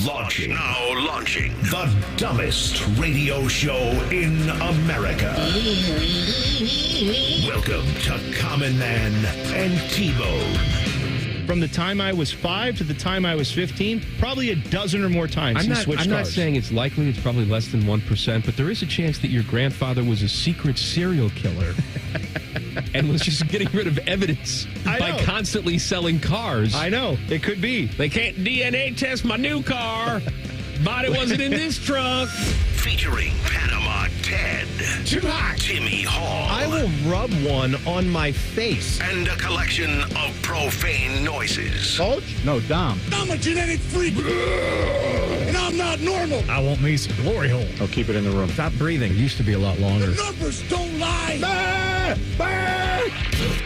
Now launching. The dumbest radio show in America. Welcome to Common Man and T-Bone. From the time I was 5 to the time I was 15, probably a dozen or more times he switched cars. I'm not saying it's likely. It's probably less than 1%, but there is a chance that your grandfather was a secret serial killer and was just getting rid of evidence by constantly selling cars. I know. It could be. They can't DNA test my new car. Body wasn't in this truck. Featuring Panama Ted. Too hot. Timmy Hall. I will rub one on my face. And a collection of profane noises. Coach? No, Dom. I'm a genetic freak. And I'm not normal. I want me some glory hole. I'll keep it in the room. Stop breathing. It used to be a lot longer. The numbers don't lie.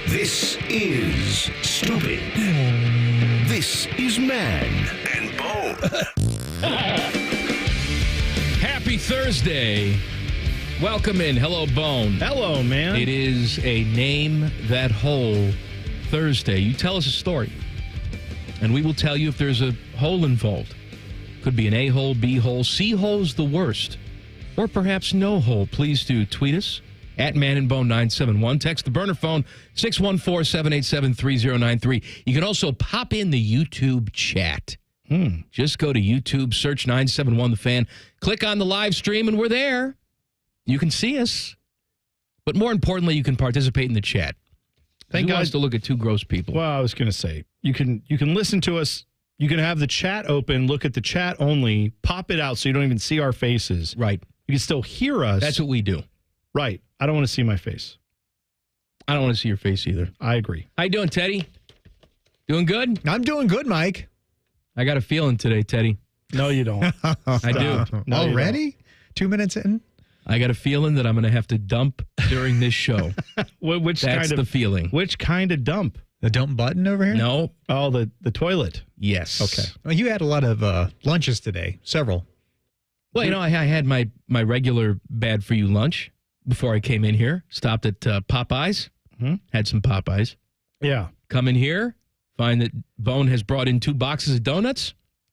This is Stupid. This is Man and Bone. Happy Thursday. Welcome in. Hello, Bone. Hello, man. It is a Name That Hole Thursday. You tell us a story, and we will tell you if there's a hole involved. Could be an A-hole, B-hole, C-hole's the worst. Or perhaps no hole. Please do tweet us at manandbone971. Text the burner phone, 614-787-3093. You can also pop in the YouTube chat. Just go to YouTube, search 971 The Fan, click on the live stream, and we're there. You can see us. But more importantly, you can participate in the chat. Thank Who God. wants to look at two gross people? Well, I was going to say, you can listen to us. You can have the chat open, look at the chat only, pop it out so you don't even see our faces. Right. You can still hear us. That's what we do. Right. I don't want to see my face. I don't want to see your face either. I agree. How you doing, Teddy? Doing good? I'm doing good, Mike. I got a feeling today, Teddy. No, you don't. I do. No, you Already? 2 minutes in? I got a feeling that I'm going to have to dump during this show. Which That's kind of the feeling. Which kind of dump? The dump button over here? No. Oh, the toilet. Yes. Okay. Well, you had a lot of lunches today. Several. Well, you know, I had my regular bad for you lunch before I came in here. Stopped at Popeyes. Had some Popeyes. Yeah. Come in here. Find that Bone has brought in 2 boxes of donuts.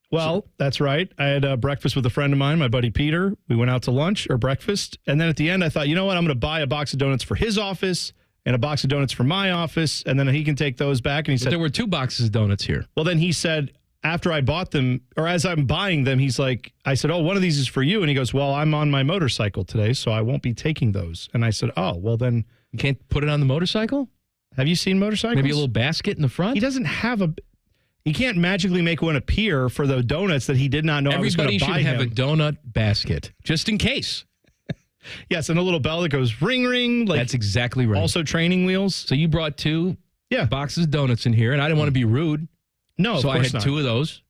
Well, that's right. I had breakfast with a friend of mine, my buddy Peter. We went out to lunch or breakfast. And then at the end, I thought, you know what? I'm going to buy a box of donuts for his office and a box of donuts for my office. And then he can take those back. And he But said, there were 2 boxes of donuts here. well, then he said, after I bought them, or as I'm buying them, he's like, I said, oh, one of these is for you. And he goes, well, I'm on my motorcycle today, so I won't be taking those. And I said, oh, well, then You can't put it on the motorcycle? have you seen motorcycles? Maybe a little basket in the front? He doesn't have a. He can't magically make one appear for the donuts that he did not know I was going Everybody to buy should have him. a donut basket, just in case. Yes, and a little bell that goes ring, ring. Like That's exactly right. also training wheels. So you brought 2 Yeah. boxes of donuts in here, and I didn't want to be rude. No, So of I course had not. 2 of those.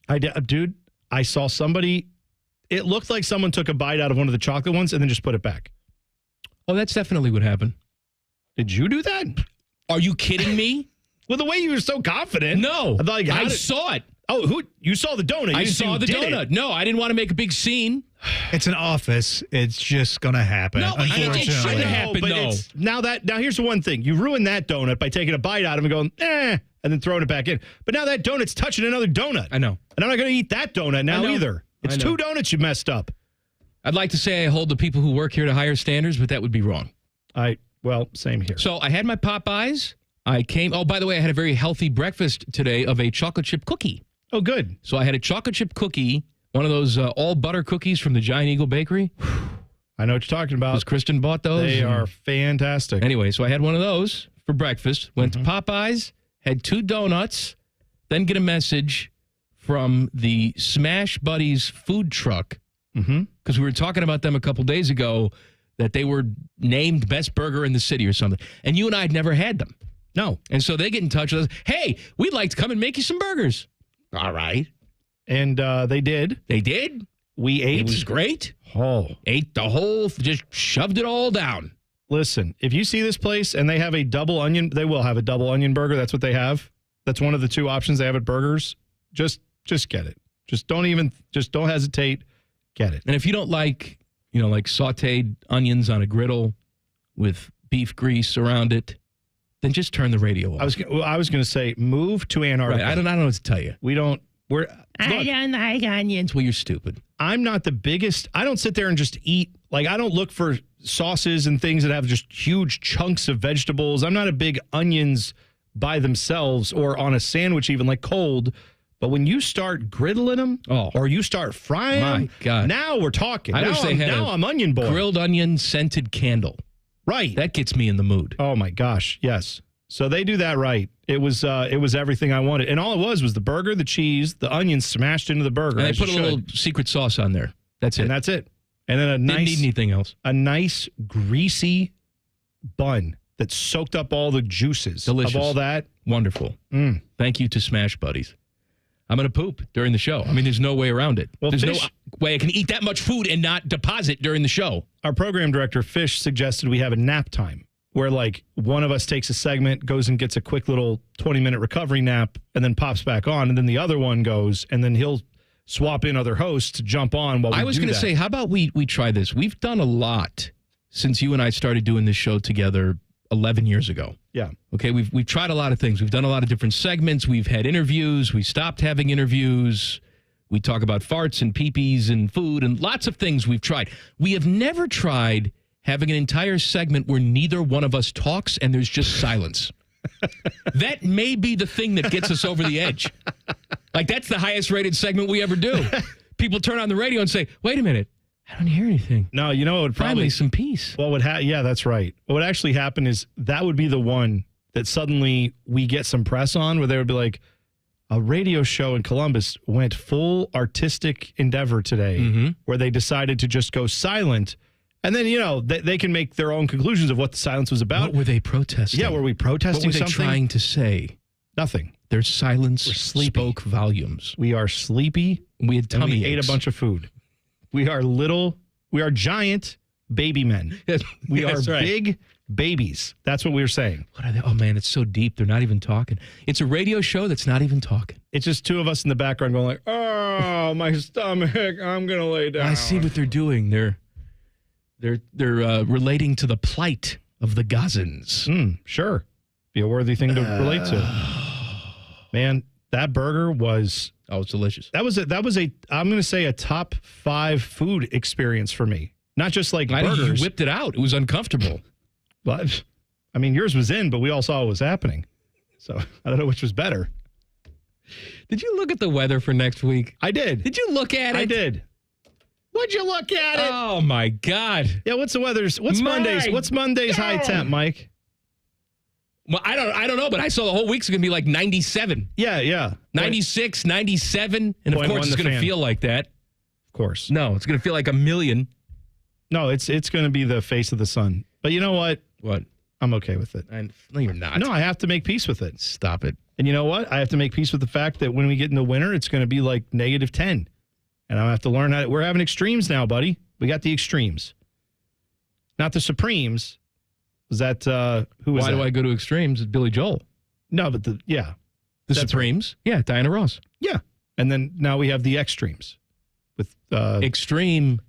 I did, dude. I saw somebody. It looked like someone took a bite out of one of the chocolate ones and then just put it back. Oh, that's definitely what happened. Did you do that? Are you kidding me? Well, the way you were so confident. No. I thought, like, I saw it. Oh, who? You saw the donut. You I didn't see saw who the did donut. it. No, I didn't want to make a big scene. It's an office. It's just going to happen. No, it shouldn't unfortunately. happen. but no. now here's the one thing. You ruined that donut by taking a bite out of it and going, and then throwing it back in. But now that donut's touching another donut. I know. And I'm not going to eat that donut now I know. either. It's I know. 2 donuts you messed up. I'd like to say I hold the people who work here to higher standards, but that would be wrong. Well, same here. So I had my Popeyes. Oh, by the way, I had a very healthy breakfast today of a chocolate chip cookie. Oh, good. So I had a chocolate chip cookie, one of those all butter cookies from the Giant Eagle Bakery. I know what you're talking about. Because Kristen bought those. They are fantastic. Anyway, so I had one of those for breakfast. Went to Popeyes, had 2 donuts, then get a message from the Smash Buddies food truck. Because we were talking about them a couple days ago, that they were named best burger in the city or something. And you and I had never had them. No. And so they get in touch with us. Hey, we'd like to come and make you some burgers. All right. And they did. They did. We ate. It was great. Oh. Ate the whole, just shoved it all down. Listen, if you see this place and they have a double onion, they will have a double onion burger. That's what they have. That's one of the 2 options they have at burgers. Just get it. Just don't hesitate. Get it. And if you don't like, like sauteed onions on a griddle with beef grease around it, then just turn the radio off. I was going to say, move to Antarctica. Right. I don't know what to tell you. We don't I don't like onions. Well, you're stupid. I'm not the biggest. I don't sit there and just eat. Like, I don't look for sauces and things that have just huge chunks of vegetables. I'm not a big onions by themselves or on a sandwich, even like cold. But when you start griddling them or you start frying them, God. now we're talking. I wish they had I'm onion boy. Grilled onion scented candle. Right. That gets me in the mood. Oh, my gosh. Yes. So they do that right. It was everything I wanted. And all it was the burger, the cheese, the onions smashed into the burger. And they put a little secret sauce on there. That's it. And that's it. And then Didn't need anything else. A nice, greasy bun that soaked up all the juices Delicious. of all that. Wonderful. Thank you to Smash Buddies. I'm going to poop during the show. I mean, there's no way around it. Well, there's no way I can eat that much food and not deposit during the show. Our program director, Fish, suggested we have a nap time where, like, one of us takes a segment, goes and gets a quick little 20-minute recovery nap, and then pops back on, and then the other one goes, and then he'll swap in other hosts to jump on while we do that. I was going to say, how about we try this? We've done a lot since you and I started doing this show together 11 years ago. Yeah. Okay, we've tried a lot of things. We've done a lot of different segments. We've had interviews. We stopped having interviews. We talk about farts and peepees and food and lots of things we've tried. We have never tried having an entire segment where neither one of us talks and there's just silence. That may be the thing that gets us over the edge. Like, that's the highest rated segment we ever do. People turn on the radio and say, wait a minute, I don't hear anything. No, you know, it would probably... Finally, some peace. Well, yeah, that's right. What would actually happen is that would be the one that suddenly we get some press on where they would be like, a radio show in Columbus went full artistic endeavor today where they decided to just go silent. And then, you know, they can make their own conclusions of what the silence was about. What were they protesting? Yeah, were we protesting something? What were they trying to say? Nothing. Their silence spoke volumes. We are sleepy. We had tummy we ate a bunch of food. We are giant baby men. We are big babies. That's what we were saying. What are they? Oh, man, it's so deep. They're not even talking. It's a radio show that's not even talking. It's just two of us in the background going like, oh, my stomach. I'm going to lay down. I see what they're doing. They're relating to the plight of the Gazans. Sure. Be a worthy thing to relate to. Man, that burger was... Oh, it's delicious. That was I'm going to say a top 5 food experience for me. Not just like burgers. You whipped it out. It was uncomfortable. But, I mean, yours was in, but we all saw what was happening. So I don't know which was better. Did you look at the weather for next week? I did. Did you look at it? I did. Would you look at it? Oh, my God. Yeah, what's the weather's? What's Monday's high temp, Mike? Well, I don't know, but I saw the whole week's going to be like 97. Yeah. 96, 97, and of course it's going to feel like that. Of course. No, it's going to feel like a million. No, it's going to be the face of the sun. But you know what? What? I'm okay with it. No, you're not. No, I have to make peace with it. Stop it. And you know what? I have to make peace with the fact that when we get into winter, it's going to be like -10. And I have to learn how we're having extremes now, buddy. We got the extremes. Not the Supremes. Was that, who was that? Why do I go to extremes? It's Billy Joel. No, but the Supremes? Right. Yeah, Diana Ross. Yeah. And then now we have the extremes. With Extreme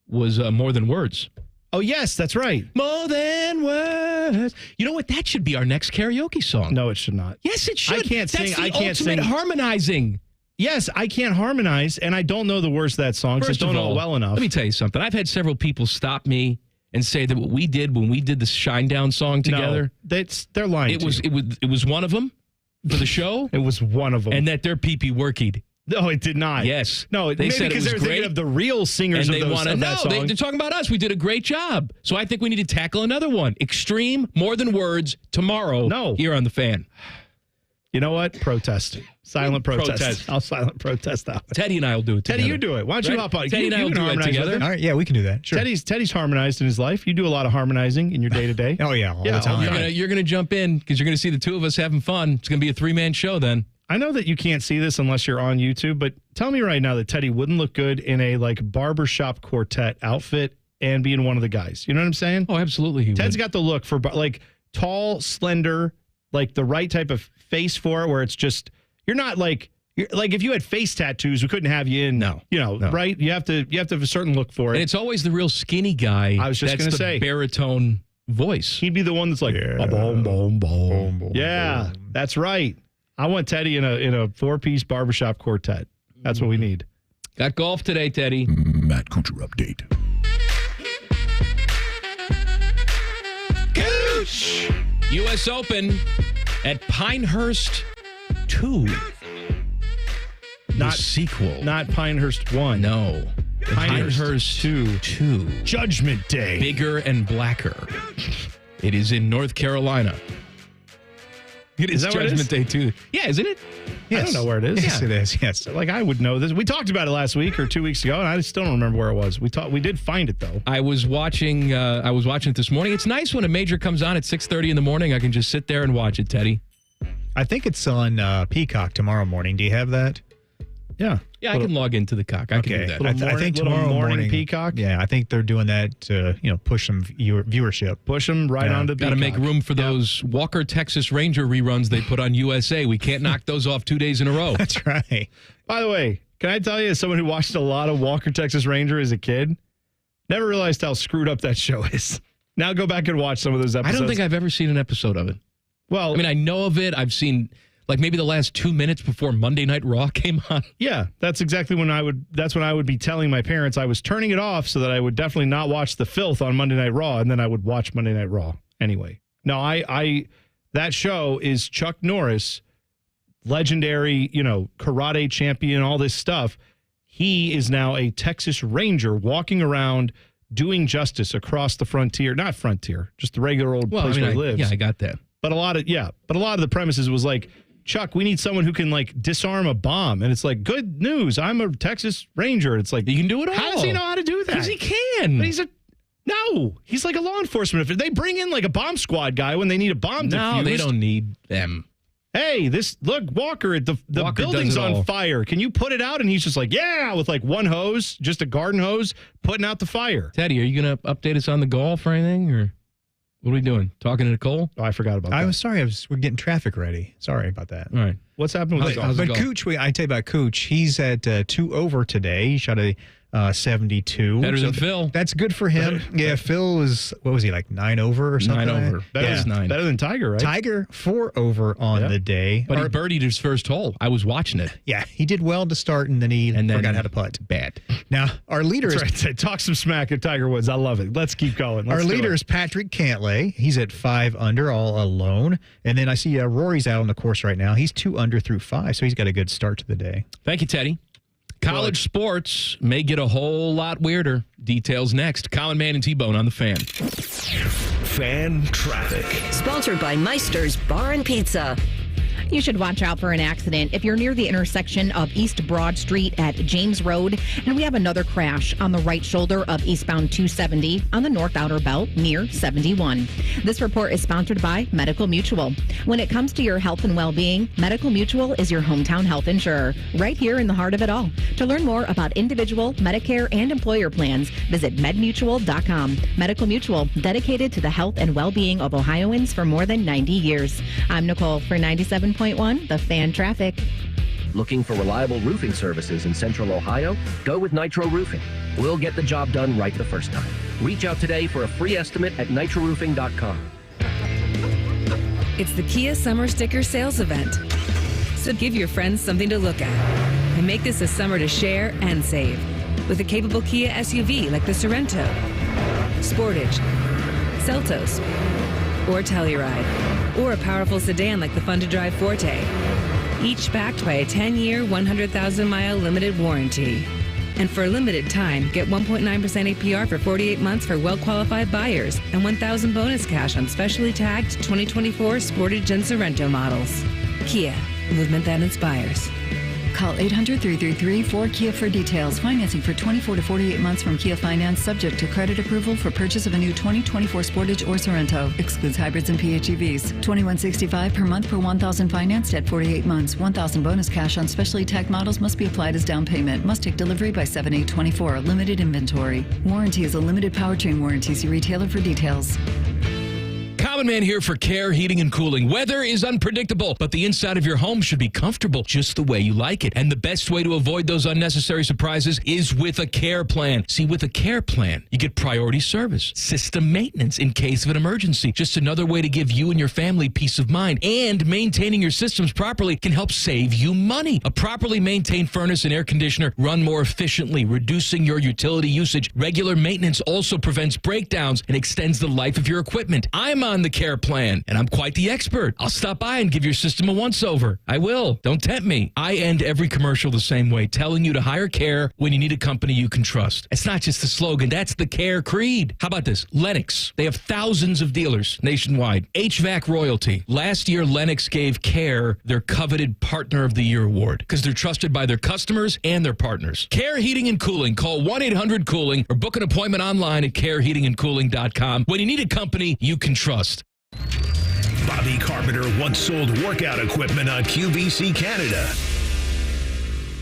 was More Than Words. Oh, yes, that's right. More than words. You know what? That should be our next karaoke song. No, it should not. Yes, it should. I can't sing. That's the ultimate harmonizing. Yes, I can't harmonize, and I don't know the words of that song, because I don't know it well enough. Let me tell you something. I've had several people stop me and say that what we did when we did the Shinedown song together. No, they're lying. It was one of them for the show. It was one of them. And that their pee-pee workied. No, it did not. Yes. No, they said because it was they're thinking of the real singers and of that song. They're talking about us. We did a great job. So I think we need to tackle another one. Extreme, More Than Words, tomorrow here on The Fan. You know what? Protest. Silent protest. I'll silent protest that one. Teddy and I will do it together. Teddy, you do it. Why don't you hop on? Teddy and I will do it together. All right, yeah, we can do that. Sure. Teddy's harmonized in his life. You do a lot of harmonizing in your day-to-day. Oh, yeah, all the time. You're gonna jump in because you're going to see the two of us having fun. It's going to be a 3-man show then. I know that you can't see this unless you're on YouTube, but tell me right now that Teddy wouldn't look good in a barbershop quartet outfit and being one of the guys. You know what I'm saying? Oh, absolutely. Ted's got the look for tall, slender, the right type of face for it, where it's just you're not if you had face tattoos, we couldn't have you in. No. Right? You have to have a certain look for it. And it's always the real skinny guy. I was just going to say baritone voice. He'd be the one that's like boom, boom, boom. Yeah, that's right. I want Teddy in a 4-piece barbershop quartet. That's what we need. Got golf today, Teddy. Matt Coulter update. Gooch! U.S. Open at Pinehurst 2. Not the sequel. Not Pinehurst 1. No. Pinehurst 2. Judgment Day. Bigger and blacker. It is in North Carolina. It is Judgment Day 2. Yeah, isn't it? Yes. I don't know where it is. Yes, it is. Yes. Like, I would know this. We talked about it last week or 2 weeks ago, and I still don't remember where it was. We did find it, though. I was watching it this morning. It's nice when a major comes on at 6:30 in the morning. I can just sit there and watch it, Teddy. I think it's on Peacock tomorrow morning. Do you have that? Yeah. Yeah, I can log into the cock. I can do that. I think tomorrow morning Peacock. Yeah, I think they're doing that to push some viewership. Push them right onto Peacock. Got to make room for those Walker Texas Ranger reruns they put on USA. We can't knock those off 2 days in a row. That's right. By the way, can I tell you, as someone who watched a lot of Walker Texas Ranger as a kid, never realized how screwed up that show is. Now go back and watch some of those episodes. I don't think I've ever seen an episode of it. Well, I mean, I know of it. I've seen like maybe the last 2 minutes before Monday Night Raw came on. Yeah, that's exactly when I would be telling my parents I was turning it off so that I would definitely not watch the filth on Monday Night Raw, and then I would watch Monday Night Raw anyway. No, that show is Chuck Norris, legendary, karate champion, all this stuff. He is now a Texas Ranger walking around doing justice across the frontier, not frontier, just the regular old place where he lives. Yeah, I got that. But a lot of the premises was like, Chuck, we need someone who can like disarm a bomb. And it's like, good news. I'm a Texas Ranger. It's like, you can do it all. How does he know how to do that? Because he can. But he's like a law enforcement. If they bring in like a bomb squad guy when they need a bomb defused. No, they don't need them. Hey, look, Walker, the Walker building's on all. fire. Can you put it out? And he's just like, yeah, with like one hose, just a garden hose, putting out the fire. Teddy, are you going to update us on the golf or anything? Or what are we doing? Talking to Nicole? Oh, I forgot about that. I was sorry. We're getting traffic ready. Sorry about that. All right. What's happening with How's the it golf? But Cooch, I tell you about Cooch. He's at 2 over today. He shot a 72. Better than Phil. That's good for him. Yeah, Phil was, what was he, like 9 over or something? 9 over. Better than Tiger, right? Tiger, 4 over on the day. But he birdied his first hole. I was watching it. Yeah, he did well to start, and then he forgot how to putt. Bad. Now, our leader That's right. Talk some smack at Tiger Woods. I love it. Let's keep going. Our leader is Patrick Cantlay. He's at 5 under, all alone. And then I see Rory's out on the course right now. He's 2 under through 5, so he's got a good start to the day. Thank you, Teddy. College sports may get a whole lot weirder. Details next. Colin Man and T-Bone on the Fan. Fan traffic. Sponsored by Meister's Bar and Pizza. You should watch out for an accident if you're near the intersection of East Broad Street at James Road. And we have another crash on the right shoulder of eastbound 270 on the North Outer Belt near 71. This report is sponsored by Medical Mutual. When it comes to your health and well-being, Medical Mutual is your hometown health insurer, right here in the heart of it all. To learn more about individual, Medicare, and employer plans, visit medmutual.com. Medical Mutual, dedicated to the health and well-being of Ohioans for more than 90 years. I'm Nicole for 97.1, The Fan Traffic. Looking for reliable roofing services in Central Ohio? Go with Nitro Roofing. We'll get the job done right the first time. Reach out today for a free estimate at nitroroofing.com. It's the Kia Summer Sticker Sales Event. So give your friends something to look at and make this a summer to share and save. With a capable Kia SUV like the Sorento, Sportage, Seltos, or Telluride, or a powerful sedan like the fun-to-drive Forte, each backed by a 10-year, 100,000-mile limited warranty. And for a limited time, get 1.9% APR for 48 months for well-qualified buyers and $1,000 bonus cash on specially tagged 2024 Sportage and Sorento models. Kia, movement that inspires. Call 800-333-4KIA for details. Financing for 24 to 48 months from Kia Finance, subject to credit approval for purchase of a new 2024 Sportage or Sorento. Excludes hybrids and PHEVs. $21.65 per month per 1,000 financed at 48 months. $1,000 bonus cash on specially tagged models must be applied as down payment. Must take delivery by 7/8/24. Limited inventory. Warranty is a limited powertrain warranty. See retailer for details. Common Man here for Care Heating and Cooling. Weather is unpredictable, but the inside of your home should be comfortable just the way you like it. And the best way to avoid those unnecessary surprises is with a care plan. See, with a care plan, you get priority service, system maintenance in case of an emergency. Just another way to give you and your family peace of mind. And maintaining your systems properly can help save you money. A properly maintained furnace and air conditioner run more efficiently, reducing your utility usage. Regular maintenance also prevents breakdowns and extends the life of your equipment. I'm on the care plan, and I'm quite the expert. I'll stop by and give your system a once-over. I will. Don't tempt me. I end every commercial the same way, telling you to hire Care when you need a company you can trust. It's not just a slogan. That's the Care creed. How about this? Lennox. They have thousands of dealers nationwide. HVAC royalty. Last year, Lennox gave Care their coveted Partner of the Year award because they're trusted by their customers and their partners. Care Heating and Cooling. Call 1-800-COOLING or book an appointment online at careheatingandcooling.com. When you need a company you can trust. Bobby Carpenter once sold workout equipment on QVC Canada.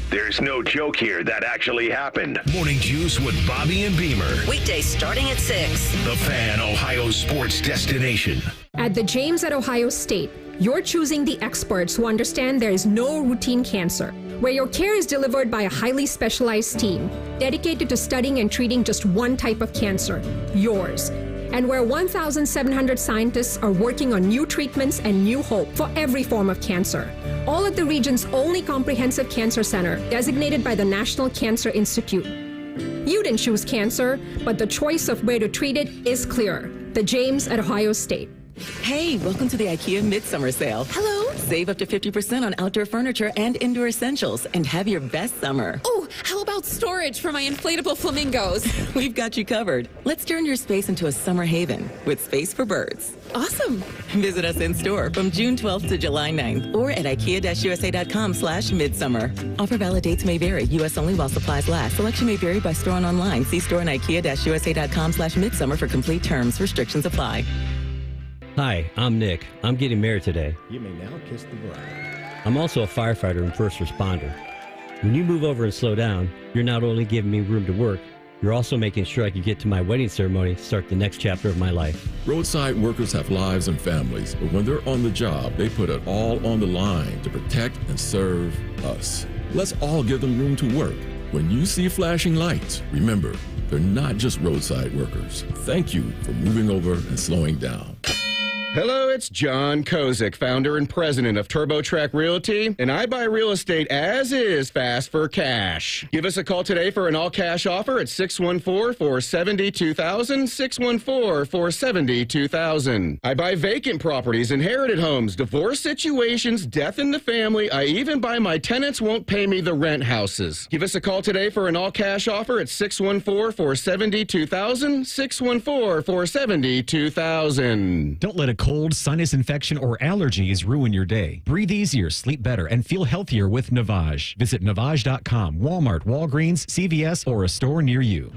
There's no joke here. That actually happened. Morning Juice with Bobby and Beamer. Weekdays starting at 6. The Fan, Ohio sports destination. At the James at Ohio State, you're choosing the experts who understand there is no routine cancer, where your care is delivered by a highly specialized team dedicated to studying and treating just one type of cancer, yours. And where 1,700 scientists are working on new treatments and new hope for every form of cancer. All at the region's only comprehensive cancer center, designated by the National Cancer Institute. You didn't choose cancer, but the choice of where to treat it is clear. The James at Ohio State. Hey, welcome to the IKEA Midsummer Sale. Hello. Save up to 50% on outdoor furniture and indoor essentials and have your best summer. Oh, how about storage for my inflatable flamingos? We've got you covered. Let's turn your space into a summer haven with space for birds. Awesome. Visit us in store from June 12th to July 9th or at ikea-usa.com/midsummer. Offer valid dates may vary. U.S. only while supplies last. Selection may vary by store and online. See store and ikea-usa.com/midsummer for complete terms. Restrictions apply. Hi, I'm Nick. I'm getting married today. You may now kiss the bride. I'm also a firefighter and first responder. When you move over and slow down, you're not only giving me room to work, you're also making sure I can get to my wedding ceremony to start the next chapter of my life. Roadside workers have lives and families, but when they're on the job, they put it all on the line to protect and serve us. Let's all give them room to work. When you see flashing lights, remember, they're not just roadside workers. Thank you for moving over and slowing down. Hello, it's John Kozik, founder and president of TurboTrack Realty, and I buy real estate as is fast for cash. Give us a call today for an all-cash offer at 614-470-2000, 614-470-2000. I buy vacant properties, inherited homes, divorce situations, death in the family. I even buy my tenants won't pay me the rent houses. Give us a call today for an all-cash offer at 614-470-2000, 614-470-2000. Don't let a cold, sinus infection, or allergies ruin your day. Breathe easier, sleep better, and feel healthier with Navage. Visit Navage.com, Walmart, Walgreens, CVS, or a store near you.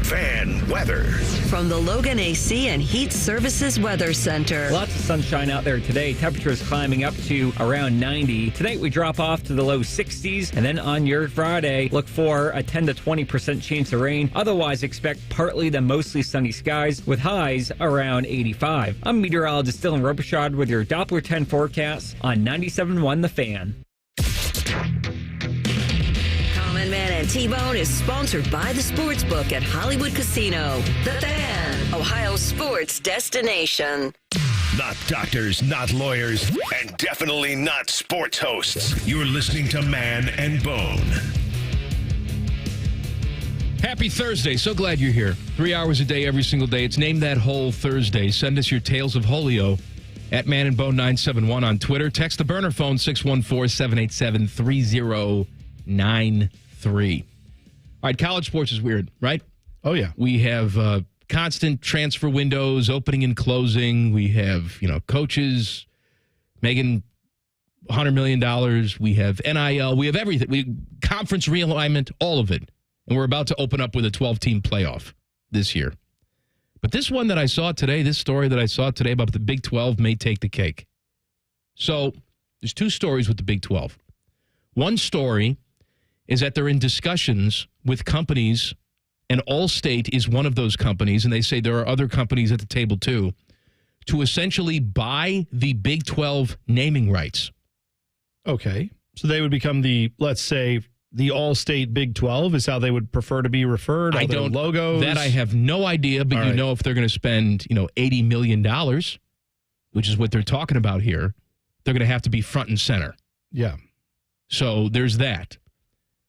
Fan weather. From the Logan AC and Heat Services Weather Center. Lots of sunshine out there today. Temperatures climbing up to around 90. Tonight we drop off to the low 60s. And then on your Friday, look for a 10 to 20% chance of rain. Otherwise, expect partly to mostly sunny skies with highs around 85. I'm meteorologist Dylan Robichaud with your Doppler 10 forecast on 97.1 The Fan. Common Man and T-Bone is sponsored by the Sportsbook at Hollywood Casino. The Fan, Ohio's sports destination. Not doctors, not lawyers, and definitely not sports hosts. You're listening to Man and Bone. Happy Thursday. So glad you're here. 3 hours a day, every single day. It's Name That Hole Thursday. Send us your tales of Holio at Man and Bone 971 on Twitter. Text the burner phone 614-787-3093. All right, college sports is weird, right? Oh, yeah. We have constant transfer windows, opening and closing. We have, coaches making $100 million. We have NIL. We have everything. Conference realignment, all of it. And we're about to open up with a 12-team playoff this year. But this one that I saw today, this story that I saw today about the Big 12 may take the cake. So there's two stories with the Big 12. One story is that they're in discussions with companies, and Allstate is one of those companies, and they say there are other companies at the table too, to essentially buy the Big 12 naming rights. Okay. So they would become let's say, the all-state Big 12 is how they would prefer to be referred. I don't logos. That I have no idea, but you know if they're going to spend, $80 million, which is what they're talking about here, they're going to have to be front and center. Yeah. So there's that.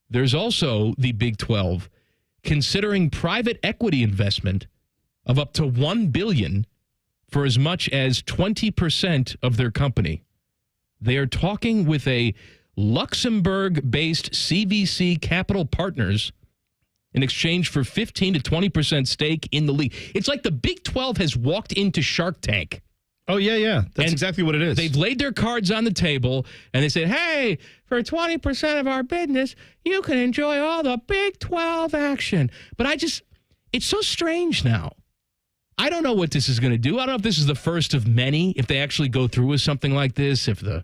There's also the Big 12 considering private equity investment of up to $1 billion for as much as 20% of their company. They are talking with a Luxembourg-based CVC Capital Partners in exchange for 15 to 20% stake in the league. It's like the Big 12 has walked into Shark Tank. Oh, yeah. That's exactly what it is. They've laid their cards on the table, and they said, hey, for 20% of our business, you can enjoy all the Big 12 action. But it's so strange now. I don't know what this is going to do. I don't know if this is the first of many, if they actually go through with something like this, if the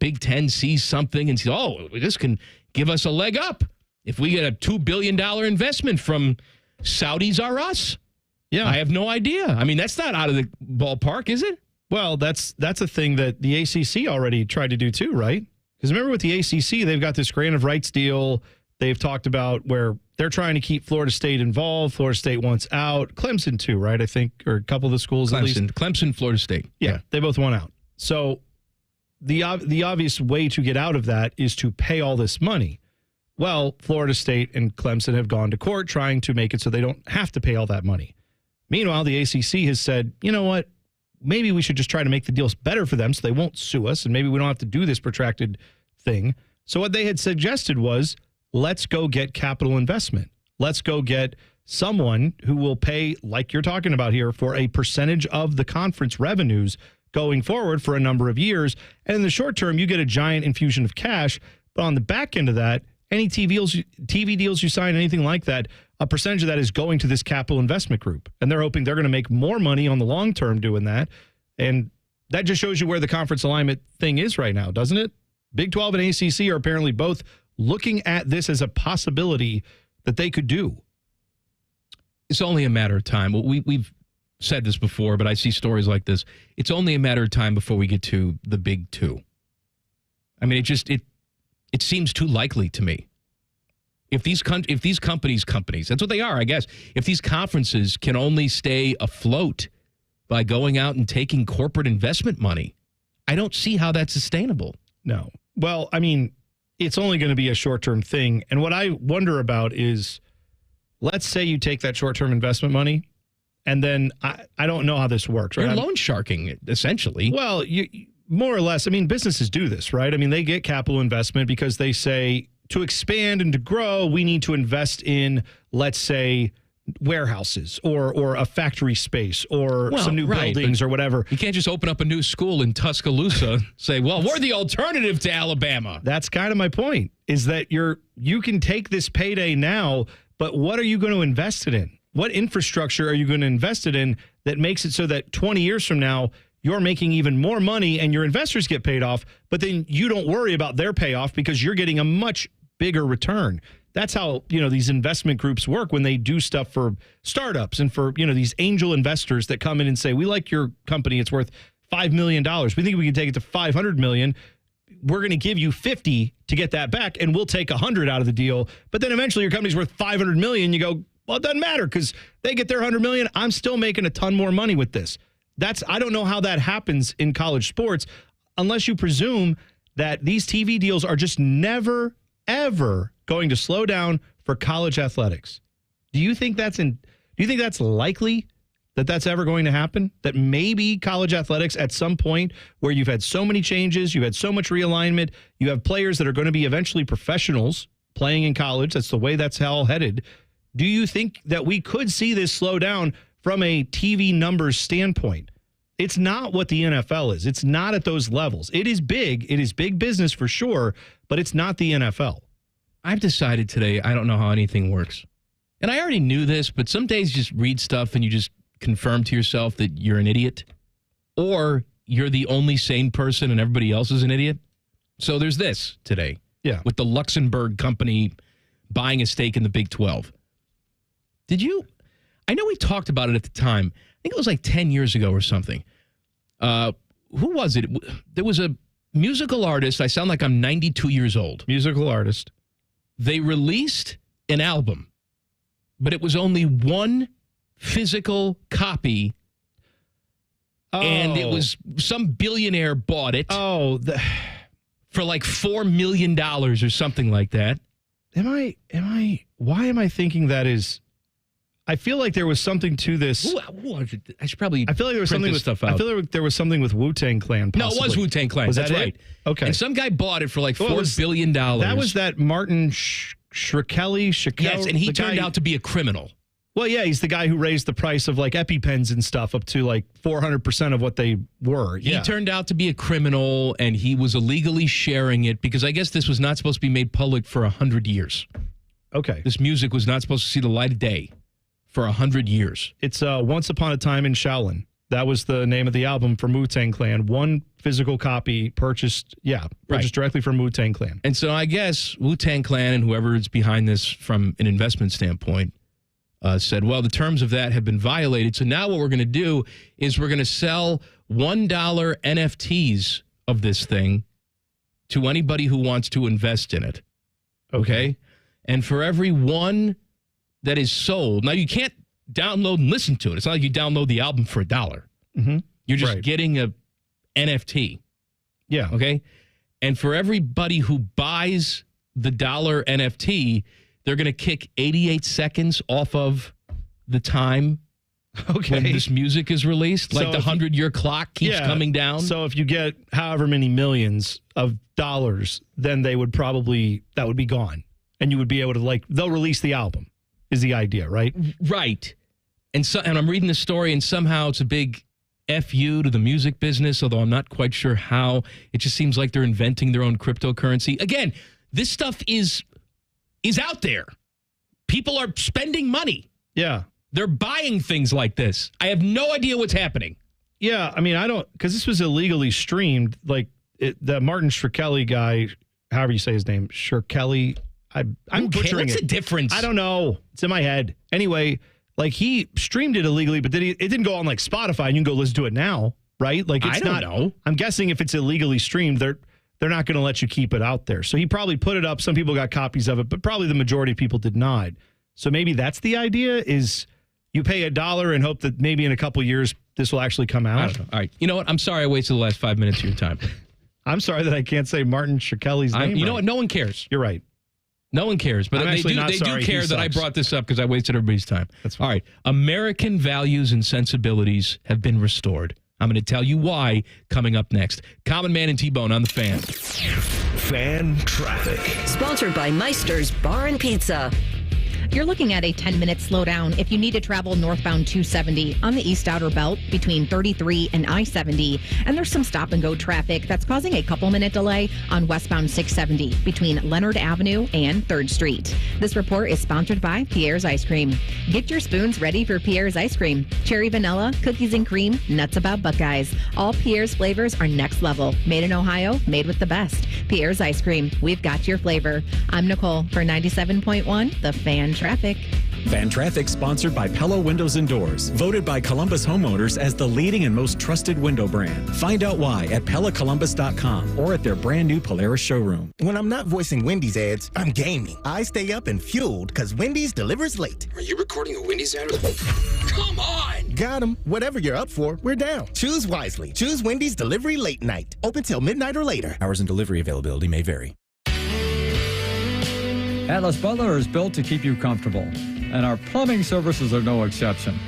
Big Ten sees something and says, oh, this can give us a leg up if we get a $2 billion investment from Saudis or us. Yeah. I have no idea. I mean, that's not out of the ballpark, is it? Well, that's a thing that the ACC already tried to do too, right? Because remember with the ACC, they've got this grant of rights deal they've talked about where they're trying to keep Florida State involved. Florida State wants out. Clemson too, right? I think, or a couple of the schools at least. Clemson, Florida State. Yeah, they both want out. So the obvious way to get out of that is to pay all this money. Well, Florida State and Clemson have gone to court trying to make it so they don't have to pay all that money. Meanwhile, the ACC has said, you know what? Maybe we should just try to make the deals better for them so they won't sue us, and maybe we don't have to do this protracted thing. So what they had suggested was, let's go get capital investment. Let's go get someone who will pay, like you're talking about here, for a percentage of the conference revenues going forward for a number of years. And in the short term, you get a giant infusion of cash. But on the back end of that, any TV deals you sign, anything like that, a percentage of that is going to this capital investment group. And they're hoping they're going to make more money on the long term doing that. And that just shows you where the conference alignment thing is right now, doesn't it? Big 12 and ACC are apparently both looking at this as a possibility that they could do. It's only a matter of time. We've said this before, but I see stories like this. It's only a matter of time before we get to the Big Two. I mean, it seems too likely to me. If these companies, that's what they are, I guess. If these conferences can only stay afloat by going out and taking corporate investment money, I don't see how that's sustainable. No. Well, I mean, it's only going to be a short-term thing. And what I wonder about is, let's say you take that short-term investment money, and then I don't know how this works. Right? You're loan sharking, essentially. Well, you more or less. I mean, businesses do this, right? I mean, they get capital investment because they say, to expand and to grow, we need to invest in, let's say, warehouses or a factory space or some new buildings or whatever. You can't just open up a new school in Tuscaloosa, say, well, we're the alternative to Alabama. That's kind of my point, is that you can take this payday now, but what are you going to invest it in? What infrastructure are you going to invest it in that makes it so that 20 years from now, you're making even more money and your investors get paid off, but then you don't worry about their payoff because you're getting a much bigger return. That's how, these investment groups work when they do stuff for startups and for, these angel investors that come in and say, we like your company. It's worth $5 million. We think we can take it to $500 million. We're going to give you 50 to get that back, and we'll take 100 out of the deal. But then eventually your company's worth $500 million. You go, well, it doesn't matter because they get their $100 million. I'm still making a ton more money with this. I don't know how that happens in college sports unless you presume that these TV deals are just never, ever going to slow down for college athletics. Do you think that's likely that that's ever going to happen? That maybe college athletics at some point where you've had so many changes, you've had so much realignment, you have players that are going to be eventually professionals playing in college. That's the way that's all headed. Do you think that we could see this slow down from a TV numbers standpoint? It's not what the NFL is. It's not at those levels. It is big. It is big business for sure, but it's not the NFL. I've decided today I don't know how anything works. And I already knew this, but some days you just read stuff and you just confirm to yourself that you're an idiot or you're the only sane person and everybody else is an idiot. So there's this today. Yeah. With the Luxembourg company buying a stake in the Big 12. I know we talked about it at the time. I think it was like 10 years ago or something. Who was it? There was a musical artist. I sound like I'm 92 years old. Musical artist. They released an album, but it was only one physical copy. And it was some billionaire bought it. For like $4 million or something like that. Why am I thinking that is? I feel like there was something to this. I should probably. I feel like there was something with stuff out. I feel like there was something with Wu-Tang Clan. Possibly. No, it was Wu-Tang Clan. That's right. Okay. And some guy bought it for like $4 billion. That was that Martin Shkreli. Yes, and he turned out to be a criminal. Well, yeah, he's the guy who raised the price of like EpiPens and stuff up to like 400% of what they were. He turned out to be a criminal, and he was illegally sharing it because I guess this was not supposed to be made public for 100 years. Okay. This music was not supposed to see the light of day for 100 years. It's Once Upon a Time in Shaolin. That was the name of the album from Wu-Tang Clan. One physical copy purchased directly from Wu-Tang Clan. And so I guess Wu-Tang Clan and whoever is behind this from an investment standpoint said, well, the terms of that have been violated. So now what we're going to do is we're going to sell $1 NFTs of this thing to anybody who wants to invest in it. Okay? And for every one that is sold, now you can't download and listen to it. It's not like you download the album for $1. Mm-hmm. You're just getting a NFT. Yeah. Okay? And for everybody who buys the $1 NFT, they're going to kick 88 seconds off of the time when this music is released. Like the 100-year clock keeps coming down. So if you get however many millions of dollars, then that would be gone. And you would be able to, they'll release the album, is the idea, right? Right. And I'm reading the story, and somehow it's a big FU to the music business, although I'm not quite sure how. It just seems like they're inventing their own cryptocurrency. Again, this stuff is out there. People are spending money. Yeah. They're buying things like this. I have no idea what's happening. Yeah, I mean, because this was illegally streamed. The Martin Shkreli guy, however you say his name, Shkreli. I'm butchering What's it. the difference? I don't know. It's in my head. Anyway, he streamed it illegally, but it didn't go on Spotify, and you can go listen to it now, right? I don't know. I'm guessing if it's illegally streamed, they're not going to let you keep it out there. So he probably put it up. Some people got copies of it, but probably the majority of people did not. So maybe that's the idea: is you pay $1 and hope that maybe in a couple years this will actually come out. I don't know. All right. You know what? I'm sorry I wasted the last 5 minutes of your time. I'm sorry that I can't say Martin Shkreli's name. You know what? No one cares. You're right. No one cares, but they do care that I brought this up because I wasted everybody's time. That's fine. All right. American values and sensibilities have been restored. I'm going to tell you why coming up next. Common Man and T-Bone on the Fan. Fan traffic. Sponsored by Meister's Bar and Pizza. You're looking at a 10-minute slowdown if you need to travel northbound 270 on the East Outer Belt between 33 and I-70. And there's some stop-and-go traffic that's causing a couple-minute delay on westbound 670 between Leonard Avenue and 3rd Street. This report is sponsored by Pierre's Ice Cream. Get your spoons ready for Pierre's Ice Cream. Cherry vanilla, cookies and cream, nuts about Buckeyes. All Pierre's flavors are next level. Made in Ohio, made with the best. Pierre's Ice Cream. We've got your flavor. I'm Nicole for 97.1, The Fan Traffic. Fan Traffic sponsored by Pella Windows and Doors, voted by Columbus homeowners as the leading and most trusted window brand. Find out why at PellaColumbus.com or at their brand new Polaris showroom. When I'm not voicing Wendy's ads, I'm gaming. I stay up and fueled because Wendy's delivers late. Are you recording a Wendy's ad? Come on! Got 'em. Whatever you're up for, we're down. Choose wisely. Choose Wendy's Delivery Late Night. Open till midnight or later. Hours and delivery availability may vary. Atlas Butler is built to keep you comfortable, and our plumbing services are no exception.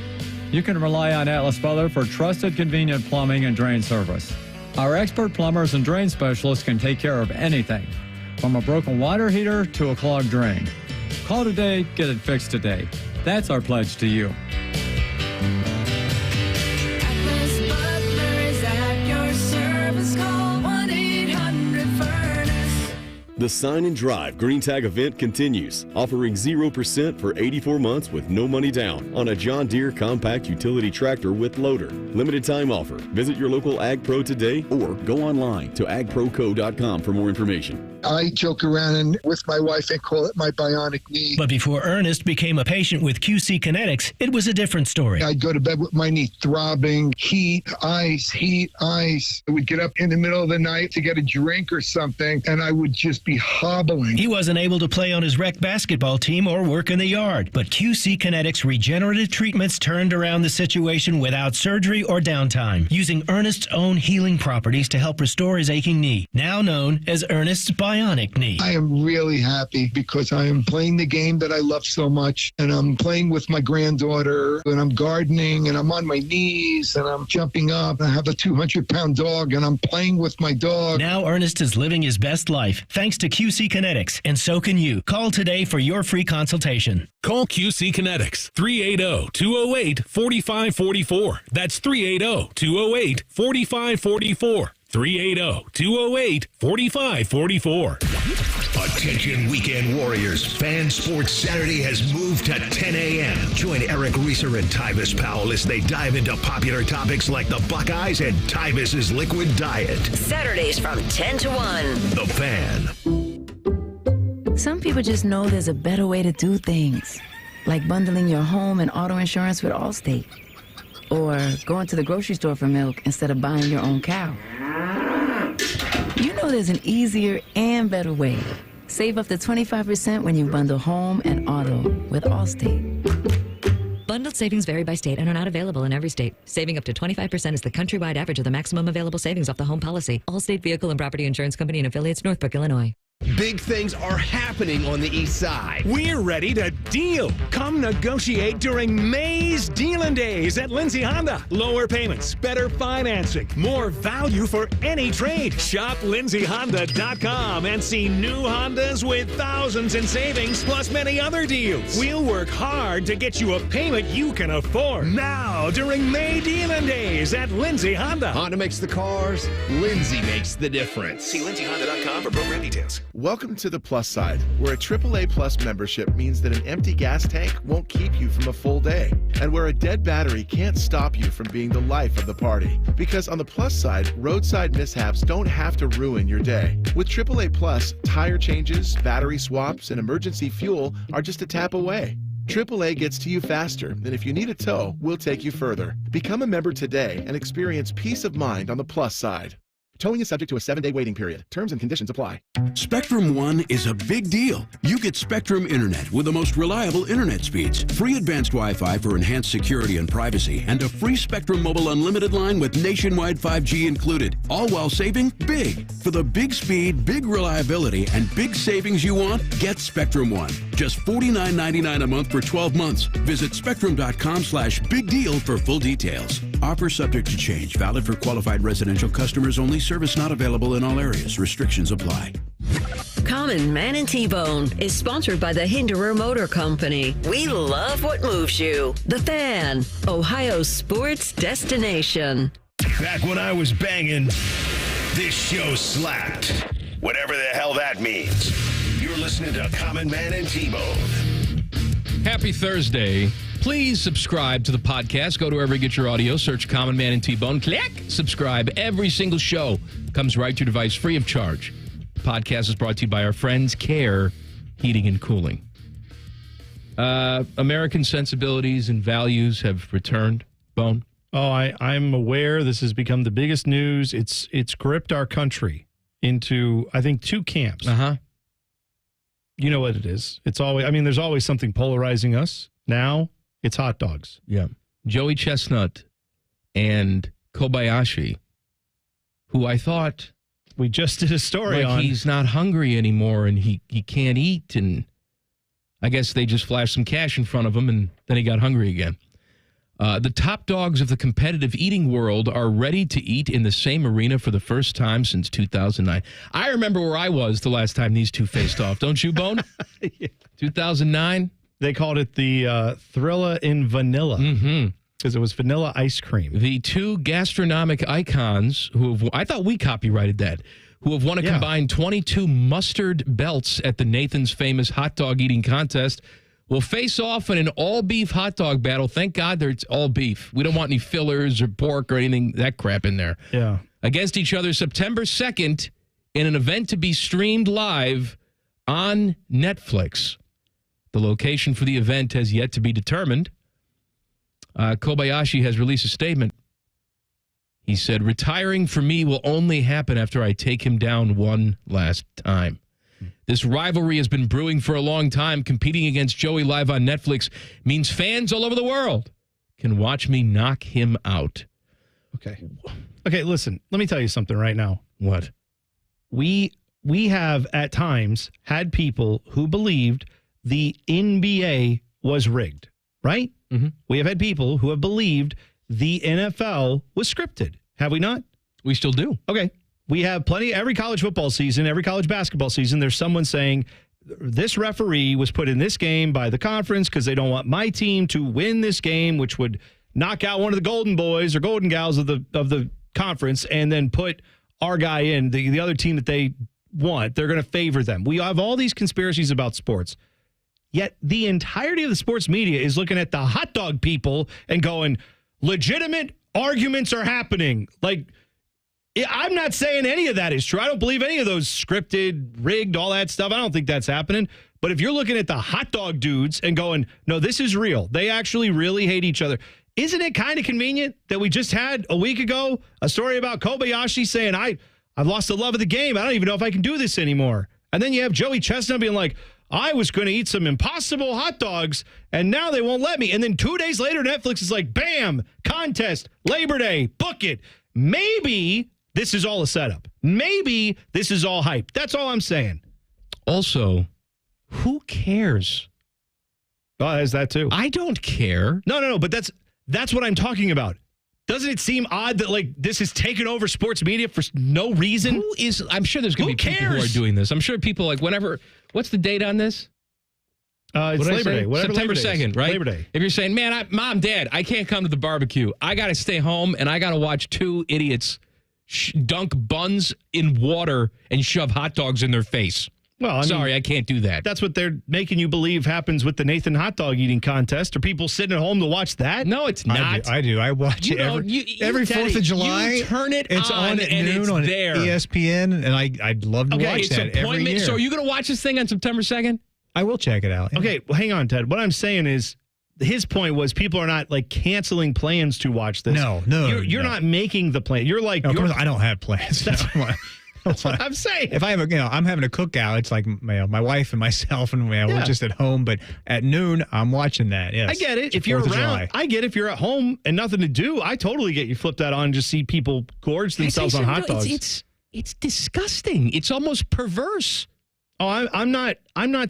You can rely on Atlas Butler for trusted, convenient plumbing and drain service. Our expert plumbers and drain specialists can take care of anything, from a broken water heater to a clogged drain. Call today, get it fixed today. That's our pledge to you. Atlas Butler is at your service. Call 1-800-FURNACE. The Sign and Drive Green Tag event continues, offering 0% for 84 months with no money down on a John Deere compact utility tractor with loader. Limited time offer. Visit your local Ag Pro today or go online to agproco.com for more information. I joke around and with my wife and call it my bionic knee. But before Ernest became a patient with QC Kinetics, it was a different story. I'd go to bed with my knee throbbing, heat, ice. I would get up in the middle of the night to get a drink or something, and I would just be hobbling. He wasn't able to play on his rec basketball team or work in the yard, but QC Kinetics regenerative treatments turned around the situation without surgery or downtime, using Ernest's own healing properties to help restore his aching knee, now known as Ernest's bionic knee. I am really happy because I am playing the game that I love so much, and I'm playing with my granddaughter, and I'm gardening, and I'm on my knees, and I'm jumping up. I have a 200-pound dog, and I'm playing with my dog. Now Ernest is living his best life thanks to QC Kinetics, and so can you. Call today for your free consultation. Call QC Kinetics, 380-208-4544. That's 380-208-4544. 380-208-4544. Attention weekend warriors. Fan Sports Saturday has moved to 10 a.m. Join Eric Reeser and Tyvis Powell as they dive into popular topics like the Buckeyes and Tyvis's liquid diet. Saturdays from 10 to 1. The Fan. Some people just know there's a better way to do things, like bundling your home and auto insurance with Allstate, or going to the grocery store for milk instead of buying your own cow. You know there's an easier and better way. Save up to 25% when you bundle home and auto with Allstate. Bundled savings vary by state and are not available in every state. Saving up to 25% is the countrywide average of the maximum available savings off the home policy. Allstate Vehicle and Property Insurance Company and affiliates, Northbrook, Illinois. Big things are happening on the east side. We're ready to deal. Come negotiate during May's Dealin' Days at Lindsay Honda. Lower payments, better financing, more value for any trade. Shop lindsayhonda.com and see new Hondas with thousands in savings plus many other deals. We'll work hard to get you a payment you can afford. Now during May Dealin' Days at Lindsay Honda. Honda makes the cars, Lindsay makes the difference. See lindsayhonda.com for program details. Welcome to the Plus side, where a AAA Plus membership means that an empty gas tank won't keep you from a full day, and where a dead battery can't stop you from being the life of the party. Because on the Plus side, roadside mishaps don't have to ruin your day. With AAA Plus, tire changes, battery swaps, and emergency fuel are just a tap away. AAA gets to you faster, and if you need a tow, we'll take you further. Become a member today and experience peace of mind on the Plus side. Towing is subject to a 7-day waiting period. Terms and conditions apply. Spectrum One is a big deal. You get Spectrum Internet with the most reliable internet speeds, free advanced Wi-Fi for enhanced security and privacy, and a free Spectrum Mobile Unlimited line with nationwide 5G included, all while saving big. For the big speed, big reliability, and big savings you want, get Spectrum One. Just $49.99 a month for 12 months. Visit spectrum.com/big deal for full details. Offer subject to change. Valid for qualified residential customers only. Service not available in all areas. Restrictions apply. Common Man and T-Bone is sponsored by the Hinderer Motor Company. We love what moves you. The Fan, Ohio's sports destination. Back when I was banging, this show slapped. Whatever the hell that means. You're listening to Common Man and T-Bone. Happy Thursday. Please subscribe to the podcast. Go to wherever you get your audio. Search Common Man and T-Bone. Click. Subscribe. Every single show comes right to your device free of charge. The podcast is brought to you by our friends Care Heating and Cooling. American sensibilities and values have returned. Bone? Oh, I'm aware. This has become the biggest news. It's gripped our country into, I think, two camps. Uh-huh. You know what it is. It's always, I mean, there's always something polarizing us. Now, it's hot dogs. Yeah. Joey Chestnut and Kobayashi, who I thought we just did a story on. He's not hungry anymore and he can't eat. And I guess they just flashed some cash in front of him and then he got hungry again. The top dogs of the competitive eating world are ready to eat in the same arena for the first time since 2009. I remember where I was the last time these two faced off. Don't you, Bone? Yeah. 2009? They called it the Thrilla in Vanilla because it was vanilla ice cream. The two gastronomic icons who have, I thought we copyrighted that, who have won a combined 22 mustard belts at the Nathan's Famous Hot Dog Eating Contest will face off in an all-beef hot dog battle. Thank God it's all beef. We don't want any fillers or pork or anything, that crap in there. Yeah. Against each other September 2nd in an event to be streamed live on Netflix. The location for the event has yet to be determined. Kobayashi has released a statement. He said, "Retiring for me will only happen after I take him down one last time. This rivalry has been brewing for a long time. Competing against Joey live on Netflix means fans all over the world can watch me knock him out." Okay, listen, let me tell you something right now. What? We have at times had people who believed the NBA was rigged, right? Mm-hmm. We have had people who have believed the NFL was scripted. Have we not? We still do. Okay. We have plenty, every college football season, every college basketball season, there's someone saying, this referee was put in this game by the conference because they don't want my team to win this game, which would knock out one of the golden boys or golden gals of the conference, and then put our guy in, the other team that they want. They're going to favor them. We have all these conspiracies about sports. Yet the entirety of the sports media is looking at the hot dog people and going, legitimate arguments are happening. Like, I'm not saying any of that is true. I don't believe any of those scripted, rigged, all that stuff. I don't think that's happening. But if you're looking at the hot dog dudes and going, no, this is real. They actually really hate each other. Isn't it kind of convenient that we just had a week ago a story about Kobayashi saying, I've lost the love of the game. I don't even know if I can do this anymore. And then you have Joey Chestnut being like, I was going to eat some Impossible hot dogs, and now they won't let me. And then 2 days later, Netflix is like, bam, contest, Labor Day, book it. Maybe this is all a setup. Maybe this is all hype. That's all I'm saying. Also, who cares? Oh, there's that too. I don't care. No, but that's what I'm talking about. Doesn't it seem odd that, like, this is taking over sports media for no reason? I'm sure there's going to be people who are doing this. I'm sure people, like, whenever, what's the date on this? It's Labor Day. September 2nd, right? Labor Day. If you're saying, man, Mom, Dad, I can't come to the barbecue. I got to stay home, and I got to watch two idiots dunk buns in water and shove hot dogs in their face. Well, sorry, I can't do that. That's what they're making you believe happens with the Nathan hot dog eating contest. Are people sitting at home to watch that? No, it's not. I do. I watch it every 4th of July. You turn it it's on at noon on there. ESPN, and I'd love to watch that every year. So are you going to watch this thing on September 2nd? I will check it out. Okay, well, hang on, Ted. What I'm saying is, his point was people are not, like, canceling plans to watch this. No. You're not making the plan. You're like, of course, I don't have plans. That's what I'm saying. If I have I'm having a cookout. It's like my wife and myself, and we're just at home. But at noon, I'm watching that. Yes, I get it. If you're around, I get it. If you're at home and nothing to do, I totally get you. Flip that on and just see people gorge themselves on hot dogs. It's disgusting. It's almost perverse. Oh, I'm not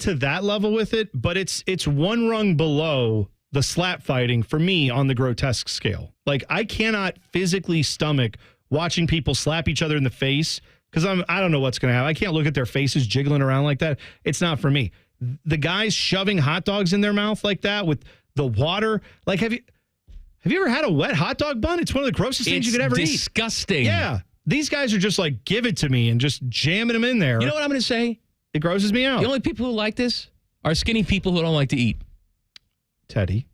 to that level with it, but it's one rung below the slap fighting for me on the grotesque scale. Like, I cannot physically stomach watching people slap each other in the face. Because I don't know what's going to happen. I can't look at their faces jiggling around like that. It's not for me. The guys shoving hot dogs in their mouth like that with the water. Like, have you ever had a wet hot dog bun? It's one of the grossest things you could ever eat. It's disgusting. Yeah. These guys are just like, give it to me and just jamming them in there. You know what I'm going to say? It grosses me out. The only people who like this are skinny people who don't like to eat. Teddy.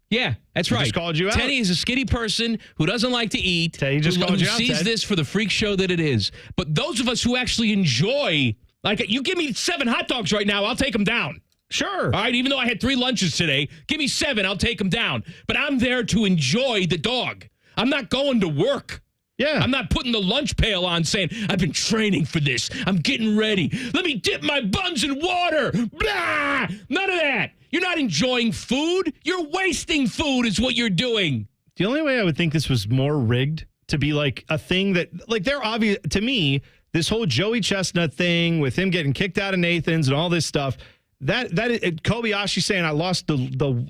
Yeah, that's right. Just called you out. Teddy is a skinny person who doesn't like to eat. Teddy just called you out, who sees Ted. this for the freak show that it is. But those of us who actually enjoy, like, you give me 7 hot dogs right now, I'll take them down. Sure. All right, even though I had 3 lunches today, give me 7, I'll take them down. But I'm there to enjoy the dog. I'm not going to work. Yeah. I'm not putting the lunch pail on saying, I've been training for this. I'm getting ready. Let me dip my buns in water. Blah! None of that. You're not enjoying food. You're wasting food is what you're doing. The only way I would think this was more rigged to be like a thing that, like, they're obvious to me, this whole Joey Chestnut thing with him getting kicked out of Nathan's and all this stuff, that Kobayashi saying I lost the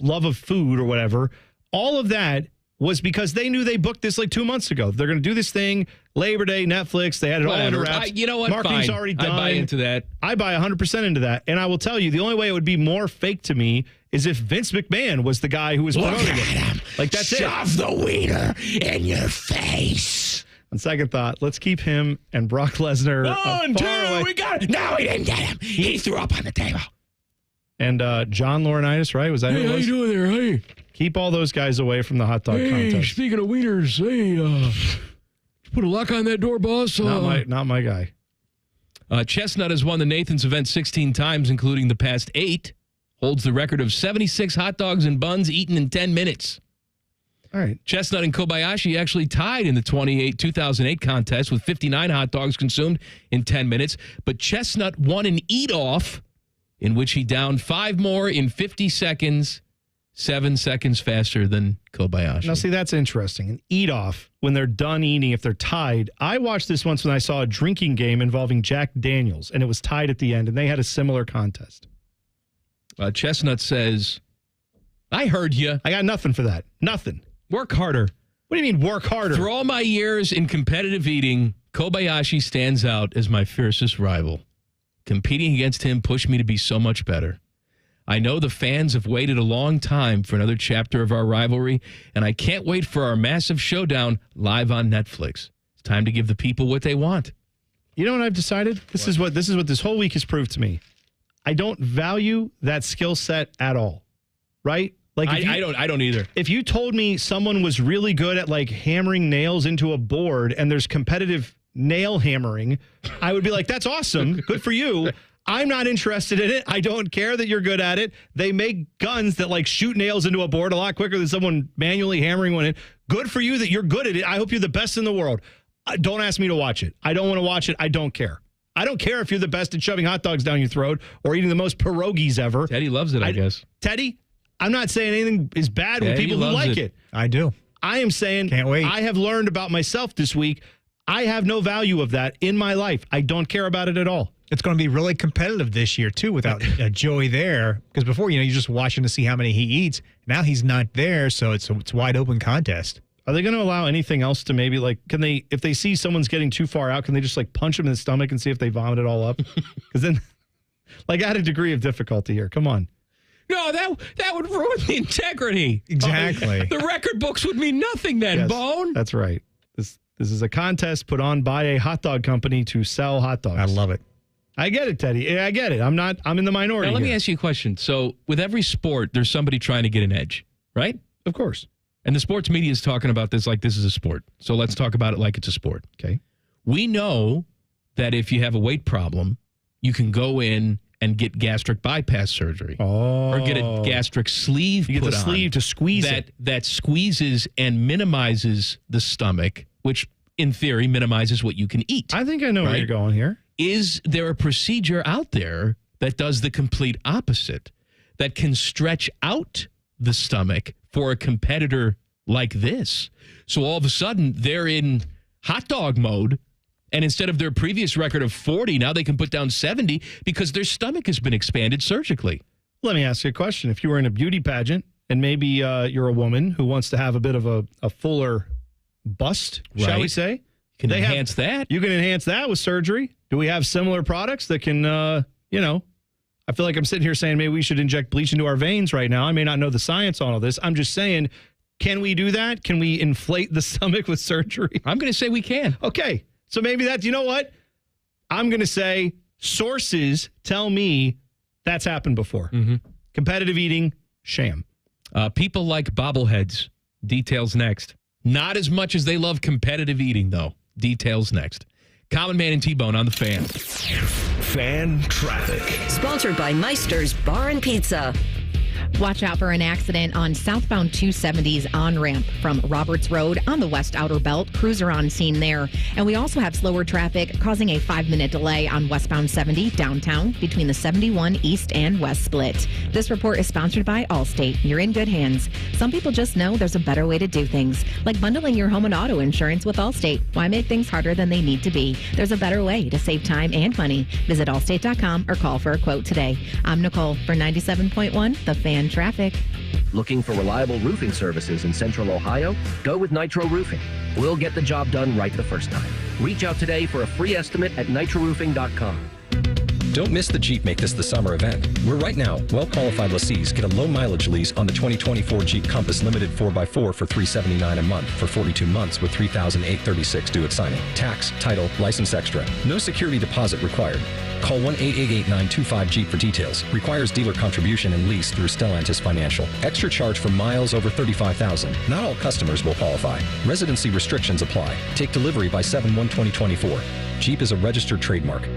love of food or whatever, all of that was because they knew they booked this like 2 months ago. They're going to do this thing, Labor Day, Netflix. They had it all under wraps. You know what? Marketing's Fine. already done. I buy into that. I buy 100% into that. And I will tell you, the only way it would be more fake to me is if Vince McMahon was the guy who was promoting it. Like, that's Shove the wiener in your face. On second thought, let's keep him and Brock Lesnar 1, 2, we got it. No, we didn't get him. He threw up on the table. And John Laurinaitis, right? Was that who it was? How you doing there? Hey. Keep all those guys away from the hot dog contest. Speaking of wieners, hey, put a lock on that door, boss. Not my guy. Chestnut has won the Nathan's event 16 times, including the past 8. Holds the record of 76 hot dogs and buns eaten in 10 minutes. All right. Chestnut and Kobayashi actually tied in the 2008 contest with 59 hot dogs consumed in 10 minutes. But Chestnut won an eat-off in which he downed 5 more in 50 seconds, 7 seconds faster than Kobayashi. Now, see, that's interesting. An eat-off when they're done eating, if they're tied. I watched this once when I saw a drinking game involving Jack Daniels, and it was tied at the end, and they had a similar contest. Chestnut says, I heard you. I got nothing for that. Nothing. Work harder. What do you mean work harder? For all my years in competitive eating, Kobayashi stands out as my fiercest rival. Competing against him pushed me to be so much better. I know the fans have waited a long time for another chapter of our rivalry, and I can't wait for our massive showdown live on Netflix. It's time to give the people what they want. You know what I've decided? This is what this whole week has proved to me. I don't value that skill set at all. Right? Like I don't either. If you told me someone was really good at like hammering nails into a board and there's competitive nail hammering, I would be like, that's awesome. Good for you. I'm not interested in it. I don't care that you're good at it. They make guns that like shoot nails into a board a lot quicker than someone manually hammering one in. Good for you that you're good at it. I hope you're the best in the world. Don't ask me to watch it. I don't want to watch it. I don't care. I don't care if you're the best at shoving hot dogs down your throat or eating the most pierogies ever. Teddy loves it, I guess. Teddy? I'm not saying anything is bad with people who like it. I do. I am saying can't wait. I have learned about myself this week. I have no value of that in my life. I don't care about it at all. It's going to be really competitive this year, too, without Joey there. Because before, you're just watching to see how many he eats. Now he's not there, so it's a wide open contest. Are they going to allow anything else to maybe, like, can they, if they see someone's getting too far out, can they just, like, punch him in the stomach and see if they vomit it all up? Because then, like, add a degree of difficulty here. Come on. No, that would ruin the integrity. Exactly. The record books would mean nothing then, Yes, Bone. That's right. This is a contest put on by a hot dog company to sell hot dogs. I love it. I get it, Teddy. I get it. I'm in the minority. Now, let me here. ask you a question. So, with every sport, there's somebody trying to get an edge, right? Of course. And the sports media is talking about this like this is a sport. So, let's talk about it like it's a sport. Okay. We know that if you have a weight problem, you can go in and get gastric bypass surgery. Or get a gastric sleeve You get put the on sleeve to squeeze it. That squeezes and minimizes the stomach, which in theory minimizes what you can eat. I think I know where you're going here. Is there a procedure out there that does the complete opposite, that can stretch out the stomach for a competitor like this? So all of a sudden, they're in hot dog mode, and instead of their previous record of 40, now they can put down 70 because their stomach has been expanded surgically. Let me ask you a question. If you were in a beauty pageant and maybe you're a woman who wants to have a bit of a fuller bust, shall we say? You can enhance that. You can enhance that with surgery. Do we have similar products that can, I feel like I'm sitting here saying maybe we should inject bleach into our veins right now. I may not know the science on all this. I'm just saying, can we do that? Can we inflate the stomach with surgery? I'm going to say we can. Okay. So maybe that, you know what? I'm going to say sources tell me that's happened before. Mm-hmm. Competitive eating, sham. People like bobbleheads. Details next. Not as much as they love competitive eating, though. Details next. Common Man and T-Bone on the Fan. Fan traffic. Sponsored by Meister's Bar and Pizza. Watch out for an accident on southbound 270's on-ramp from Roberts Road on the west outer belt. Cruiser on scene there. And we also have slower traffic causing a 5-minute delay on westbound 70 downtown between the 71 east and west split. This report is sponsored by Allstate. You're in good hands. Some people just know there's a better way to do things, like bundling your home and auto insurance with Allstate. Why make things harder than they need to be? There's a better way to save time and money. Visit allstate.com or call for a quote today. I'm Nicole for 97.1 The Fan Traffic. Looking for reliable roofing services in Central Ohio? Go with Nitro Roofing. We'll get the job done right the first time. Reach out today for a free estimate at nitroroofing.com. Don't miss the Jeep Make This the Summer event, where right now, well-qualified lessees get a low-mileage lease on the 2024 Jeep Compass Limited 4x4 for $379 a month for 42 months with $3,836 due at signing. Tax, title, license extra. No security deposit required. Call 1-888-925-JEEP for details. Requires dealer contribution and lease through Stellantis Financial. Extra charge for miles over 35,000. Not all customers will qualify. Residency restrictions apply. Take delivery by 7/1/2024. Jeep is a registered trademark.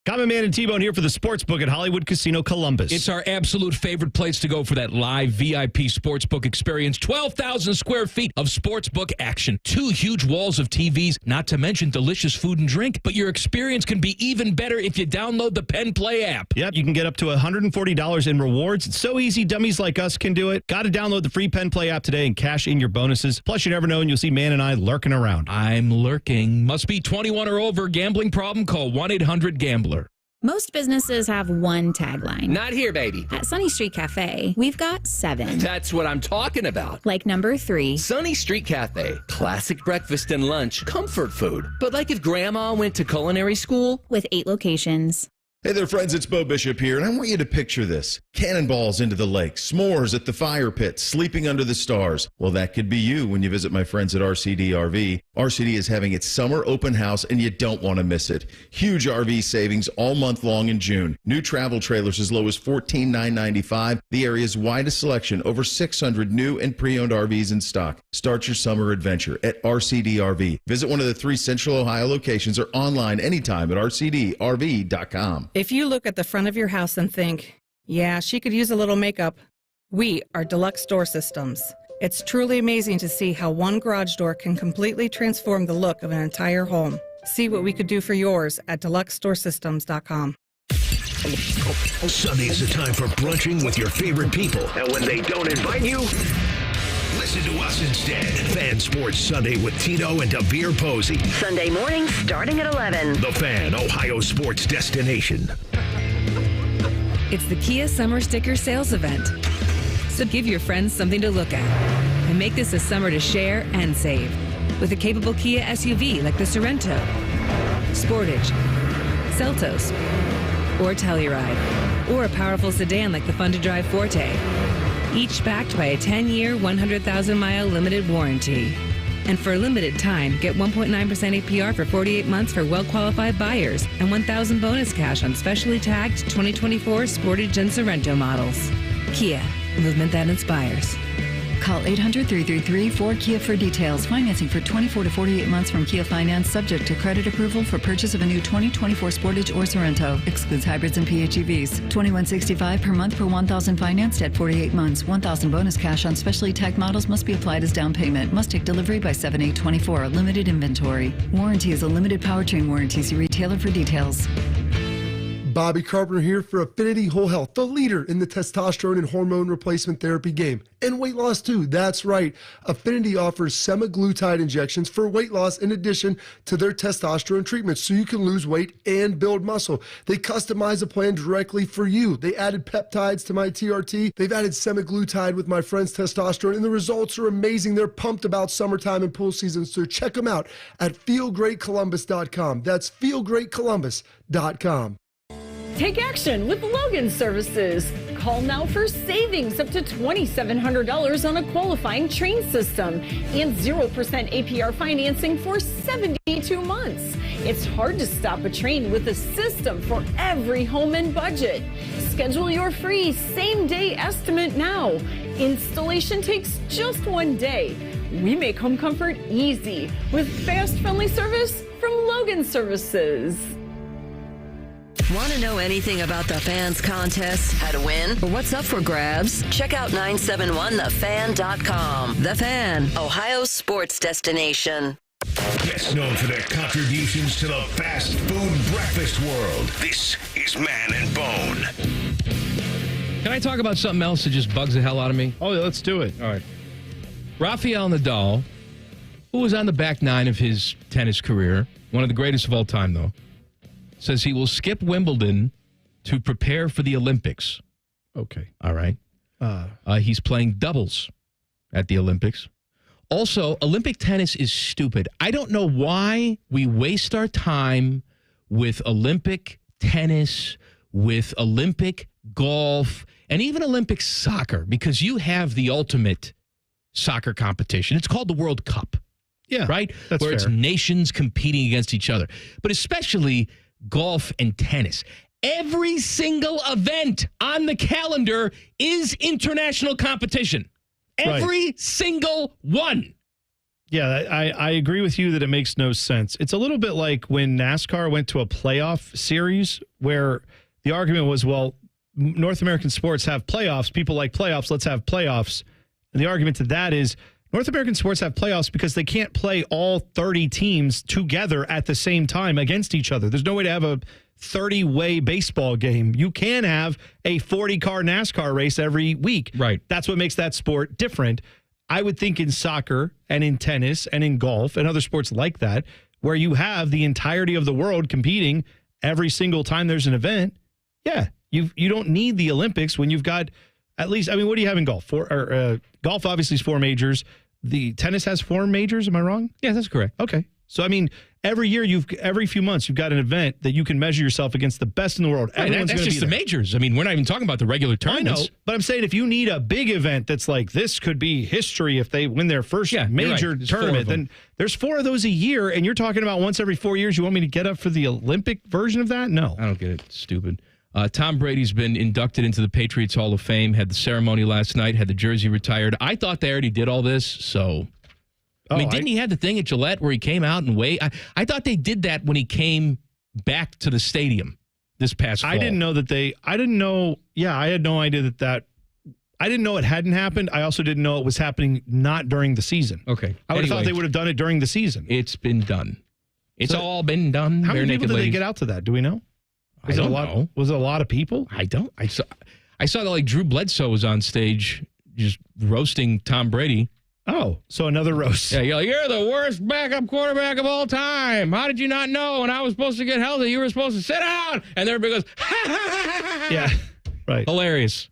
Common Man and T-Bone here for the Sportsbook at Hollywood Casino Columbus. It's our absolute favorite place to go for that live VIP sportsbook experience. 12,000 square feet of sportsbook action. 2 huge walls of TVs, not to mention delicious food and drink. But your experience can be even better if you download the Penn Play app. Yep, you can get up to $140 in rewards. It's so easy, dummies like us can do it. Got to download the free Penn Play app today and cash in your bonuses. Plus, you never know, and you'll see Man and I lurking around. I'm lurking. Must be 21 or over. Gambling problem? Call 1-800-GAMBLER. Most businesses have one tagline. Not here, baby. At Sunny Street Cafe, we've got 7. That's what I'm talking about. Like number 3. Sunny Street Cafe. Classic breakfast and lunch. Comfort food. But like if Grandma went to culinary school. With 8 locations. Hey there, friends. It's Bo Bishop here, and I want you to picture this. Cannonballs into the lake, s'mores at the fire pit, sleeping under the stars. Well, that could be you when you visit my friends at RCD RV. RCD is having its summer open house, and you don't want to miss it. Huge RV savings all month long in June. New travel trailers as low as $14,995. The area's widest selection, over 600 new and pre-owned RVs in stock. Start your summer adventure at RCD RV. Visit one of the 3 Central Ohio locations or online anytime at rcdrv.com. If you look at the front of your house and think, yeah, she could use a little makeup, we are Deluxe Door Systems. It's truly amazing to see how one garage door can completely transform the look of an entire home. See what we could do for yours at deluxedoorsystems.com. Sundays are time for brunching with your favorite people. And when they don't invite you, listen to us instead. Fan Sports Sunday with Tito and Devere Posey. Sunday morning starting at 11. The Fan, Ohio sports destination. It's the Kia Summer Sticker Sales Event. So give your friends something to look at and make this a summer to share and save. With a capable Kia SUV like the Sorento, Sportage, Seltos, or Telluride, or a powerful sedan like the fun-to-drive Forte. Each backed by a 10-year, 100,000-mile limited warranty. And for a limited time, get 1.9% APR for 48 months for well-qualified buyers and $1,000 bonus cash on specially tagged 2024 Sportage and Sorento models. Kia, movement that inspires. Call 800-333-4KIA for details. Financing for 24 to 48 months from Kia Finance, subject to credit approval for purchase of a new 2024 Sportage or Sorento. Excludes hybrids and PHEVs. $21.65 per month per $1,000 financed at 48 months. $1,000 bonus cash on specially tagged models must be applied as down payment. Must take delivery by 7/8/24. Limited inventory. Warranty is a limited powertrain warranty. See retailer for details. Bobby Carpenter here for Affinity Whole Health, the leader in the testosterone and hormone replacement therapy game. And weight loss too, that's right. Affinity offers semaglutide injections for weight loss in addition to their testosterone treatments so you can lose weight and build muscle. They customize a plan directly for you. They added peptides to my TRT. They've added semaglutide with my friend's testosterone, and the results are amazing. They're pumped about summertime and pool season, so check them out at feelgreatcolumbus.com. That's feelgreatcolumbus.com. Take action with Logan Services. Call now for savings up to $2,700 on a qualifying train system and 0% APR financing for 72 months. It's hard to stop a train with a system for every home and budget. Schedule your free same-day estimate now. Installation takes just 1 day. We make home comfort easy with fast, friendly service from Logan Services. Want to know anything about the Fans contest, how to win, or what's up for grabs? Check out 971thefan.com. The Fan, Ohio sports destination. Best known for their contributions to the fast food breakfast world. This is Man and Bone. Can I talk about something else that just bugs the hell out of me? Oh, yeah, let's do it. All right. Rafael Nadal, who was on the back nine of his tennis career, one of the greatest of all time, though, says he will skip Wimbledon to prepare for the Olympics. Okay. All right. He's playing doubles at the Olympics. Also, Olympic tennis is stupid. I don't know why we waste our time with Olympic tennis, with Olympic golf, and even Olympic soccer, because you have the ultimate soccer competition. It's called the World Cup. Yeah. Right? That's where fair. it's nations competing against each other. But especially golf and tennis. Every single event on the calendar is international competition. Every single one. Yeah, I agree with you that it makes no sense. It's a little bit like when NASCAR went to a playoff series where the argument was, well, North American sports have playoffs. People like playoffs. Let's have playoffs. And the argument to that is North American sports have playoffs because they can't play all 30 teams together at the same time against each other. There's no way to have a 30-way baseball game. You can have a 40-car NASCAR race every week. Right. That's what makes that sport different. I would think in soccer and in tennis and in golf and other sports like that, where you have the entirety of the world competing every single time there's an event, yeah, you don't need the Olympics when you've got at least, I mean, what do you have in golf? Golf obviously is 4 majors. The tennis has 4 majors. Am I wrong? Yeah, that's correct. Okay. So, I mean, every year, every few months, you've got an event that you can measure yourself against the best in the world. Right, Everyone's that's going to just be the there. majors. I mean, we're not even talking about the regular tournaments. I know, but I'm saying if you need a big event that's like this could be history if they win their first major tournament, then there's 4 of those a year, and you're talking about once every 4 years. You want me to get up for the Olympic version of that? No. I don't get it. Stupid. Tom Brady's been inducted into the Patriots Hall of Fame, had the ceremony last night, had the jersey retired. I thought they already did all this, so... I mean, didn't he have the thing at Gillette where he came out and waved? I thought they did that when he came back to the stadium this past fall. I didn't know that I didn't know. Yeah, I had no idea that I didn't know it hadn't happened. I also didn't know it was happening not during the season. Okay. I would have thought they would have done it during the season. It's been done. It's all been done. How many people did they get out to that? Do we know? I don't know. Was it a lot of people? I don't. I saw that like Drew Bledsoe was on stage just roasting Tom Brady. Oh, so another roast. Yeah, you're the worst backup quarterback of all time. How did you not know when I was supposed to get healthy, you were supposed to sit down? And everybody goes, ha, ha, ha, ha. Yeah, right. Hilarious.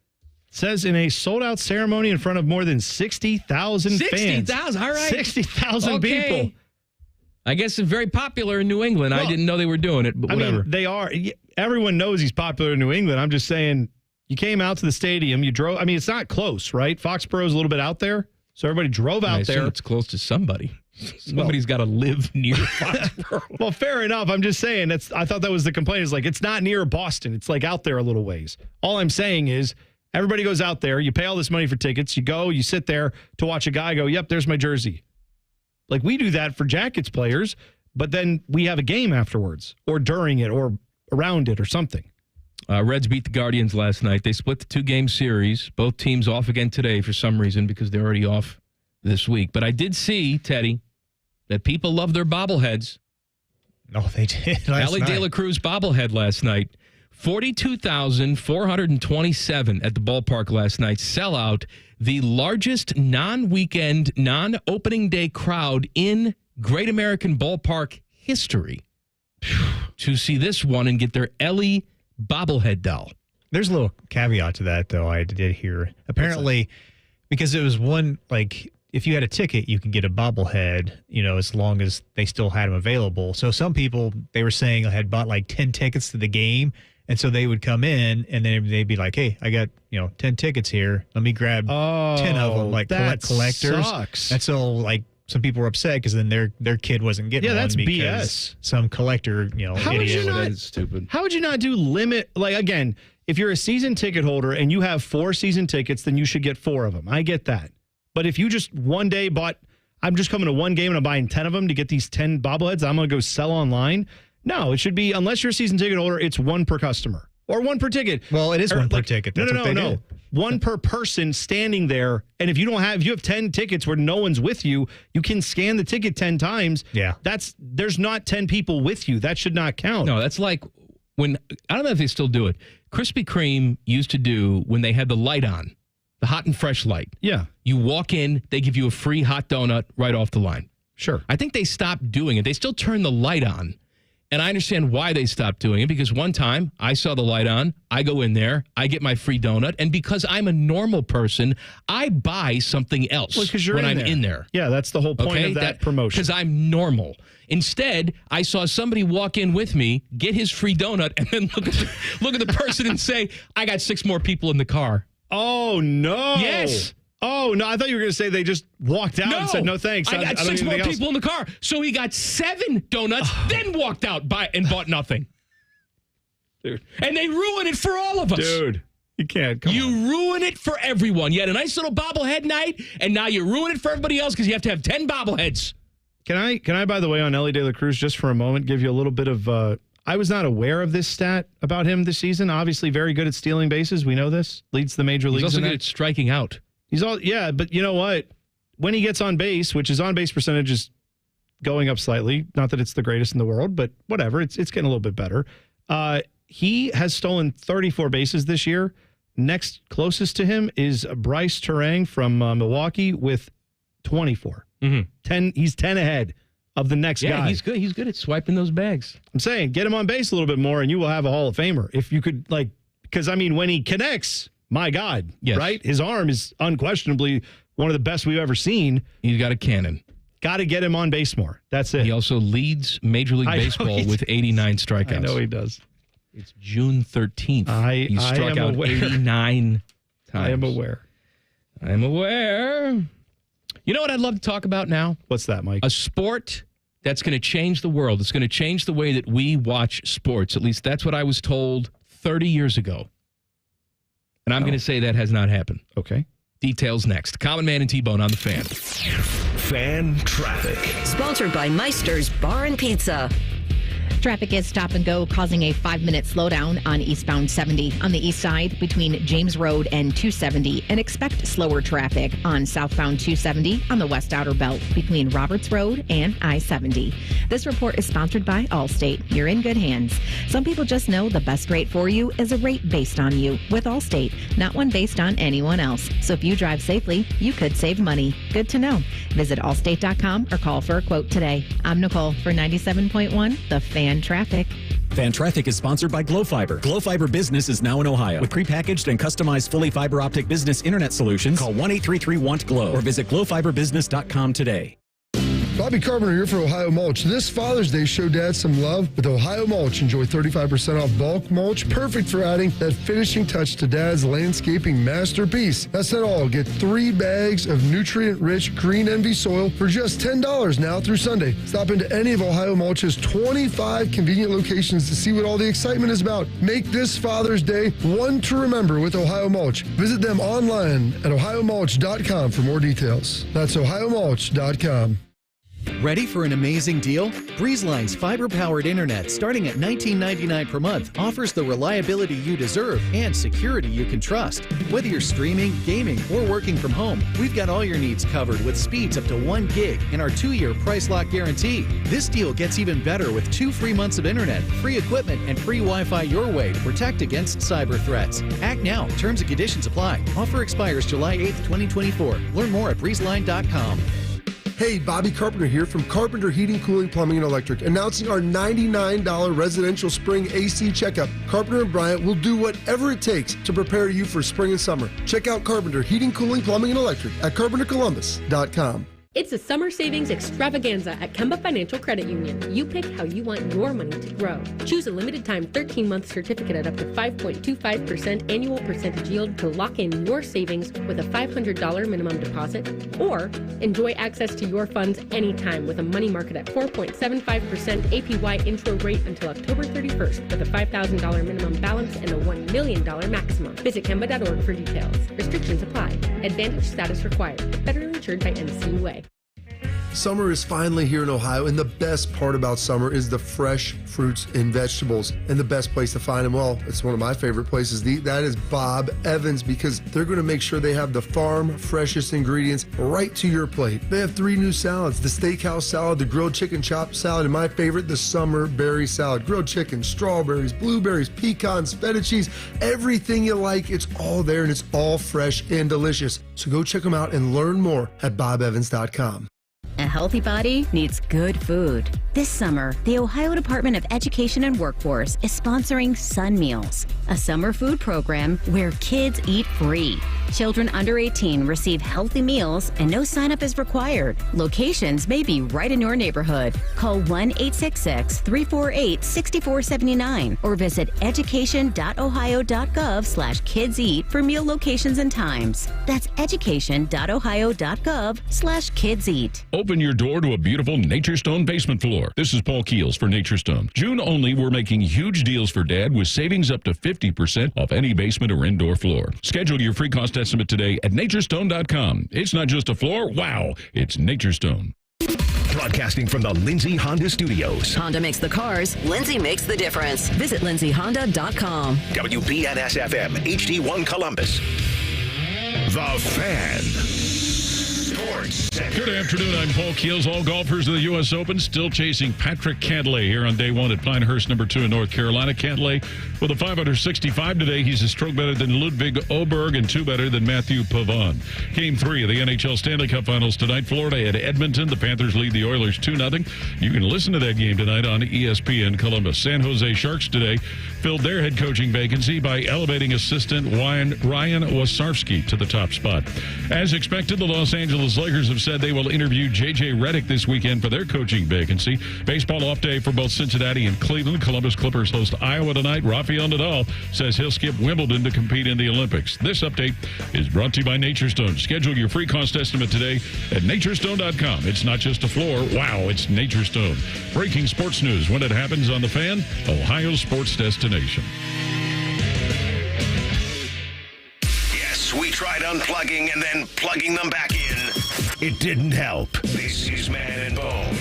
Says in a sold-out ceremony in front of more than 60,000 fans. 60,000, all right. 60,000 people. I guess it's very popular in New England. Well, I didn't know they were doing it, but whatever. I mean, they are. Everyone knows he's popular in New England. I'm just saying, you came out to the stadium, you drove. I mean, it's not close, right? Foxborough's a little bit out there. So everybody drove out there. It's close to somebody. Somebody's got to live near Foxborough. Well, fair enough. I'm just saying I thought that was the complaint. It's like it's not near Boston. It's like out there a little ways. All I'm saying is everybody goes out there. You pay all this money for tickets. You go. You sit there to watch a guy go. Yep, there's my jersey. Like we do that for Jackets players, but then we have a game afterwards, or during it, or around it, or something. Reds beat the Guardians last night. They split the 2-game series. Both teams off again today for some reason because they're already off this week. But I did see, Teddy, that people love their bobbleheads. No, they did. Ellie De La Cruz bobblehead last night. 42,427 at the ballpark last night. Sellout, the largest non-weekend, non-opening day crowd in Great American Ballpark history to see this one and get their Ellie bobblehead doll. There's a little caveat to that, though, I did hear. Apparently, because it was one, like, if you had a ticket, you could get a bobblehead, as long as they still had them available. So some people, they were saying, had bought like 10 tickets to the game. And so they would come in and then they'd be like, hey, I got, 10 tickets here. Let me grab 10 of them, like collectors. Sucks. And so, like, some people were upset because then their kid wasn't getting one. Yeah, that's because BS. Some collector, idiot. That is stupid. How would you not do limit? Like, again, if you're a season ticket holder and you have 4 season tickets, then you should get 4 of them. I get that. But if you just one day bought, I'm just coming to one game and I'm buying 10 of them to get these 10 bobbleheads, I'm going to go sell online. No, it should be, unless you're a season ticket holder, it's 1 per customer or 1 per ticket. Well, it is 1 per ticket. That's No. 1 per person standing there. And if you have 10 tickets where no one's with you, you can scan the ticket 10 times. Yeah. There's not 10 people with you. That should not count. No, that's like when, I don't know if they still do it. Krispy Kreme used to do when they had the light on, the hot and fresh light. Yeah. You walk in, they give you a free hot donut right off the line. Sure. I think they stopped doing it. They still turn the light on. And I understand why they stopped doing it, because one time I saw the light on, I go in there, I get my free donut, and because I'm a normal person, I buy something else when I'm in there. Yeah, that's the whole point of that promotion. Because I'm normal. Instead, I saw somebody walk in with me, get his free donut, and then look at the person and say, I got 6 more people in the car. Oh, no. Yes. Oh, no, I thought you were going to say they just walked out and said, no, thanks. I got 6 more people in the car. So he got 7 donuts, then walked out and bought nothing. Dude. And they ruin it for all of us. Dude, You can't. Come you ruin it for everyone. You had a nice little bobblehead night, and now you ruin it for everybody else because you have to have 10 bobbleheads. Can I, by the way, on Ellie De La Cruz, just for a moment, give you a little bit of... I was not aware of this stat about him this season. Obviously, very good at stealing bases. We know this. Leads the major leagues. He's also in good that. at striking out. But you know what? When he gets on base, which his on-base percentage is going up slightly, not that it's the greatest in the world, but whatever, it's getting a little bit better. He has stolen 34 bases this year. Next closest to him is Bryce Terang from Milwaukee with 24. 10. He's 10 ahead of the next guy. Yeah, he's good. He's good at swiping those bags. I'm saying, get him on base a little bit more, and you will have a Hall of Famer. If you could, because, I mean, when he connects, my God, right? His arm is unquestionably one of the best we've ever seen. He's got a cannon. Got to get him on base more. That's it. He also leads Major League Baseball with 89 strikeouts. I know he does. It's June 13th. He struck out 89 times. I am aware. You know what I'd love to talk about now? What's that, Mike? A sport that's going to change the world. It's going to change the way that we watch sports. At least that's what I was told 30 years ago. And I'm going to say that has not happened. Okay. Details next. Common Man and T-Bone on the Fan. Fan traffic. Sponsored by Meister's Bar and Pizza. Traffic is stop and go, causing a 5-minute slowdown on eastbound 70 on the east side between James Road and 270, and expect slower traffic on southbound 270 on the west outer belt between Roberts Road and I-70. This report is sponsored by Allstate. You're in good hands. Some people just know the best rate for you is a rate based on you with Allstate, not one based on anyone else. So if you drive safely, you could save money. Good to know. Visit allstate.com or call for a quote today. I'm Nicole for 97.1 The Fan Traffic. Fan Traffic is sponsored by Glow Fiber. Glow Fiber Business is now in Ohio. With prepackaged and customized fully fiber optic business internet solutions, call 1-833-WANT-GLOW or visit glowfiberbusiness.com today. Bobby Carpenter here for Ohio Mulch. This Father's Day, show Dad some love with Ohio Mulch. Enjoy 35% off bulk mulch, perfect for adding that finishing touch to Dad's landscaping masterpiece. That's not all. Get 3 bags of nutrient-rich Green Envy soil for just $10 now through Sunday. Stop into any of Ohio Mulch's 25 convenient locations to see what all the excitement is about. Make this Father's Day one to remember with Ohio Mulch. Visit them online at ohiomulch.com for more details. That's ohiomulch.com. Ready for an amazing deal? BreezeLine's fiber-powered internet, starting at $19.99 per month, offers the reliability you deserve and security you can trust. Whether you're streaming, gaming, or working from home, we've got all your needs covered with speeds up to 1 gig and our 2-year price lock guarantee. This deal gets even better with 2 free months of internet, free equipment, and free Wi-Fi your way to protect against cyber threats. Act now. Terms and conditions apply. Offer expires July 8th, 2024. Learn more at breezeline.com. Hey, Bobby Carpenter here from Carpenter Heating, Cooling, Plumbing, and Electric, announcing our $99 residential spring AC checkup. Carpenter and Bryant will do whatever it takes to prepare you for spring and summer. Check out Carpenter Heating, Cooling, Plumbing, and Electric at carpentercolumbus.com. It's a summer savings extravaganza at Kemba Financial Credit Union. You pick how you want your money to grow. Choose a limited time 13-month certificate at up to 5.25% annual percentage yield to lock in your savings with a $500 minimum deposit, or enjoy access to your funds anytime with a money market at 4.75% APY intro rate until October 31st with a $5,000 minimum balance and a $1 million maximum. Visit Kemba.org for details. Restrictions apply. Advantage status required. Federally insured by NCUA. Summer is finally here in Ohio, and the best part about summer is the fresh fruits and vegetables. And the best place to find them, well, it's one of my favorite places to eat. That is Bob Evans, because they're going to make sure they have the farm freshest ingredients right to your plate. They have 3 new salads: the steakhouse salad, the grilled chicken chopped salad, and my favorite, the summer berry salad. Grilled chicken, strawberries, blueberries, pecans, feta cheese, everything you like, it's all there, and it's all fresh and delicious. So go check them out and learn more at bobevans.com. A healthy body needs good food. This summer, the Ohio Department of Education and Workforce is sponsoring Sun Meals, a summer food program where kids eat free. Children under 18 receive healthy meals and no sign-up is required. Locations may be right in your neighborhood. Call 1-866-348-6479 or visit education.ohio.gov/kidseat for meal locations and times. That's education.ohio.gov/kidseat. Open open your door to a beautiful Nature Stone basement floor. This is Paul Keels for Nature Stone. June only, we're making huge deals for Dad with savings up to 50% off any basement or indoor floor. Schedule your free cost estimate today at naturestone.com. It's not just a floor. Wow, it's Nature Stone. Broadcasting from the Lindsay Honda Studios. Honda makes the cars. Lindsay makes the difference. Visit lindsayhonda.com. WBNS-FM, HD1 Columbus. The Fan. Sports Center. Good afternoon. I'm Paul Keels. All golfers of the U.S. Open still chasing Patrick Cantlay here on day one at Pinehurst, number 2 in North Carolina. Cantlay with a 565 today. He's a stroke better than Ludwig Oberg and 2 better than Matthew Pavon. Game 3 of the NHL Stanley Cup Finals tonight. Florida at Edmonton. The Panthers lead the Oilers 2-0. You can listen to that game tonight on ESPN Columbus. San Jose Sharks today filled their head coaching vacancy by elevating assistant Ryan Wasarski to the top spot. As expected, the Los Angeles Lakers have said they will interview J.J. Redick this weekend for their coaching vacancy. Baseball off day for both Cincinnati and Cleveland. Columbus Clippers host Iowa tonight. Rafael Nadal says he'll skip Wimbledon to compete in the Olympics. This update is brought to you by Nature Stone. Schedule your free cost estimate today at naturestone.com. It's not just a floor. Wow, it's Nature Stone. Breaking sports news when it happens on The Fan, Ohio's sports destination. Yes, we tried unplugging and then plugging them back in. It didn't help. This is Man and Bone.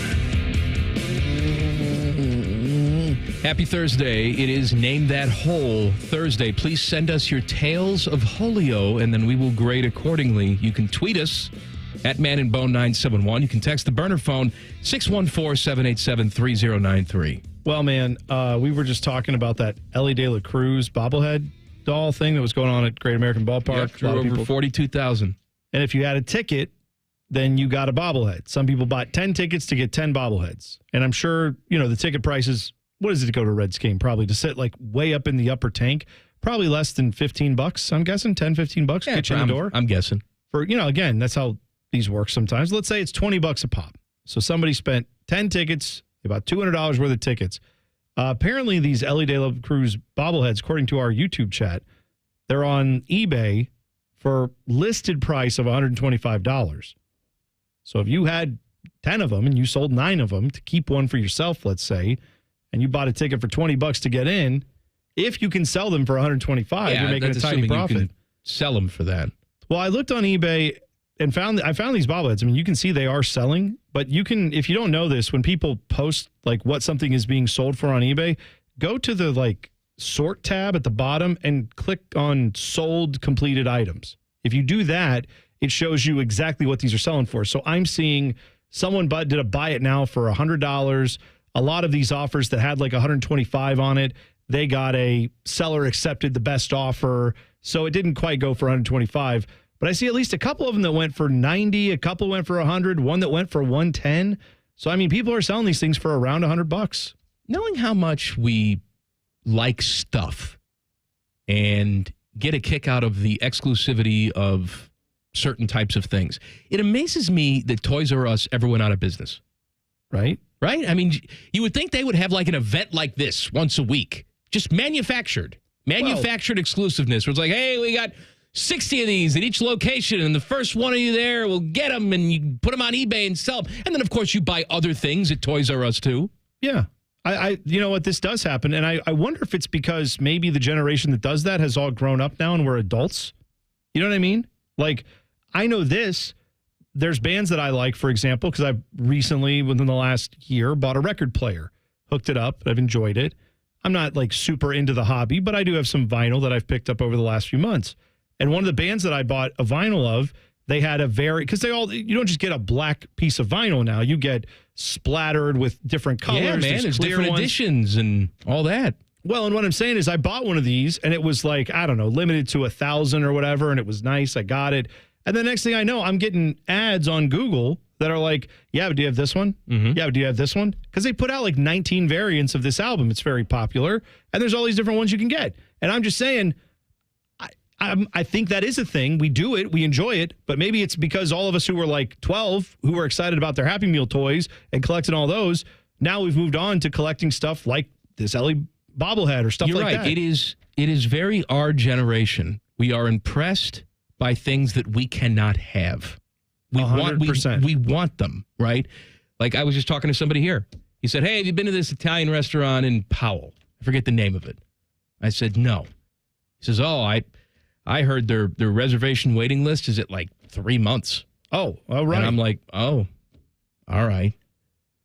Happy Thursday. It is Name That Hole Thursday. Please send us your tales of Holio, and then we will grade accordingly. You can tweet us at Man and Bone 971. You can text the burner phone 614-787-3093. Well, man, we were just talking about that Ellie De La Cruz bobblehead doll thing that was going on at Great American Ballpark. Yep, drew over 42,000. And if you had a ticket, then you got a bobblehead. Some people bought 10 tickets to get 10 bobbleheads. And I'm sure, the ticket prices, what does it go to a Reds game? Probably to sit like way up in the upper tank, probably less than $15. I'm guessing 10, $15 to get you in the door. I'm guessing. For, again, that's how these work sometimes. Let's say it's $20 a pop. So somebody spent 10 tickets, about $200 worth of tickets. Apparently, these Ellie De La Cruz bobbleheads, according to our YouTube chat, they're on eBay for listed price of $125. So if you had 10 of them and you sold 9 of them to keep one for yourself, let's say, and you bought a ticket for $20 to get in, if you can sell them for $125, you're making a tiny profit. You can sell them for that. Well, I looked on eBay and I found these bobbleheads. I mean, you can see they are selling, but you can, if you don't know this, when people post like what something is being sold for on eBay, go to the like sort tab at the bottom and click on sold completed items. If you do that, it shows you exactly what these are selling for. So I'm seeing someone did a buy it now for $100. A lot of these offers that had like 125 on it, they got a seller accepted the best offer. So it didn't quite go for 125. But I see at least a couple of them that went for 90, a couple went for 100, one that went for 110. So, I mean, people are selling these things for around $100. Knowing how much we like stuff and get a kick out of the exclusivity of certain types of things, it amazes me that Toys R Us ever went out of business. Right? Right? I mean, you would think they would have like an event like this once a week, just manufactured exclusiveness, where it's like, hey, we got 60 of these at each location, and the first one of you there will get them, and you put them on eBay and sell them. And then, of course, you buy other things at Toys R Us, too. Yeah. I you know what, this does happen, and I wonder if it's because maybe the generation that does that has all grown up now and we're adults. You know what I mean? Like, I know this. There's bands that I like, for example, because I've recently, within the last year, bought a record player, hooked it up. I've enjoyed it. I'm not, like, super into the hobby, but I do have some vinyl that I've picked up over the last few months. And one of the bands that I bought a vinyl of, they had a because you don't just get a black piece of vinyl now. You get splattered with different colors. Yeah, man, there's different editions and all that. Well, and what I'm saying is I bought one of these, and it was like, I don't know, limited to 1,000 or whatever, and it was nice. I got it. And the next thing I know, I'm getting ads on Google that are like, yeah, but do you have this one? Mm-hmm. Yeah, but do you have this one? Because they put out like 19 variants of this album. It's very popular. And there's all these different ones you can get. And I'm just saying, I think that is a thing. We do it. We enjoy it. But maybe it's because all of us who were like 12, who were excited about their Happy Meal toys and collecting all those, now we've moved on to collecting stuff like this Ellie bobblehead or stuff You're like right. that. It is very our generation. We are impressed by things that we cannot have. We 100%. we want them, right? Like I was just talking to somebody here. He said, "Hey, have you been to this Italian restaurant in Powell? I forget the name of it." I said, "No." He says, "Oh, I heard their reservation waiting list is at like 3 months." Oh, all right. And I'm like, "Oh, all right."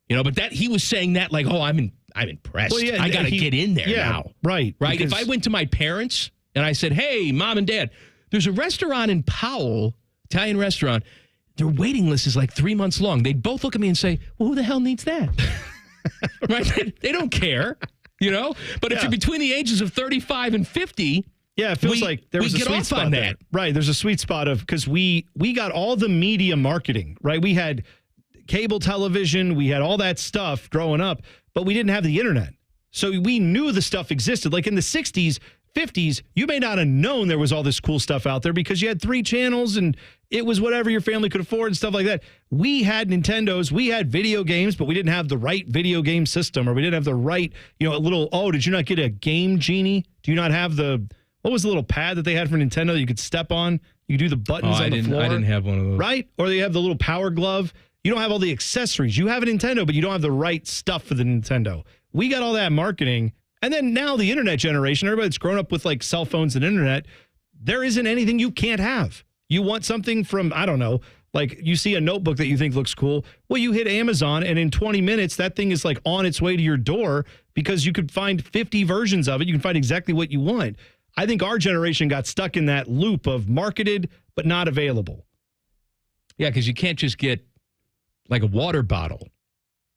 But that he was saying that like, "Oh, I'm impressed. Well, yeah, I got to get in there now." Right. Right. If I went to my parents and I said, "Hey, Mom and Dad, there's a restaurant in Powell, Italian restaurant. Their waiting list is like 3 months long." They'd both look at me and say, "Well, who the hell needs that?" Right? They don't care, But if you're between the ages of 35 and 50, yeah, it feels like there was a sweet spot on there. that. Right. There's a sweet spot because we got all the media marketing, right? We had cable television, we had all that stuff growing up, but we didn't have the internet. So we knew the stuff existed. Like in the 60s, 50s, you may not have known there was all this cool stuff out there because you had 3 channels and it was whatever your family could afford and stuff like that. We had Nintendos, we had video games, but we didn't have the right video game system, or we didn't have the right, did you not get a Game Genie? Do you not have what was the little pad that they had for Nintendo that you could step on? You could do the buttons on the floor. I didn't have one of those. Right? Or they have the little power glove. You don't have all the accessories. You have a Nintendo, but you don't have the right stuff for the Nintendo. We got all that marketing. And then now the internet generation, everybody that's grown up with like cell phones and internet, there isn't anything you can't have. You want something from, I don't know, like you see a notebook that you think looks cool. Well, you hit Amazon and in 20 minutes, that thing is like on its way to your door because you could find 50 versions of it. You can find exactly what you want. I think our generation got stuck in that loop of marketed but not available. Yeah, because you can't just get like a water bottle.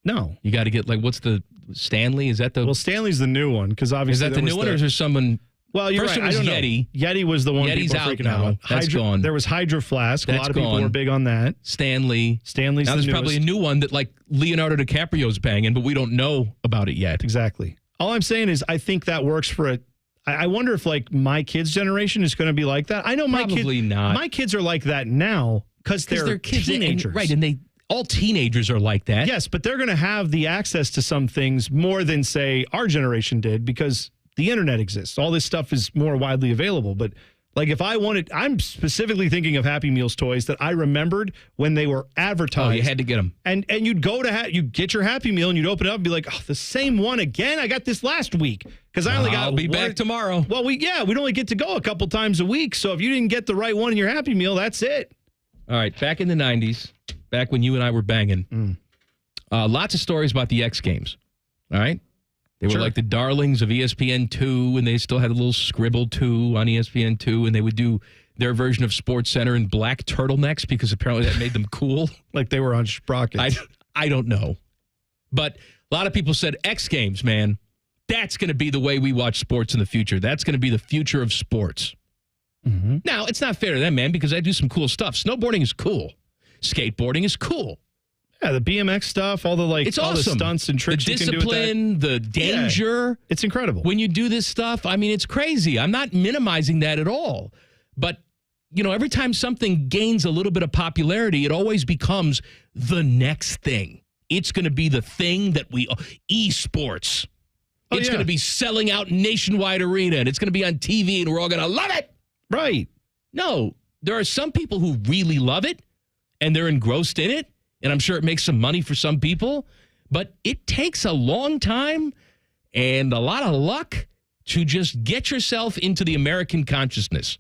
No. You got to get like, what's the Stanley? Is that the... Well, Stanley's the new one because obviously... Is that the new one or is there someone... Well, you're First right. it was I don't Yeti. know. Yeti was the one Yeti's people were out freaking now. out on. That's gone. There was Hydro Flask. That's a lot of gone. people were big on that. Stanley's now the there's probably a new one that like Leonardo DiCaprio's banging, but we don't know about it yet. Exactly. All I'm saying is I think that works for I wonder if like my kids' generation is going to be like that. I know Probably not. My kids are like that now because they're kids teenagers. And they all teenagers are like that. Yes, but they're going to have the access to some things more than, say, our generation did because the internet exists. All this stuff is more widely available. But like if I wanted, I'm specifically thinking of Happy Meals toys that I remembered when they were advertised. Oh, you had to get them. And you'd go to, you'd get your Happy Meal and you'd open it up and be like, oh, the same one again? I got this last week. Because I only got I'll be back tomorrow. Well, we'd only get to go a couple times a week. So if you didn't get the right one in your Happy Meal, that's it. All right, back in the 90s, back when you and I were banging, lots of stories about the X Games, all right? They were like the darlings of ESPN2, and they still had a little Scribble 2 on ESPN2, and they would do their version of SportsCenter in black turtlenecks because apparently that made them cool. Like they were on sprockets. I don't know. But a lot of people said, X Games, man, that's going to be the way we watch sports in the future. That's going to be the future of sports. Mm-hmm. Now, it's not fair to them, man, because I do some cool stuff. Snowboarding is cool. Skateboarding is cool. Yeah, the BMX stuff, all the it's all awesome. The stunts and tricks the you can do with discipline, the danger. Yeah, it's incredible. When you do this stuff, I mean, it's crazy. I'm not minimizing that at all. But, every time something gains a little bit of popularity, it always becomes the next thing. It's going to be the thing that esports. It's going to be selling out nationwide arena, and it's going to be on TV, and we're all going to love it. Right. No, there are some people who really love it, and they're engrossed in it. And I'm sure it makes some money for some people, but it takes a long time and a lot of luck to just get yourself into the American consciousness.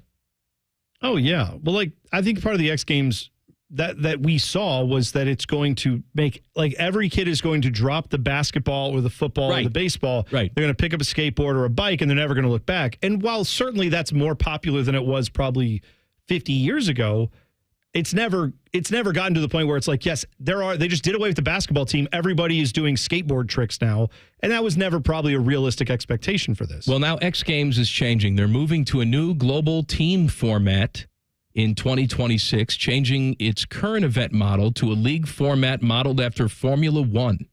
Oh, yeah. Well, I think part of the X Games that we saw was that it's going to make, every kid is going to drop the basketball or the football or the baseball. Right. They're going to pick up a skateboard or a bike, and they're never going to look back. And while certainly that's more popular than it was probably 50 years ago, it's never gotten to the point where it's like, yes, they just did away with the basketball team. Everybody is doing skateboard tricks now. And that was never probably a realistic expectation for this. Well, now X Games is changing. They're moving to a new global team format in 2026, changing its current event model to a league format modeled after Formula One.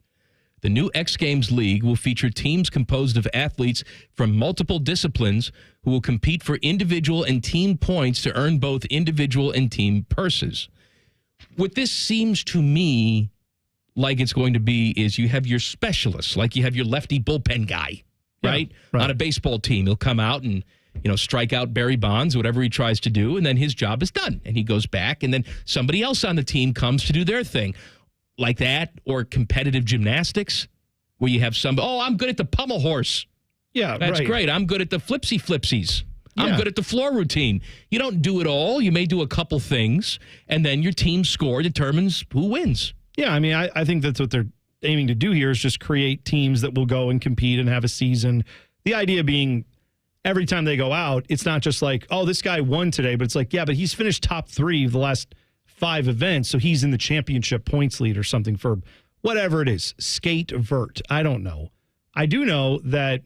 The new X Games League will feature teams composed of athletes from multiple disciplines who will compete for individual and team points to earn both individual and team purses. What this seems to me like it's going to be is you have your specialists, like you have your lefty bullpen guy, right? On a baseball team. He'll come out and strike out Barry Bonds, whatever he tries to do, and then his job is done. And he goes back, and then somebody else on the team comes to do their thing. Like that, or competitive gymnastics, where you have somebody, I'm good at the pommel horse. Yeah, that's right. great. I'm good at the flipsies. I'm Yeah. good at the floor routine. You don't do it all. You may do a couple things, and then your team score determines who wins. Yeah, I mean, I think that's what they're aiming to do here is just create teams that will go and compete and have a season. The idea being every time they go out, it's not just like, this guy won today, but it's like, yeah, but he's finished top 3 of the last 5 events, so he's in the championship points lead or something for whatever it is, skate, vert. I don't know. I do know that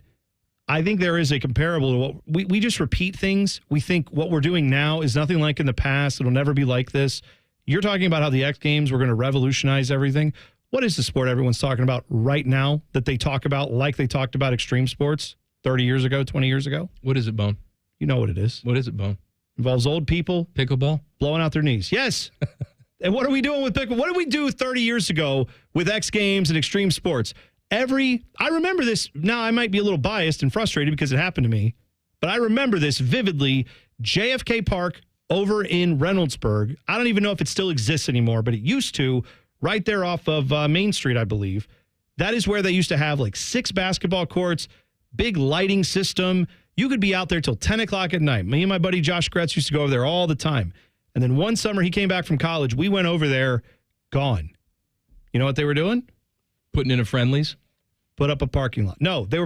I think there is a comparable to what we just repeat things. We think what we're doing now is nothing like in the past. It'll never be like this. You're talking about how the X Games were going to revolutionize everything. What is the sport everyone's talking about right now that they talk about like they talked about extreme sports 30 years ago, 20 years ago? What is it, Bone? You know what it is. What is it, Bone? Involves old people. Pickleball? Blowing out their knees. Yes. And what are we doing with pickleball? What did we do 30 years ago with X Games and extreme sports? I remember this. Now, I might be a little biased and frustrated because it happened to me, but I remember this vividly. JFK Park over in Reynoldsburg. I don't even know if it still exists anymore, but it used to, right there off of Main Street, I believe. That is where they used to have like 6 basketball courts, big lighting system. You could be out there till 10 o'clock at night. Me and my buddy Josh Gretz used to go over there all the time. And then one summer he came back from college. We went over there, gone. You know what they were doing? Putting in a friendlies? Put up a parking lot. No, they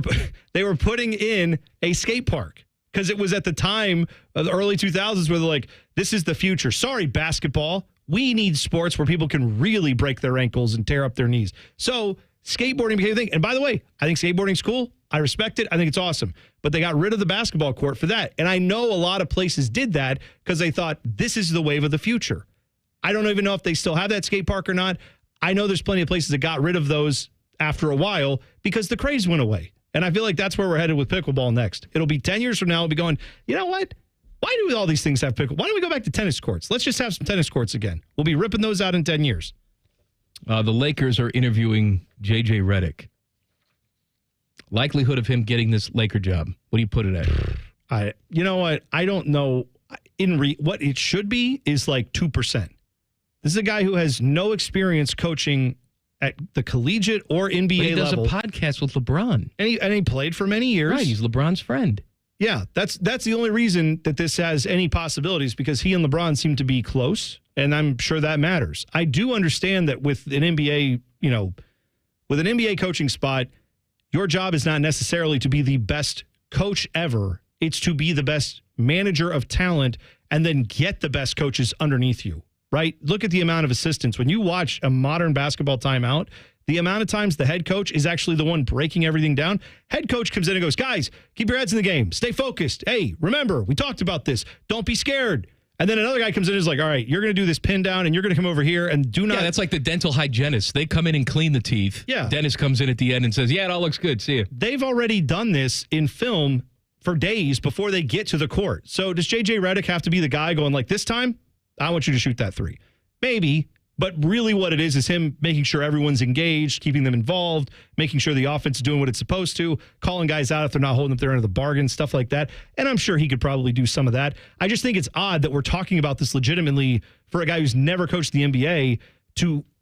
were putting in a skate park because it was at the time of the early 2000s where they're like, this is the future. Sorry, basketball. We need sports where people can really break their ankles and tear up their knees. So skateboarding became a thing. And by the way, I think skateboarding's cool. I respect it. I think it's awesome. But they got rid of the basketball court for that. And I know a lot of places did that because they thought this is the wave of the future. I don't even know if they still have that skate park or not. I know there's plenty of places that got rid of those after a while because the craze went away. And I feel like that's where we're headed with pickleball next. It'll be 10 years from now. We'll be going, you know what? Why do all these things have pickle? Why don't we go back to tennis courts? Let's just have some tennis courts again. We'll be ripping those out in 10 years. The Lakers are interviewing J.J. Redick. Likelihood of him getting this Laker job. What do you put it at? You know what? I don't know. What it should be is like 2%. This is a guy who has no experience coaching at the collegiate or NBA he does level. a podcast with LeBron. And he played for many years. Right, he's LeBron's friend. Yeah, that's the only reason that this has any possibilities because he and LeBron seem to be close, and I'm sure that matters. I do understand that with an NBA, with an NBA coaching spot, your job is not necessarily to be the best coach ever. It's to be the best manager of talent and then get the best coaches underneath you, right? Look at the amount of assistants. When you watch a modern basketball timeout, the amount of times the head coach is actually the one breaking everything down. Head coach comes in and goes, guys, keep your heads in the game. Stay focused. Hey, remember, we talked about this. Don't be scared. And then another guy comes in and is like, all right, you're going to do this pin down and you're going to come over here and do not. Yeah, that's like the dental hygienist. They come in and clean the teeth. Yeah. Dentist comes in at the end and says, yeah, it all looks good. See you. They've already done this in film for days before they get to the court. So does J.J. Redick have to be the guy going like, this time, I want you to shoot that 3? Maybe. But really what it is him making sure everyone's engaged, keeping them involved, making sure the offense is doing what it's supposed to, calling guys out if they're not holding up their end of the bargain, stuff like that. And I'm sure he could probably do some of that. I just think it's odd that we're talking about this legitimately for a guy who's never coached the NBA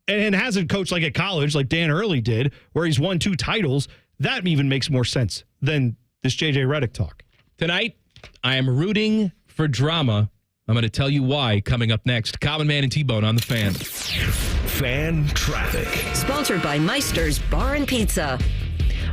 and hasn't coached like at college like Dan Early did, where he's won 2 titles. That even makes more sense than this J.J. Redick talk. Tonight, I am rooting for drama. I'm going to tell you why coming up next. Common Man and T-Bone on the Fan. Fan traffic. Sponsored by Meister's Bar and Pizza.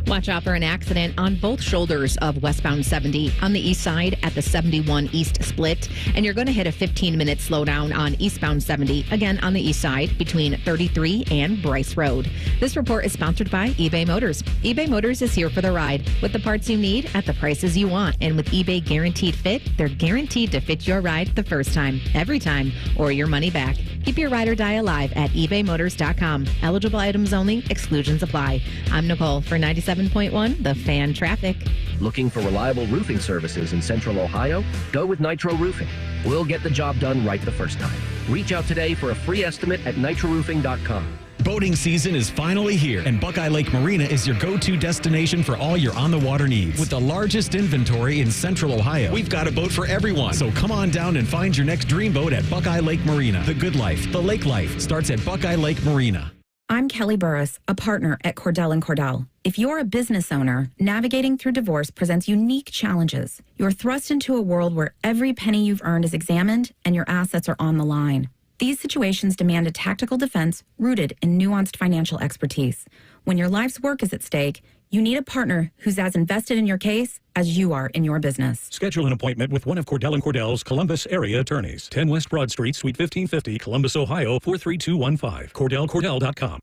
Watch out for an accident on both shoulders of westbound 70 on the east side at the 71 East split. And you're going to hit a 15-minute slowdown on eastbound 70, again on the east side between 33 and Bryce Road. This report is sponsored by eBay Motors. eBay Motors is here for the ride with the parts you need at the prices you want. And with eBay Guaranteed Fit, they're guaranteed to fit your ride the first time, every time, or your money back. Keep your ride or die alive at ebaymotors.com. Eligible items only. Exclusions apply. I'm Nicole for 97.1 The Fan Traffic. Looking for reliable roofing services in Central Ohio? Go with Nitro Roofing. We'll get the job done right the first time. Reach out today for a free estimate at nitroroofing.com. Boating season is finally here, and Buckeye Lake Marina is your go-to destination for all your on-the-water needs. With the largest inventory in Central Ohio, we've got a boat for everyone. So come on down and find your next dream boat at Buckeye Lake Marina. The good life, the lake life, starts at Buckeye Lake Marina. I'm Kelly Burris, a partner at Cordell & Cordell. If you're a business owner, navigating through divorce presents unique challenges. You're thrust into a world where every penny you've earned is examined and your assets are on the line. These situations demand a tactical defense rooted in nuanced financial expertise. When your life's work is at stake, you need a partner who's as invested in your case as you are in your business. Schedule an appointment with one of Cordell & Cordell's Columbus area attorneys. 10 West Broad Street, Suite 1550, Columbus, Ohio, 43215. CordellCordell.com.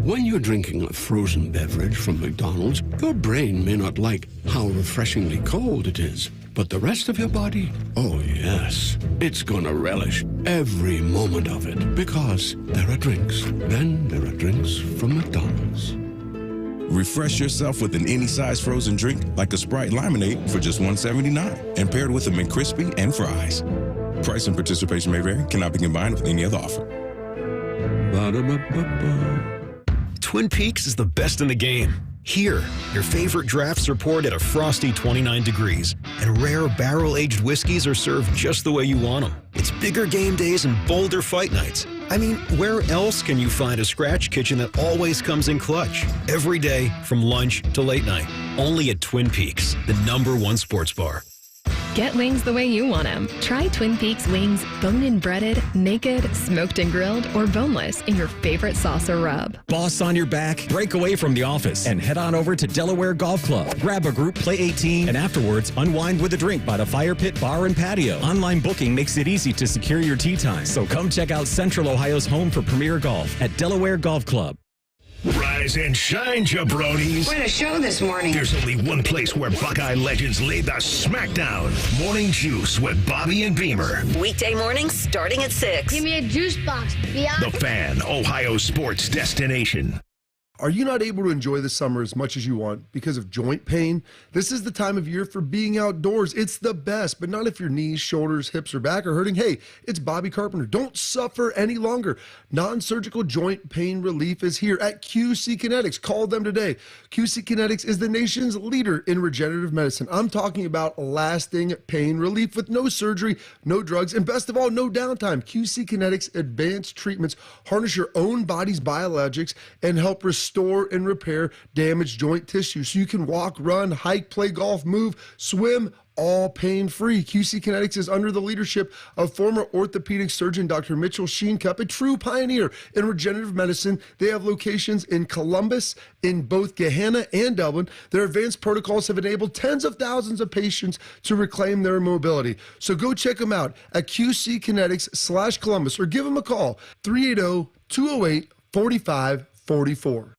When you're drinking a frozen beverage from McDonald's, your brain may not like how refreshingly cold it is. But the rest of your body, oh yes, it's gonna relish every moment of it. Because there are drinks. Then there are drinks from McDonald's. Refresh yourself with an any-size frozen drink like a Sprite Lemonade for just $1.79 and paired with a McCrispy and fries. Price and participation may vary. Cannot be combined with any other offer. Ba-da-ba-ba-ba. Twin Peaks is the best in the game. Here, your favorite drafts are poured at a frosty 29 degrees, and rare barrel-aged whiskeys are served just the way you want them. It's bigger game days and bolder fight nights. I mean, where else can you find a scratch kitchen that always comes in clutch? Every day, from lunch to late night. Only at Twin Peaks, the #1 sports bar. Get wings the way you want them. Try Twin Peaks wings bone-in breaded, naked, smoked and grilled, or boneless in your favorite sauce or rub. Boss on your back? Break away from the office and head on over to Delaware Golf Club. Grab a group, play 18, and afterwards unwind with a drink by the Fire Pit Bar and Patio. Online booking makes it easy to secure your tee time. So come check out Central Ohio's home for premier golf at Delaware Golf Club. Rise and shine, jabronis. Quite a show this morning. There's only one place where Buckeye legends lay the smackdown. Morning Juice with Bobby and Beamer. Weekday mornings starting at 6. Give me a juice box, biatch. The Fan, Ohio sports destination. Are you not able to enjoy the summer as much as you want because of joint pain? This is the time of year for being outdoors. It's the best, but not if your knees, shoulders, hips, or back are hurting. Hey, it's Bobby Carpenter. Don't suffer any longer. Non-surgical joint pain relief is here at QC Kinetics. Call them today. QC Kinetics is the nation's leader in regenerative medicine. I'm talking about lasting pain relief with no surgery, no drugs, and best of all, no downtime. QC Kinetics advanced treatments harness your own body's biologics and help restore and repair damaged joint tissue so you can walk, run, hike, play golf, move, swim, all pain-free. QC Kinetics is under the leadership of former orthopedic surgeon Dr. Mitchell Sheencup, a true pioneer in regenerative medicine. They have locations in Columbus, in both Gahanna and Dublin. Their advanced protocols have enabled tens of thousands of patients to reclaim their mobility. So go check them out at QCkinetics/Columbus or give them a call, 380-208-4544.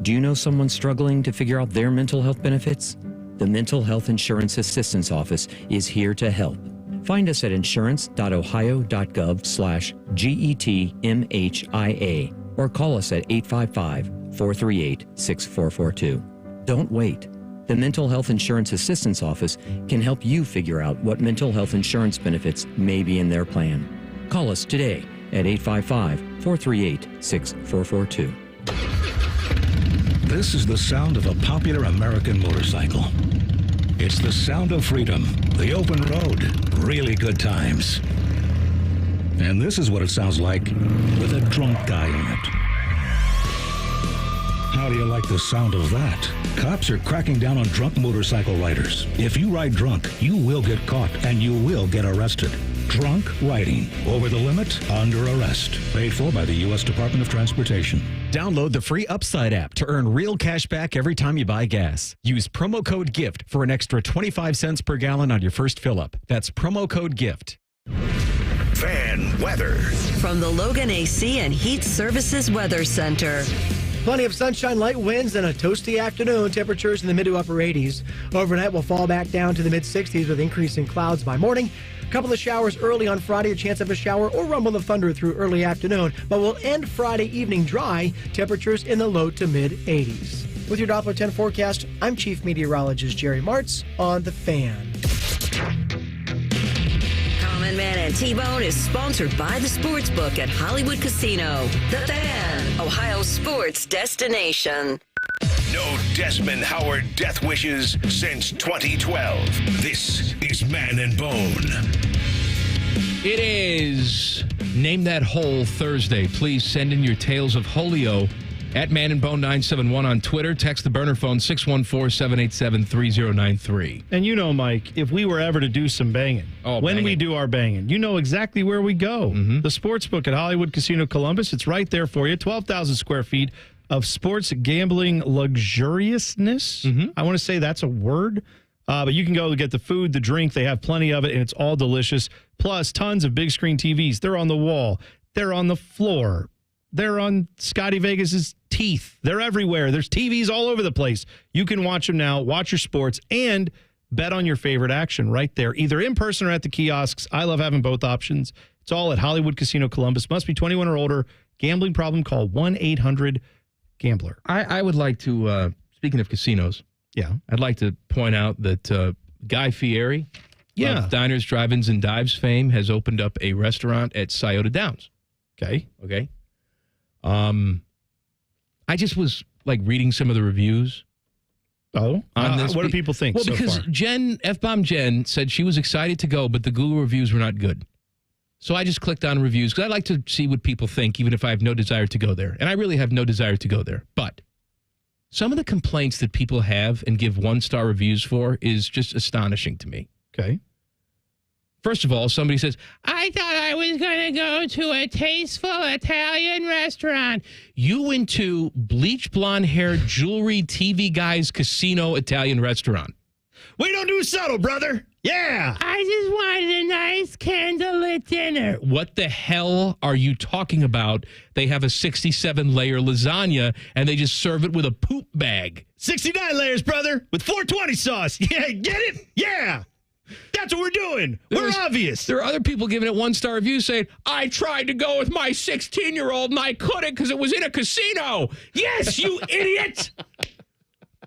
Do you know someone struggling to figure out their mental health benefits? The Mental Health Insurance Assistance Office is here to help. Find us at insurance.ohio.gov/GETMHIA or call us at 855-438-6442. Don't wait. The Mental Health Insurance Assistance Office can help you figure out what mental health insurance benefits may be in their plan. Call us today at 855-438-6442. This is the sound of a popular American motorcycle. It's the sound of freedom, the open road, really good times. And this is what it sounds like with a drunk guy in it. How do you like the sound of that? Cops are cracking down on drunk motorcycle riders. If you ride drunk, you will get caught and you will get arrested. Drunk riding. Over the limit, under arrest. Paid for by the U.S. Department of Transportation. Download the free Upside app to earn real cash back every time you buy gas. Use promo code GIFT for an extra 25 cents per gallon on your first fill-up. That's promo code GIFT. Fan weather. From the Logan AC and Heat Services Weather Center. Plenty of sunshine, light winds, and a toasty afternoon. Temperatures in the mid to upper 80s. Overnight, we'll fall back down to the mid 60s with increasing clouds by morning. A couple of showers early on Friday, a chance of a shower or rumble of thunder through early afternoon. But we'll end Friday evening dry. Temperatures in the low to mid 80s. With your Doppler 10 forecast, I'm Chief Meteorologist Jerry Martz on The Fan. Common Man and T-Bone is sponsored by the Sportsbook at Hollywood Casino. The Fan, Ohio sports destination. No Desmond Howard death wishes since 2012. This is Man and Bone. It is Name That Hole Thursday. Please send in your tales of Holio at Man and Bone 971 on Twitter. Text the burner phone 614-787-3093. And you know, Mike, if we were ever to do some banging, when we do our banging, you know exactly where we go. The Sportsbook at Hollywood Casino Columbus. It's right there for you. 12,000 square feet of sports gambling luxuriousness. I want to say that's a word. But you can go get the food, the drink. They have plenty of it, and it's all delicious. Plus, tons of big screen TVs. They're on the wall. They're on the floor. They're on Scotty Vegas's teeth. They're everywhere. There's TVs all over the place. You can watch them now, watch your sports, and bet on your favorite action right there, either in person or at the kiosks. I love having both options. It's all at Hollywood Casino Columbus. Must be 21 or older. Gambling problem, call 1-800-GAMBLER. I would like to, speaking of casinos, I'd like to point out that Guy Fieri of Diners, Drive-Ins, and Dives fame has opened up a restaurant at Scioto Downs. Okay. I just was reading some of the reviews. On this. What do people think? Well, so because far? F-Bomb Jen said she was excited to go, but the Google reviews were not good. So I just clicked on reviews because I like to see what people think, even if I have no desire to go there. And I really have no desire to go there. But some of the complaints that people have and give one-star reviews for is just astonishing to me. Okay. First of all, somebody says, I thought I was going to go to a tasteful Italian restaurant. You went to bleach blonde hair, jewelry, TV guy's casino Italian restaurant. We don't do subtle, brother. Yeah. I just wanted a nice candlelit dinner. What the hell are you talking about? They have a 67-layer lasagna, and they just serve it with a poop bag. 69 layers, brother, with 420 sauce. Yeah, get it? Yeah. That's what we're doing. We're obvious. There are other people giving it one-star reviews saying, I tried to go with my 16-year-old, and I couldn't because it was in a casino. Yes, you idiot.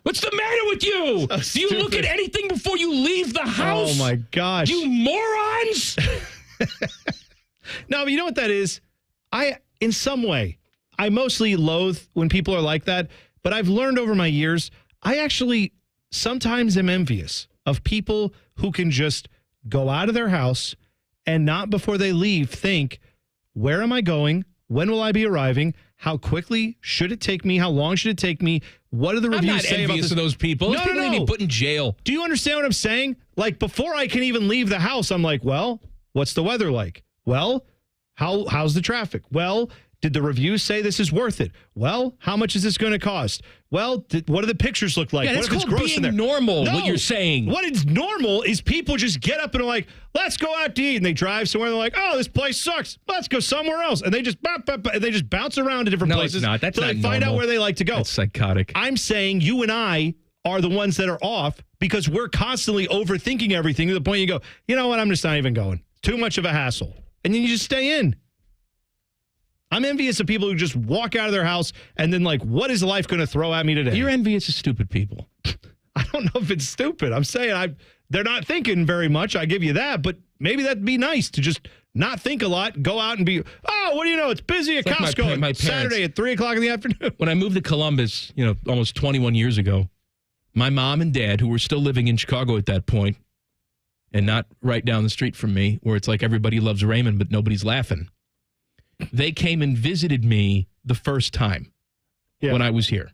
What's the matter with you? Do you look at anything before you leave the house? Oh, my gosh. You morons! No, but you know what that is? In some way, I mostly loathe when people are like that, but I've learned over my years, I actually sometimes am envious of people who can just go out of their house and not before they leave think, where am I going? When will I be arriving? How quickly should it take me? How long should it take me? What do the reviews say about this? I'm not envious of those people. Those people need to be put in jail. Do you understand what I'm saying? Before I can even leave the house, I'm like, well, what's the weather like? Well, how's the traffic? Well, did the reviews say this is worth it? Well, how much is this going to cost? Well, what do the pictures look like? Yeah, what that's if it's called gross in there? normal, No. what you're saying. What is normal is people just get up and are like, let's go out to eat. And they drive somewhere and they're like, oh, this place sucks. Let's go somewhere else. And they just bounce around to different places. It's not. That's until not they find normal. out where they like to go. That's psychotic. I'm saying you and I are the ones that are off because we're constantly overthinking everything to the point you go, you know what? I'm just not even going. Too much of a hassle. And then you just stay in. I'm envious of people who just walk out of their house and then what is life going to throw at me today? You're envious of stupid people. I don't know if it's stupid. I'm saying they're not thinking very much. I give you that, but maybe that'd be nice to just not think a lot, go out and be, oh, what do you know? It's busy at Costco my Saturday at 3 o'clock in the afternoon. When I moved to Columbus, almost 21 years ago, my mom and dad, who were still living in Chicago at that point, and not right down the street from me, where it's like everybody loves Raymond, but nobody's laughing. They came and visited me the first time when I was here,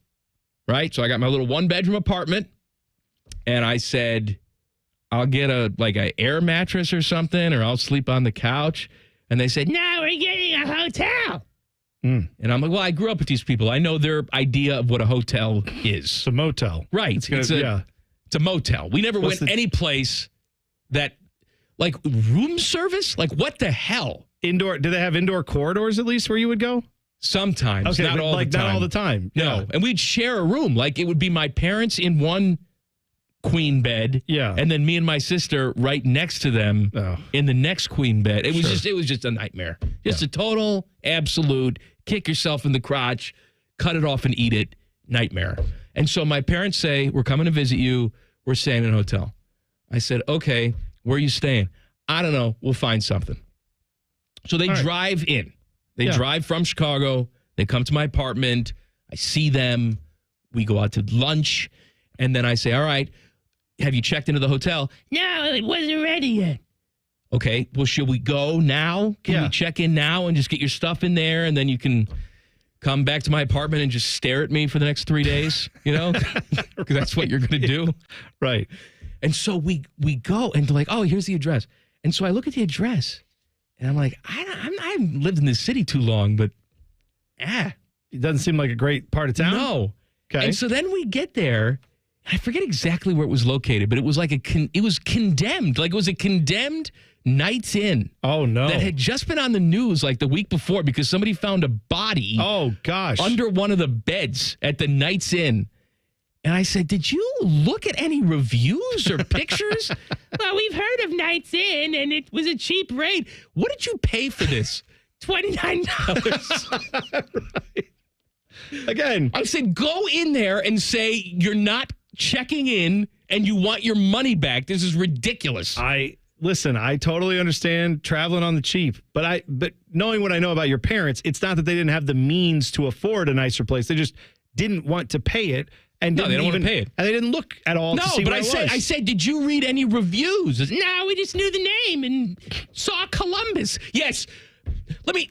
right? So I got my little one-bedroom apartment, and I said, I'll get a air mattress or something, or I'll sleep on the couch. And they said, no, we're getting a hotel. And I'm like, well, I grew up with these people. I know their idea of what a hotel is. It's a motel. Right. It's a motel. We never went any place that, room service? What the hell? Indoor? Do they have indoor corridors at least where you would go? Sometimes. Okay, not all the time. Not all the time. No. Yeah. And we'd share a room. It would be my parents in one queen bed. Yeah. And then me and my sister right next to them in the next queen bed. It was just a nightmare. Just a total, absolute, kick yourself in the crotch, cut it off and eat it nightmare. And so my parents say, we're coming to visit you. We're staying in a hotel. I said, okay, where are you staying? I don't know. We'll find something. So they drive in. They drive from Chicago. They come to my apartment. I see them. We go out to lunch. And then I say, all right, have you checked into the hotel? No, it wasn't ready yet. Okay, well, should we go now? Can we check in now and just get your stuff in there? And then you can come back to my apartment and just stare at me for the next 3 days, you know? Because that's what you're going to do. Right. And so we go and they're like, oh, here's the address. And so I look at the address and I'm like, I haven't lived in this city too long, but it doesn't seem like a great part of town. No. Okay. And so then we get there. I forget exactly where it was located, but it was like it was condemned. Like it was a condemned Nights Inn. Oh, no. That had just been on the news like the week before because somebody found a body. Oh, gosh. Under one of the beds at the Nights Inn. And I said, did you look at any reviews or pictures? Well, we've heard of Nights Inn and it was a cheap rate. What did you pay for this? $29. Right. Again, I said, go in there and say you're not checking in and you want your money back. This is ridiculous. Listen, I totally understand traveling on the cheap, but knowing what I know about your parents, it's not that they didn't have the means to afford a nicer place. They just didn't want to pay it. And no, they don't want to pay it. And they didn't look at all to see what it was. I said, did you read any reviews? No, we just knew the name and saw Columbus. Yes.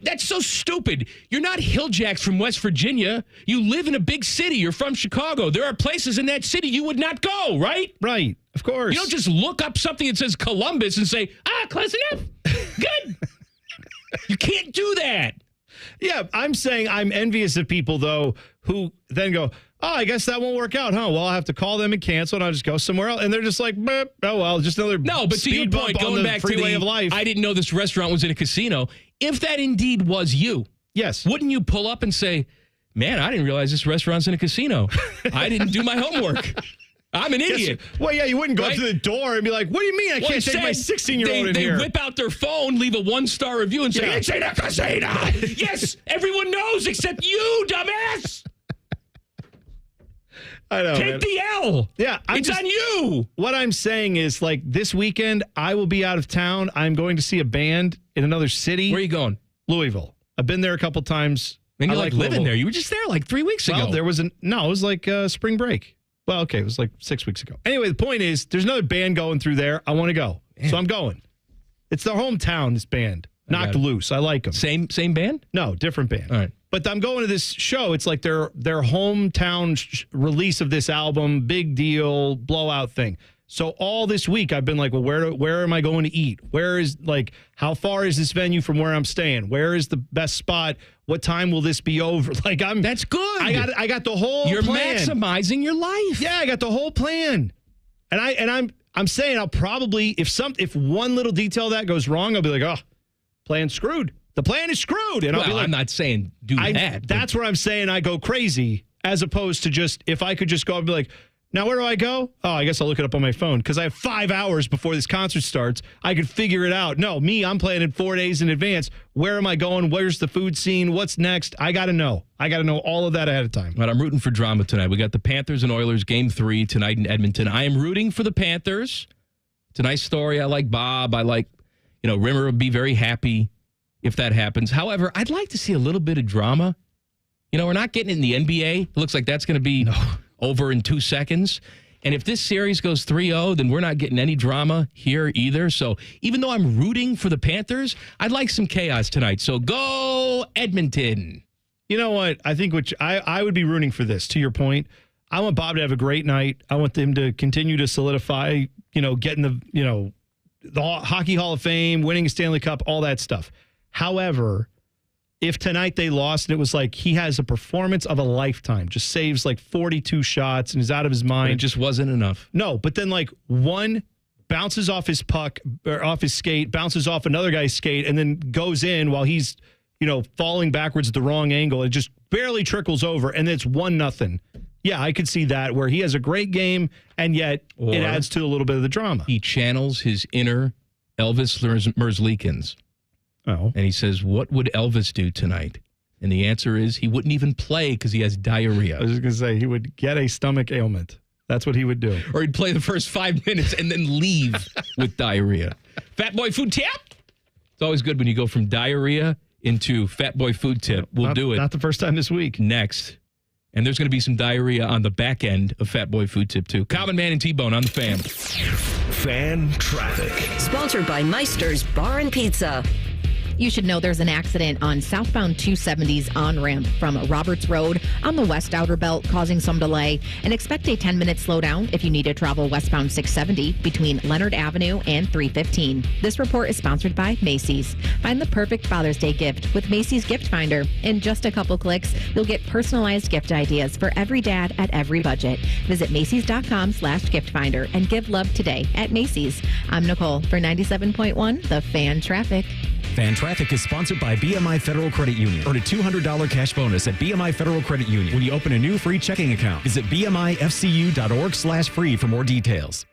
That's so stupid. You're not Hilljacks from West Virginia. You live in a big city. You're from Chicago. There are places in that city you would not go, right? Right. Of course. You don't just look up something that says Columbus and say, close enough. Good. You can't do that. Yeah, I'm saying I'm envious of people, though, who then go, oh, I guess that won't work out, huh? Well, I'll have to call them and cancel, and I'll just go somewhere else. And they're just like, oh, well, just another but to your point, going back to freeway of life. I didn't know this restaurant was in a casino. If that indeed was you, yes, wouldn't you pull up and say, man, I didn't realize this restaurant's in a casino. I didn't do my homework. I'm an idiot. Yes. Well, yeah, you wouldn't go up to the door and be like, what do you mean I can't take my 16-year-old in here? They whip out their phone, leave a 1-star review, and say, it's in a casino. Yes, everyone knows except you, dumbass. I know. Take the L. Yeah. It's on you. What I'm saying is, like, this weekend, I will be out of town. I'm going to see a band in another city. Where are you going? Louisville. I've been there a couple times. And you like living there. You were just there like 3 weeks ago. Well, it was like spring break. Well, okay, it was like 6 weeks ago. Anyway, the point is, there's another band going through there. I want to go. Man. So I'm going. It's their hometown, this band. Knocked Loose. I like them. Same band? No, different band. All right. But I'm going to this show. It's like their hometown release of this album, big deal, blowout thing. So all this week I've been like, well, where am I going to eat? How far is this venue from where I'm staying? Where is the best spot? What time will this be over? That's good. I got the whole You're plan. Maximizing your life. Yeah, I got the whole plan. And I'm saying I'll probably, if one little detail of that goes wrong, I'll be like, oh, plan's screwed. The plan is screwed. And I'll be like, I'm not saying do that. That's where I'm saying I go crazy, as opposed to just, if I could just go and be like, now where do I go? Oh, I guess I'll look it up on my phone because I have 5 hours before this concert starts. I could figure it out. No, I'm planning 4 days in advance. Where am I going? Where's the food scene? What's next? I got to know. I got to know all of that ahead of time. But I'm rooting for drama tonight. We got the Panthers and Oilers game 3 tonight in Edmonton. I am rooting for the Panthers. It's a nice story. I like Bob. I like, Rimmer would be very happy if that happens. However, I'd like to see a little bit of drama. We're not getting it in the NBA. It looks like that's going to be over in 2 seconds. And if this series goes 3-0, then we're not getting any drama here either. So even though I'm rooting for the Panthers, I'd like some chaos tonight. So go Edmonton. You know what? I think I would be rooting for this, to your point. I want Bob to have a great night. I want them to continue to solidify, getting the Hockey Hall of Fame, winning a Stanley Cup, all that stuff. However, if tonight they lost and it was like he has a performance of a lifetime, just saves like 42 shots and is out of his mind. But it just wasn't enough. No, but then like one bounces off his puck or off his skate, bounces off another guy's skate, and then goes in while he's, falling backwards at the wrong angle. It just barely trickles over, and it's 1-0. Yeah, I could see that where he has a great game, and yet it adds to a little bit of the drama. He channels his inner Elvis Merzlikins. Oh. And he says, what would Elvis do tonight? And the answer is he wouldn't even play because he has diarrhea. I was just going to say he would get a stomach ailment. That's what he would do. Or he'd play the first 5 minutes and then leave with diarrhea. Fatboy food tip. It's always good when you go from diarrhea into Fatboy food tip. We'll do it. Not the first time this week. Next. And there's going to be some diarrhea on the back end of Fatboy food tip, too. Common Man and T-Bone on the Fan. Fan traffic. Sponsored by Meister's Bar and Pizza. You should know there's an accident on southbound 270's on-ramp from Roberts Road on the west outer belt, causing some delay. And expect a 10-minute slowdown if you need to travel westbound 670 between Leonard Avenue and 315. This report is sponsored by Macy's. Find the perfect Father's Day gift with Macy's Gift Finder. In just a couple clicks, you'll get personalized gift ideas for every dad at every budget. Visit Macy's.com/gift finder and give love today at Macy's. I'm Nicole for 97.1 The Fan Traffic. Fan Traffic is sponsored by BMI Federal Credit Union. Earn a $200 cash bonus at BMI Federal Credit Union when you open a new free checking account. Visit bmifcu.org/free for more details.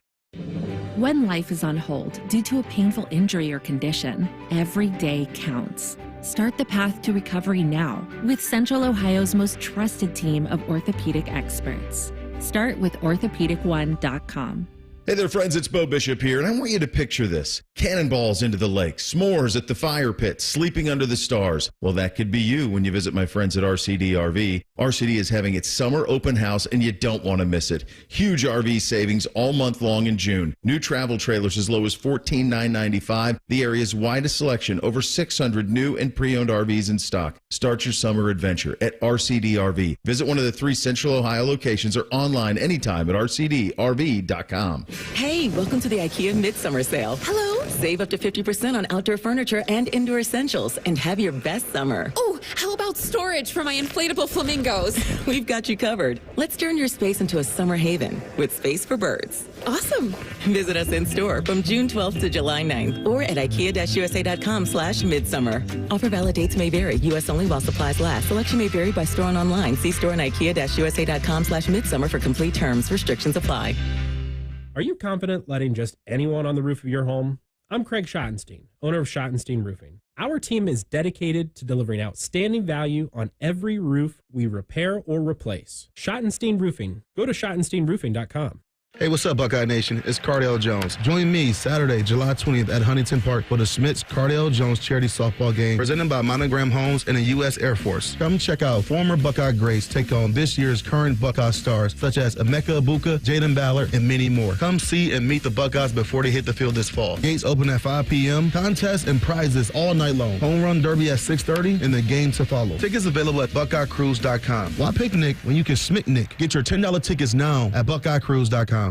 When life is on hold due to a painful injury or condition, every day counts. Start the path to recovery now with Central Ohio's most trusted team of orthopedic experts. Start with orthopedic1.com. Hey there, friends. It's Bo Bishop here, and I want you to picture this. Cannonballs into the lake, s'mores at the fire pit, sleeping under the stars. Well, that could be you when you visit my friends at RCD RV. RCD is having its summer open house, and you don't want to miss it. Huge RV savings all month long in June. New travel trailers as low as $14,995. The area's widest selection, over 600 new and pre-owned RVs in stock. Start your summer adventure at RCD RV. Visit one of the 3 Central Ohio locations or online anytime at rcdrv.com. Hey, welcome to the IKEA Midsummer Sale. Hello. Save up to 50% on outdoor furniture and indoor essentials and have your best summer. Oh, how about storage for my inflatable flamingos? We've got you covered. Let's turn your space into a summer haven with space for birds. Awesome. Visit us in store from June 12th to July 9th or at ikea-usa.com/midsummer. Offer valid dates may vary. U.S. only while supplies last. Selection may vary by store and online. See store and ikea-usa.com/midsummer for complete terms. Restrictions apply. Are you confident letting just anyone on the roof of your home? I'm Craig Schottenstein, owner of Schottenstein Roofing. Our team is dedicated to delivering outstanding value on every roof we repair or replace. Schottenstein Roofing. Go to schottensteinroofing.com. Hey, what's up, Buckeye Nation? It's Cardale Jones. Join me Saturday, July 20th at Huntington Park for the Smiths Cardale Jones charity softball game presented by Monogram Homes and the U.S. Air Force. Come check out former Buckeye greats take on this year's current Buckeye stars such as Emeka Ibuka, Jaden Ballard, and many more. Come see and meet the Buckeyes before they hit the field this fall. Gates open at 5 p.m. Contests and prizes all night long. Home run derby at 6:30 and the game to follow. Tickets available at BuckeyeCruise.com. Why picnic when you can smicknick? Get your $10 tickets now at BuckeyeCruise.com.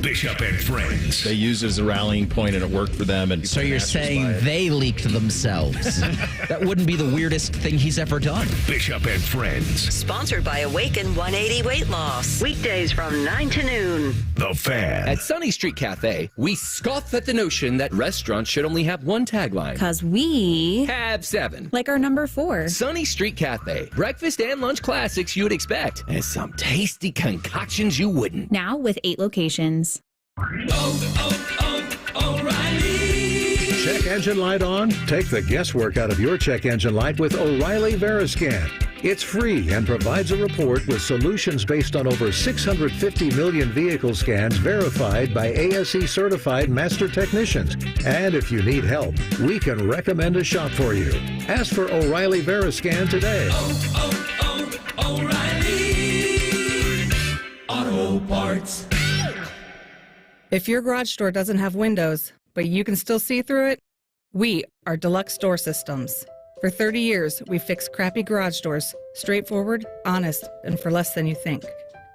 Bishop and Friends. They used it as a rallying point and it worked for them. And so you're saying they leaked themselves? That wouldn't be the weirdest thing he's ever done. Bishop and Friends. Sponsored by Awaken 180 Weight Loss. Weekdays from 9 to noon. The Fan. At Sunny Street Cafe, we scoff at the notion that restaurants should only have one tagline. Because we have 7. Like our number 4. Sunny Street Cafe. Breakfast and lunch classics you would expect. And some tasty concoctions you wouldn't. Now with 8 locations. O'Reilly. Check engine light on? Take the guesswork out of your check engine light with O'Reilly Veriscan. It's free and provides a report with solutions based on over 650 million vehicle scans verified by ASE certified master technicians. And if you need help, we can recommend a shop for you. Ask for O'Reilly Veriscan today. O'Reilly Auto Parts. If your garage door doesn't have windows, but you can still see through it, we are Deluxe Door Systems. For 30 years, we've fixed crappy garage doors, straightforward, honest, and for less than you think.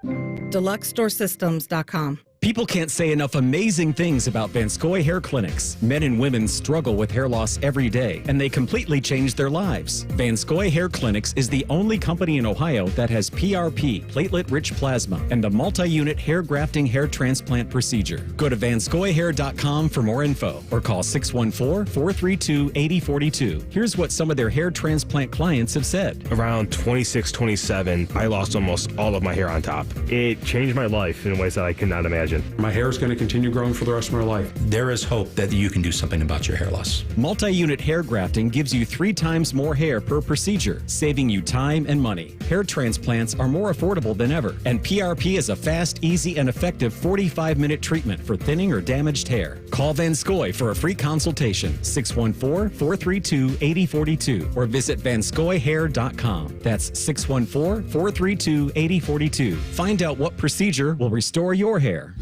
DeluxeDoorSystems.com. People can't say enough amazing things about Vanscoy Hair Clinics. Men and women struggle with hair loss every day, and they completely change their lives. Vanscoy Hair Clinics is the only company in Ohio that has PRP, platelet-rich plasma, and the multi-unit hair grafting hair transplant procedure. Go to vanscoyhair.com for more info, or call 614-432-8042. Here's what some of their hair transplant clients have said. Around 26, 27, I lost almost all of my hair on top. It changed my life in ways that I could not imagine. treatment. My hair is going to continue growing for the rest of my life. There is hope that you can do something about your hair loss. Multi-unit hair grafting gives you 3 times more hair per procedure, saving you time and money. Hair transplants are more affordable than ever, and PRP is a fast, easy, and effective 45-minute treatment for thinning or damaged hair. Call Van Scoy for a free consultation, 614-432-8042, or visit vanscoyhair.com. That's 614-432-8042. Find out what procedure will restore your hair.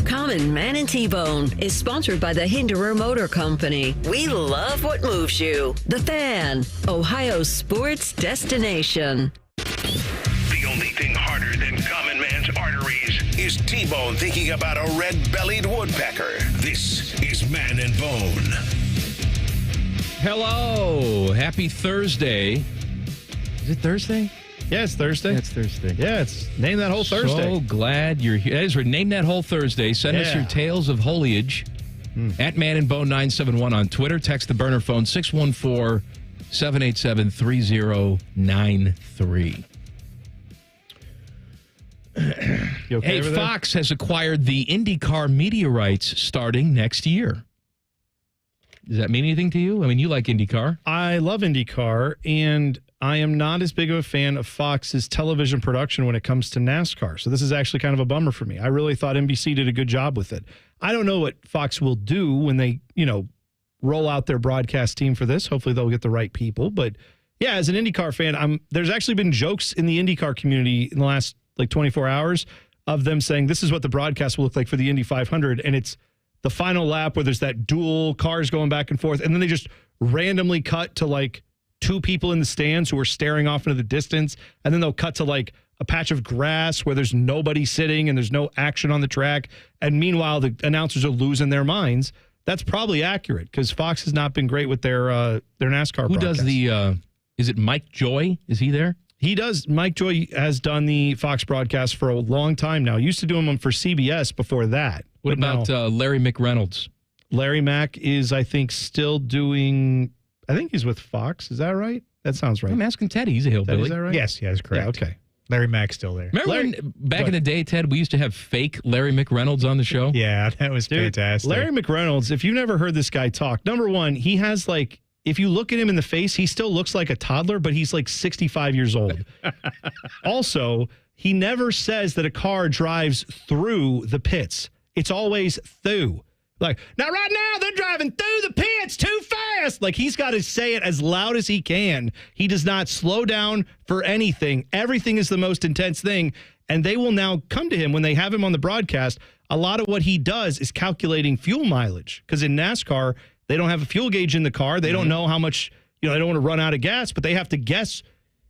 Common Man and T-Bone is sponsored by the Hinderer Motor Company. We love what moves you. The Fan, Ohio's sports destination. The only thing harder than common man's arteries is T-Bone thinking about a red-bellied woodpecker. This is Man and Bone. Hello. Happy Thursday. Is it Thursday? Yeah, it's Thursday. Yeah, it's Thursday. Yeah, it's Name That Whole Thursday. So glad you're here. That is right. Name That Whole Thursday. Send us your tales of foliage at Man and Bone 971 on Twitter. Text the burner phone 614-787-3093. You okay over there? Fox has acquired the IndyCar media rights starting next year. Does that mean anything to you? I mean, you like IndyCar. I love IndyCar, and I am not as big of a fan of Fox's television production when it comes to NASCAR. So this is actually kind of a bummer for me. I really thought NBC did a good job with it. I don't know what Fox will do when they, roll out their broadcast team for this. Hopefully they'll get the right people. But yeah, as an IndyCar fan, there's actually been jokes in the IndyCar community in the last 24 hours of them saying this is what the broadcast will look like for the Indy 500. And it's the final lap where there's that dual cars going back and forth. And then they just randomly cut to 2 people in the stands who are staring off into the distance. And then they'll cut to a patch of grass where there's nobody sitting and there's no action on the track. And meanwhile, the announcers are losing their minds. That's probably accurate because Fox has not been great with their NASCAR Who broadcast. does the, is it Mike Joy? Is he there? He does. Mike Joy has done the Fox broadcast for a long time now. Used to do them for CBS before that. What about Larry McReynolds? Larry Mack is, I think, still doing, I think he's with Fox. Is that right? That sounds right. I'm asking Teddy. He's a hillbilly. Is that right? Yes, that's correct. Yeah, okay. Larry Mack's still there. Remember when back in the day, Ted, we used to have fake Larry McReynolds on the show? Yeah, that was fantastic. Larry McReynolds, if you've never heard this guy talk, number one, he has if you look at him in the face, he still looks like a toddler, but he's 65 years old. Also, he never says that a car drives through the pits. It's always through. Now right now, they're driving through the pits too fast. He's got to say it as loud as he can. He does not slow down for anything. Everything is the most intense thing. And they will now come to him when they have him on the broadcast. A lot of what he does is calculating fuel mileage. Because in NASCAR, they don't have a fuel gauge in the car. They don't know how much, they don't want to run out of gas, but they have to guess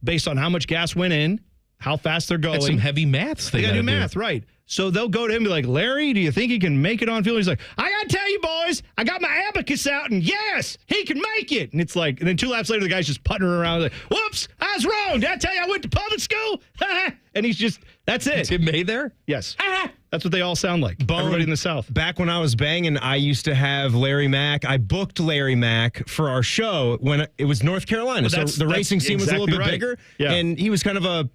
based on how much gas went in, how fast they're going. That's some heavy maths they got to do math, right. So they'll go to him and be like, Larry, do you think he can make it on fuel? He's like, I got to tell you, boys, I got my abacus out, and yes, he can make it. And it's and then 2 laps later, the guy's just puttering around whoops, I was wrong. Did I tell you I went to public school? And he's just, that's it. Tim May there? Yes. That's what they all sound like. Everybody in the South. Back when I was banging, I used to have Larry Mack. I booked Larry Mack for our show when it was North Carolina. So the racing scene was a little bit bigger. Yeah. And he was kind of a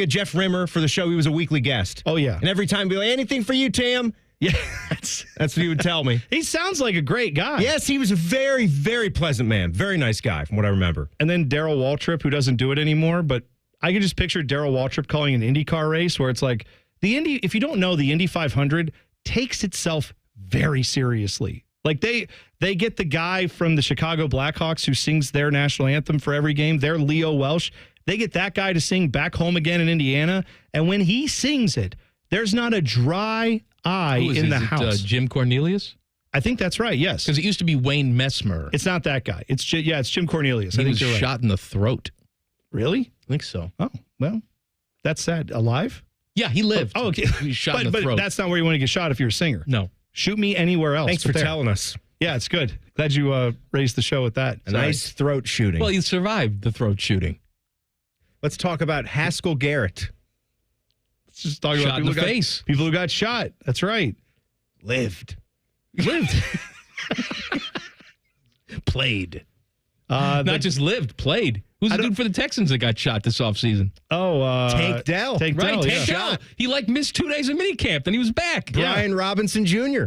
Jeff Rimmer for the show. He was a weekly guest. Oh, yeah. And every time he'd be like, anything for you, Tim? Yeah. That's what he would tell me. He sounds like a great guy. Yes, he was a very, very pleasant man. Very nice guy from what I remember. And then Darrell Waltrip, who doesn't do it anymore, but I can just picture Darrell Waltrip calling an IndyCar race where it's if you don't know, the Indy 500 takes itself very seriously. They get the guy from the Chicago Blackhawks who sings their national anthem for every game. They're Leo Welsh. They get that guy to sing Back Home Again in Indiana. And when he sings it, there's not a dry eye in the house. Jim Cornelius? I think that's right, yes. Because it used to be Wayne Messmer. It's not that guy. It's Jim Cornelius. He I think was you're shot right. in the throat. Really? I think so. Oh, well, that's sad. Alive? Yeah, he lived. Oh, okay. He was shot in the throat. But that's not where you want to get shot if you're a singer. No. Shoot me anywhere else. Thanks for telling us. Yeah, it's good. Glad you raised the show with that. A nice throat shooting. Well, he survived the throat shooting. Let's talk about Haskell Garrett. Let's just talk Shot about in the face. People who got shot. That's right. Lived. Played. Not just lived, played. Who's the dude for the Texans that got shot this offseason? Tank Dell. Tank Dell, Tank Dell. He missed 2 days of minicamp, then he was back. Brian Robinson Jr.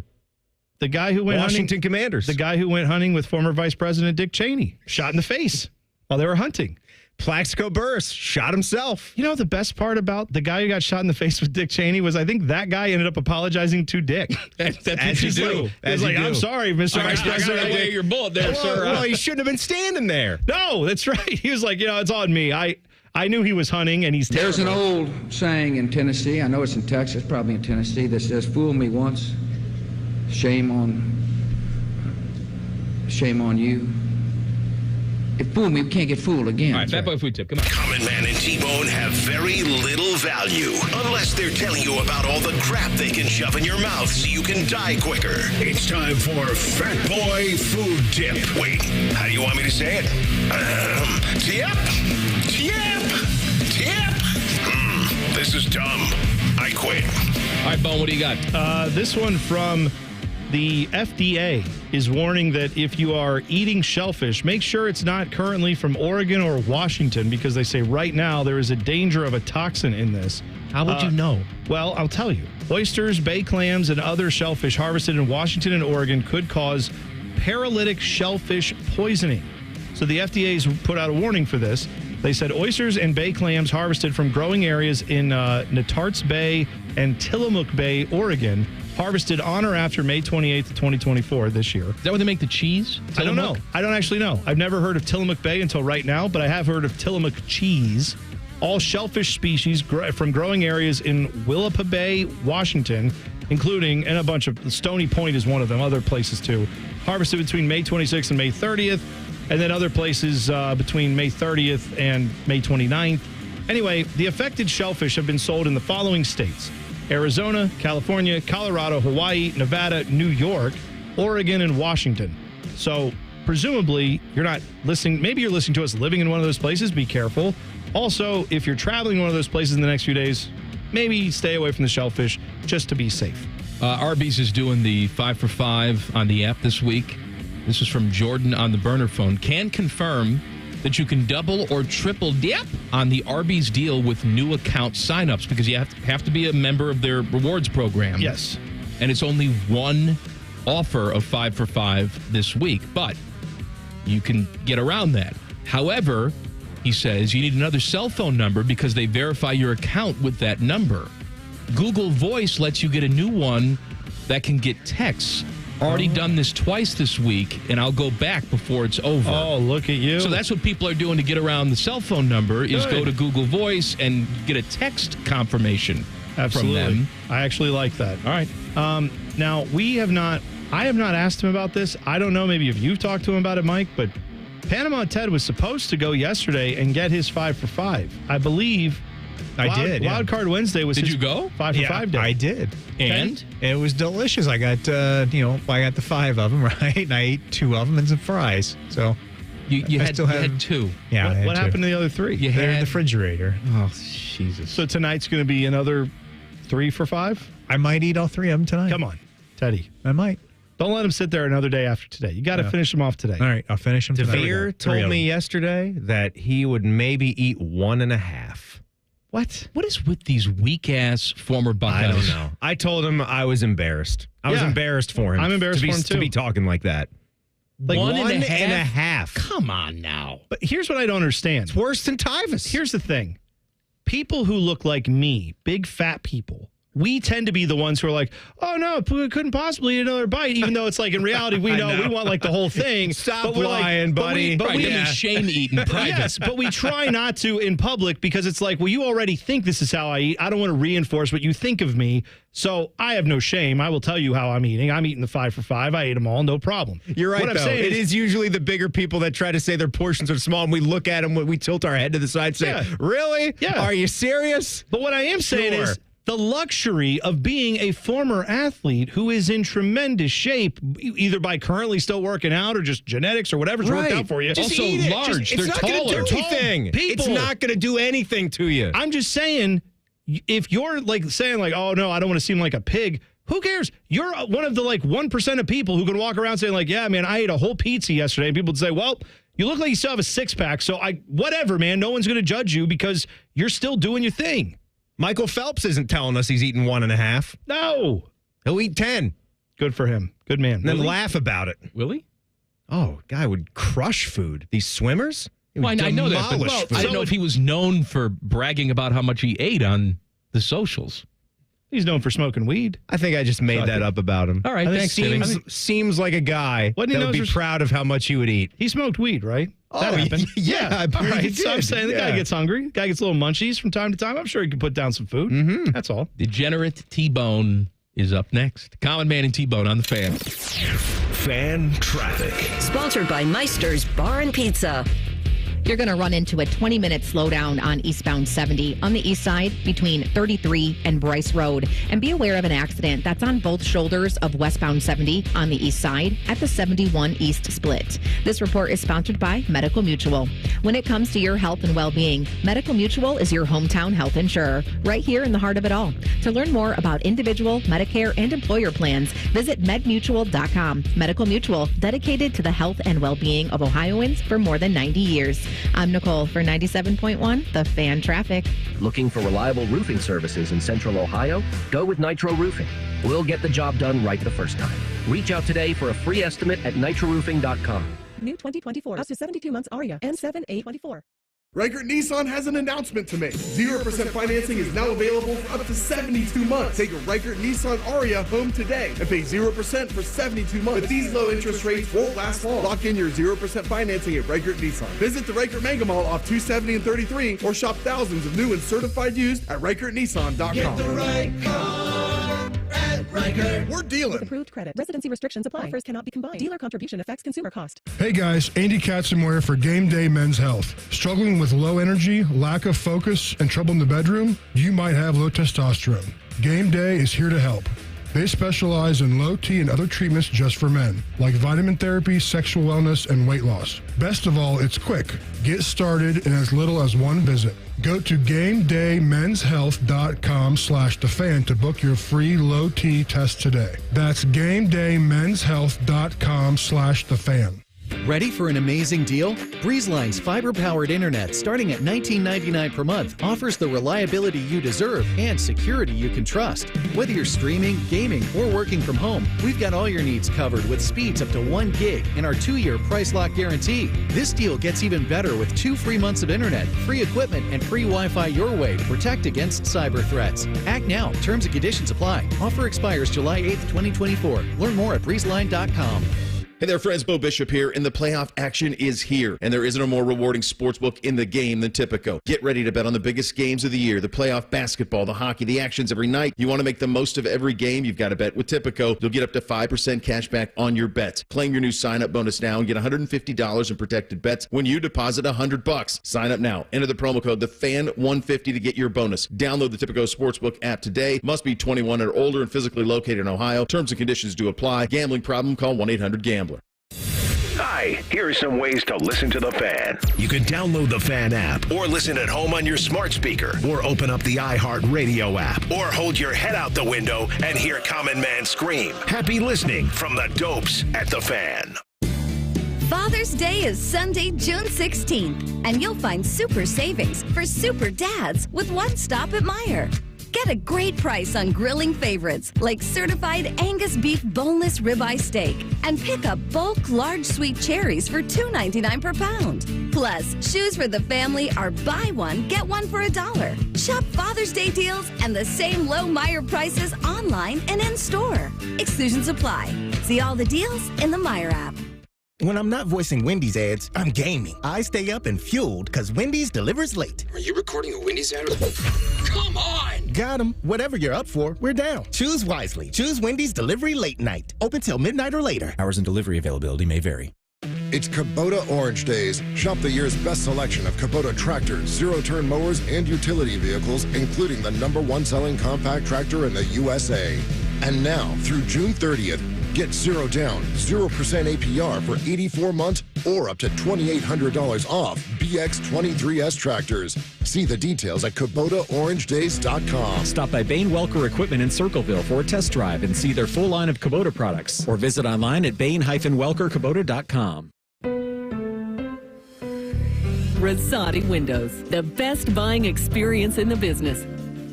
The guy who went Washington Commanders. The guy who went hunting with former Vice President Dick Cheney, shot in the face while they were hunting. Plaxico Burress shot himself. You know, the best part about the guy who got shot in the face with Dick Cheney was I think that guy ended up apologizing to Dick. That's what you do. He's like, I'm sorry, Mr. Vice President. I weigh your bullet there, sir. Well, he shouldn't have been standing there. No, that's right. He was like, it's on me. I knew he was hunting, and he's terrible. There's an old saying in Tennessee, I know it's in Texas, probably in Tennessee, that says, fool me once, shame on you. If fool me, we can't get fooled again. All right, Fatboy Food Tip, come on. Common Man and T-Bone have very little value unless they're telling you about all the crap they can shove in your mouth so you can die quicker. It's time for Fatboy Food Tip. Wait, how do you want me to say it? Tip. This is dumb. I quit. All right, Bone, what do you got? This one from the FDA is warning that if you are eating shellfish, make sure it's not currently from Oregon or Washington, because they say right now there is a danger of a toxin in this. How would you know? Well, I'll tell you. Oysters, bay clams, and other shellfish harvested in Washington and Oregon could cause paralytic shellfish poisoning. So the FDA's put out a warning for this. They said oysters and bay clams harvested from growing areas in Natarts Bay and Tillamook Bay, Oregon, harvested on or after May 28th, 2024 this year. Is that where they make the cheese? Tillamook? I don't know. I don't actually know. I've never heard of Tillamook Bay until right now, but I have heard of Tillamook cheese. All shellfish species from growing areas in Willapa Bay, Washington, including, and a bunch of, Stony Point is one of them, other places too, harvested between May 26th and May 30th, and then other places between May 30th and May 29th. Anyway, the affected shellfish have been sold in the following states: Arizona, California, Colorado, Hawaii, Nevada, New York, Oregon, and Washington. So presumably you're not listening. Maybe you're listening to us living in one of those places. Be careful. Also, if you're traveling one of those places in the next few days, maybe stay away from the shellfish just to be safe. Arby's is doing the 5 for 5 on the app this week. This is from Jordan on the burner phone. Can confirm that you can double or triple dip on the Arby's deal with new account signups, because you have to be a member of their rewards program. Yes. And it's only one offer of 5 for 5 this week, but you can get around that. However, he says you need another cell phone number because they verify your account with that number. Google Voice lets you get a new one that can get texts. Already done this twice this week, and I'll go back before it's over. Oh, look at you. So that's what people are doing to get around the cell phone number, is go to Google Voice and get a text confirmation from them. I actually like that. All right. Now, I have not asked him about this. I don't know, maybe if you've talked to him about it, Mike, but Panama Ted was supposed to go yesterday and get his 5 for 5. I believe I did. Wild Card Wednesday was Did you go? 5 for 5 day. I did. And it was delicious. I got I got the 5 of them, right? And I ate 2 of them and some fries. So you had 2. Yeah. What happened to the other 3? They're in the refrigerator. Oh, Jesus. So tonight's going to be another 3 for 5? I might eat all 3 of them tonight. Come on, Teddy. I might. Don't let him sit there another day after today. You got to finish them off today. All right, I'll finish them tonight. Devere told me yesterday that he would maybe eat 1.5. What? What is with these weak-ass former Buckeyes? I don't know. I told him I was embarrassed. I was embarrassed for him. I'm embarrassed for him, too. To be talking like that. Like 1.5. Come on now. But here's what I don't understand. It's worse than typhus. Here's the thing. People who look like me, big fat people, we tend to be the ones who are like, oh, no, we couldn't possibly eat another bite, even though it's like in reality, we know we want like the whole thing. Stop lying, buddy. But we shame eat in private. Yes, but we try not to in public because it's like, well, you already think this is how I eat. I don't want to reinforce what you think of me. So I have no shame. I will tell you how I'm eating. I'm eating the 5 for 5. I ate them all. No problem. You're right, what though. It is usually the bigger people that try to say their portions are small, and we look at them when we tilt our head to the side and say, really? Yeah. Are you serious? But what I am saying is, the luxury of being a former athlete who is in tremendous shape, either by currently still working out or just genetics or whatever's worked out for you. Just also eat large. It's not going to do anything. It's not going to do anything to you. I'm just saying, if you're like saying like, oh, no, I don't want to seem like a pig. Who cares? You're one of the like 1% of people who can walk around saying like, yeah, man, I ate a whole pizza yesterday. And people would say, well, You look like you still have a six-pack, so whatever, man. No one's going to judge you because you're still doing your thing. Michael Phelps isn't telling us he's eating 1.5. No. He'll eat 10. Good for him. Good man. And then laugh about it. Will he? Oh, guy would crush food. These swimmers? Well, I know that, but I don't know if he was known for bragging about how much he ate on the socials. He's known for smoking weed. I think I just made that up about him. All right, thanks, seems like a guy that would be proud of how much he would eat. He smoked weed, right? That happened. Yeah, all right. So I'm saying the guy gets hungry. The guy gets little munchies from time to time. I'm sure he can put down some food. Mm-hmm. That's all. Degenerate T-Bone is up next. Common Man and T-Bone on the Fan. Fan traffic. Sponsored by Meister's Bar and Pizza. You're going to run into a 20-minute slowdown on eastbound 70 on the east side between 33 and Bryce Road. And be aware of an accident that's on both shoulders of westbound 70 on the east side at the 71 East split. This report is sponsored by Medical Mutual. When it comes to your health and well-being, Medical Mutual is your hometown health insurer, right here in the heart of it all. To learn more about individual, Medicare, and employer plans, visit medmutual.com. Medical Mutual, dedicated to the health and well-being of Ohioans for more than 90 years. I'm Nicole for 97.1, The Fan Traffic. Looking for reliable roofing services in Central Ohio? Go with Nitro Roofing. We'll get the job done right the first time. Reach out today for a free estimate at nitroroofing.com. New 2024, up to 72 months Aria, N7A24. Reichert Nissan has an announcement to make. 0% financing is now available for up to 72 months. Take a Reichert Nissan Aria home today and pay 0% for 72 months. But these low interest rates won't last long. Lock in your 0% financing at Reichert Nissan. Visit the Reichert Mega Mall off 270 and 33 or shop thousands of new and certified used at ReichertNissan.com. Get the right car at Reichert. We're dealing. With approved credit. Residency restrictions apply. Offers cannot be combined. Dealer contribution affects consumer cost. Hey guys, Andy Katzenmoyer for Game Day Men's Health. Struggling with low energy, lack of focus, and trouble in the bedroom? You might have low testosterone. Game Day is here to help. They specialize in low T and other treatments just for men, like vitamin therapy, sexual wellness, and weight loss. Best of all, it's quick. Get started in as little as one visit. Go to GameDayMen'sHealth.com/thefan to book your free low T test today. That's GameDayMen'sHealth.com/thefan. Ready for an amazing deal? BreezeLine's fiber-powered internet, starting at $19.99 per month, offers the reliability you deserve and security you can trust. Whether you're streaming, gaming, or working from home, we've got all your needs covered with speeds up to 1 gig and our 2-year price lock guarantee. This deal gets even better with 2 free months of internet, free equipment, and free Wi-Fi your way to protect against cyber threats. Act now. Terms and conditions apply. Offer expires July 8th, 2024. Learn more at breezeline.com. Hey there, friends. Bo Bishop here, and the playoff action is here, and there isn't a more rewarding sportsbook in the game than Tipico. Get ready to bet on the biggest games of the year, the playoff basketball, the hockey, the actions every night. You want to make the most of every game, you've got to bet with Tipico. You'll get up to 5% cash back on your bets. Claim your new sign-up bonus now and get $150 in protected bets when you deposit $100. Sign up now. Enter the promo code TheFan150 to get your bonus. Download the Tipico Sportsbook app today. Must be 21 or older and physically located in Ohio. Terms and conditions do apply. Gambling problem? Call 1-800-GAMBLER. Hi, here are some ways to listen to The Fan. You can download the Fan app or listen at home on your smart speaker or open up the iHeartRadio app or hold your head out the window and hear Common Man scream. Happy listening from the Dopes at The Fan. Father's Day is Sunday, June 16th, and you'll find super savings for super dads with one stop at Meijer. Get a great price on grilling favorites like certified Angus beef boneless ribeye steak and pick up bulk large sweet cherries for $2.99 per pound. Plus, shoes for the family are buy one, get one for $1. Shop Father's Day deals and the same low Meijer prices online and in-store. Exclusions apply. See all the deals in the Meijer app. When I'm not voicing Wendy's ads, I'm gaming. I stay up and fueled because Wendy's delivers late. Are you recording a Wendy's ad? Come on! Got 'em. Whatever you're up for, we're down. Choose wisely. Choose Wendy's Delivery Late Night. Open till midnight or later. Hours and delivery availability may vary. It's Kubota Orange Days. Shop the year's best selection of Kubota tractors, zero-turn mowers, and utility vehicles, including the #1 selling compact tractor in the USA. And now, through June 30th, get 0 down, 0% APR for 84 months or up to $2,800 off BX23S tractors. See the details at KubotaOrangeDays.com. Stop by Bain Welker Equipment in Circleville for a test drive and see their full line of Kubota products. Or visit online at Bain-Welker-Kubota.com. Rosati Windows, the best buying experience in the business.